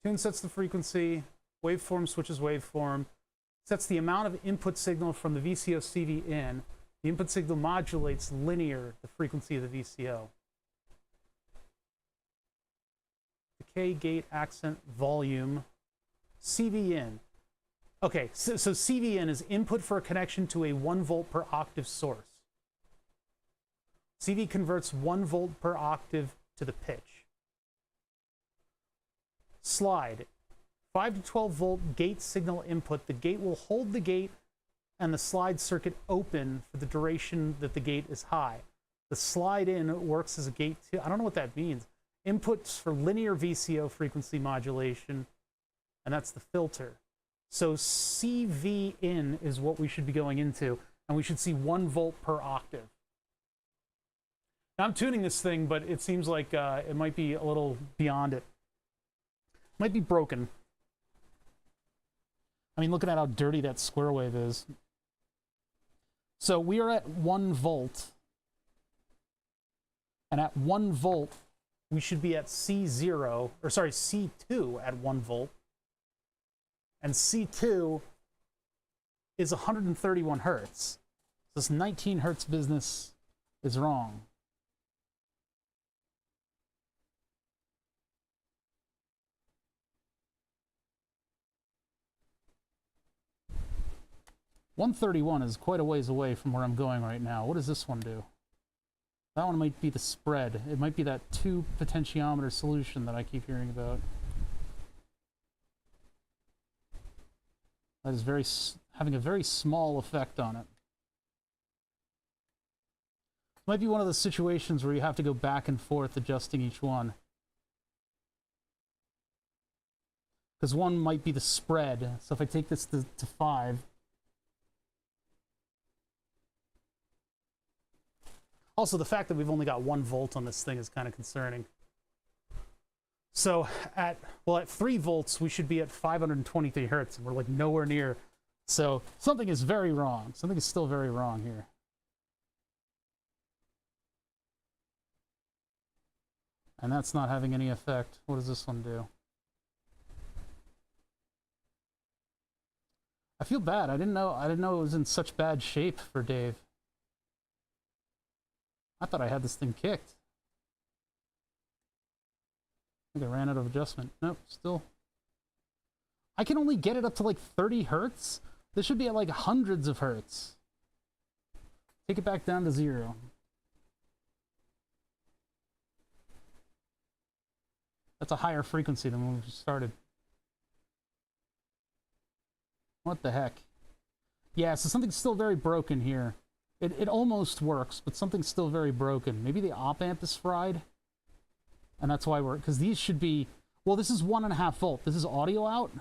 Tune sets the frequency. Waveform switches waveform. Sets the amount of input signal from the VCO CV in. The input signal modulates linear the frequency of the VCO. Decay, gate, accent, volume. CV in. Okay, so CV in is input for a connection to a 1 volt per octave source. CV converts 1 volt per octave to the pitch. Slide. 5 to 12 volt gate signal input. The gate will hold the gate and the slide circuit open for the duration that the gate is high. The slide in works as a gate too. I don't know what that means. Inputs for linear VCO frequency modulation, and that's the filter. So CV in is what we should be going into, and we should see 1 volt per octave. I'm tuning this thing, but it seems like it might be a little beyond it. Might be broken. I mean, looking at how dirty that square wave is. So we are at 1 volt. And at 1 volt, we should be at C0, or sorry, C2 at 1 volt. And C2 is 131 hertz. This 19 hertz business is wrong. $131 is quite a ways away from where I'm going right now. What does this one do? That one might be the spread. It might be that 2 potentiometer solution that I keep hearing about. That is having a very small effect on it. Might be one of those situations where you have to go back and forth adjusting each one. Because one might be the spread. So if I take this to 5. Also, the fact that we've only got 1 volt on this thing is kind of concerning. So at 3 volts, we should be at 523 hertz, and we're like nowhere near. So something is very wrong. Something is still very wrong here. And that's not having any effect. What does this one do? I feel bad. I didn't know it was in such bad shape for Dave. I thought I had this thing kicked. I think I ran out of adjustment. Nope, still. I can only get it up to like 30 hertz. This should be at like hundreds of hertz. Take it back down to 0. That's a higher frequency than when we started. What the heck? Yeah, so something's still very broken here. It almost works, but something's still very broken. Maybe the op amp is fried? And that's why because these should be, well, this is 1.5 volt. This is audio out.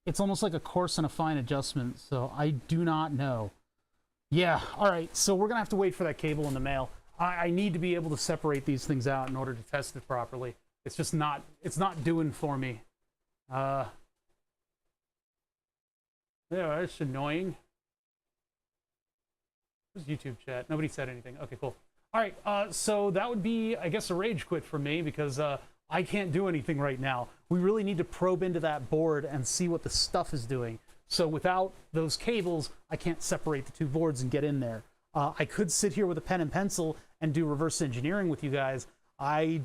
It's almost like a coarse and a fine adjustment, so I do not know. Yeah, all right, so we're gonna have to wait for that cable in the mail. I need to be able to separate these things out in order to test it properly. It's just not, it's not doing for me. Yeah, that's annoying. Where's YouTube chat? Nobody said anything. Okay, cool. All right, so that would be, I guess, a rage quit from me because I can't do anything right now. We really need to probe into that board and see what the stuff is doing. So without those cables, I can't separate the 2 boards and get in there. I could sit here with a pen and pencil and do reverse engineering with you guys. I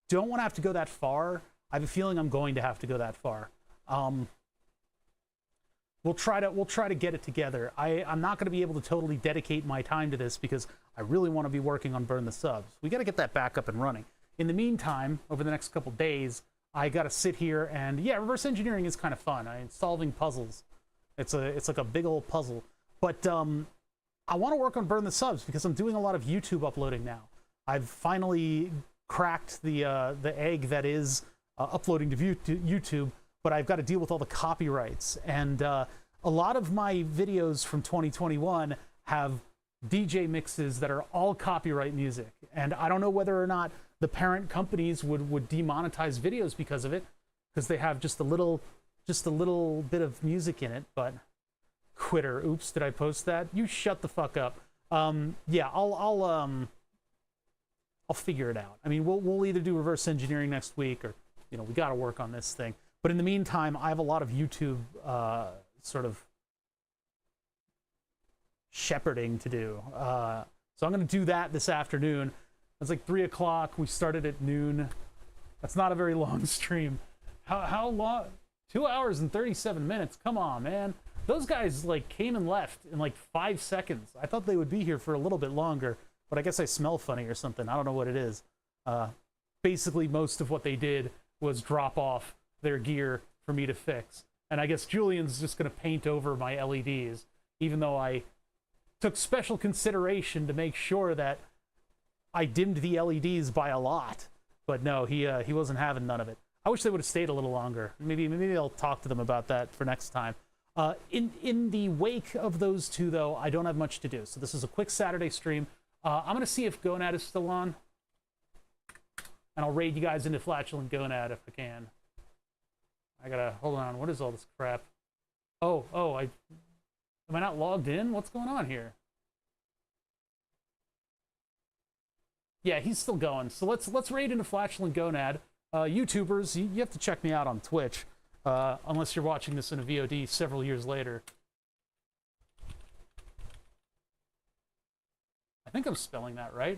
don't want to have to go that far. I have a feeling I'm going to have to go that far. We'll try to get it together. I'm not going to be able to totally dedicate my time to this because I really want to be working on Burn the Subs. We got to get that back up and running. In the meantime, over the next couple days, I got to sit here and yeah, reverse engineering is kind of fun. Solving puzzles. It's like a big old puzzle. But I want to work on Burn the Subs because I'm doing a lot of YouTube uploading now. I've finally cracked the egg that is uploading to YouTube. But I've got to deal with all the copyrights. And a lot of my videos from 2021 have DJ mixes that are all copyright music. And I don't know whether or not the parent companies would demonetize videos because of it, because they have just a little bit of music in it. But quitter, oops, did I post that? You shut the fuck up. Yeah, I'll figure it out. I mean, we'll either do reverse engineering next week or, you know, we got to work on this thing. But in the meantime, I have a lot of YouTube sort of shepherding to do. So I'm going to do that this afternoon. It's like 3 o'clock. We started at noon. That's not a very long stream. How long? 2 hours and 37 minutes. Come on, man. Those guys like came and left in like 5 seconds. I thought they would be here for a little bit longer, but I guess I smell funny or something. I don't know what it is. Basically, most of what they did was drop off their gear for me to fix. And I guess Julian's just going to paint over my LEDs, even though I took special consideration to make sure that I dimmed the LEDs by a lot. But no, he wasn't having none of it. I wish they would have stayed a little longer. Maybe I'll talk to them about that for next time. In the wake of those two, though, I don't have much to do. So this is a quick Saturday stream. I'm going to see if Gonad is still on. And I'll raid you guys into Flatulent Gonad if I can. I gotta, hold on, what is all this crap? Oh, am I not logged in? What's going on here? Yeah, he's still going. So let's raid into Flatulent Gonad. YouTubers, you have to check me out on Twitch. Unless you're watching this in a VOD several years later. I think I'm spelling that right.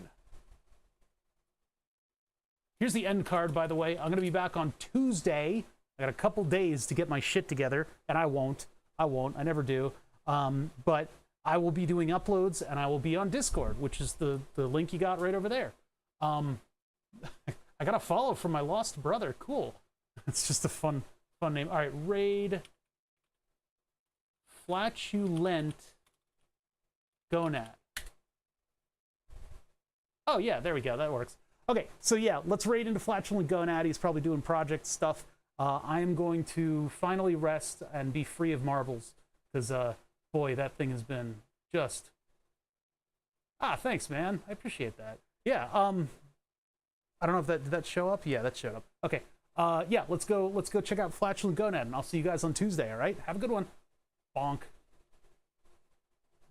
Here's the end card, by the way. I'm going to be back on Tuesday. I got a couple days to get my shit together, and I won't. I never do. But I will be doing uploads, and I will be on Discord, which is the link you got right over there. I got a follow from my lost brother. Cool. It's just a fun name. All right, raid Flatulent Gonad. Oh, yeah, there we go. That works. Okay, so yeah, let's raid into Flatulent Gonad. He's probably doing project stuff. I am going to finally rest and be free of marbles, because, boy, that thing has been just... thanks, man. I appreciate that. Yeah, I don't know if did that show up? Yeah, that showed up. Okay, yeah, let's go check out Flatulent Gonad, and I'll see you guys on Tuesday, all right? Have a good one. Bonk.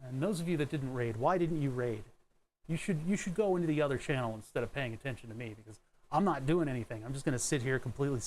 And those of you that didn't raid, why didn't you raid? You should go into the other channel instead of paying attention to me, because I'm not doing anything. I'm just going to sit here completely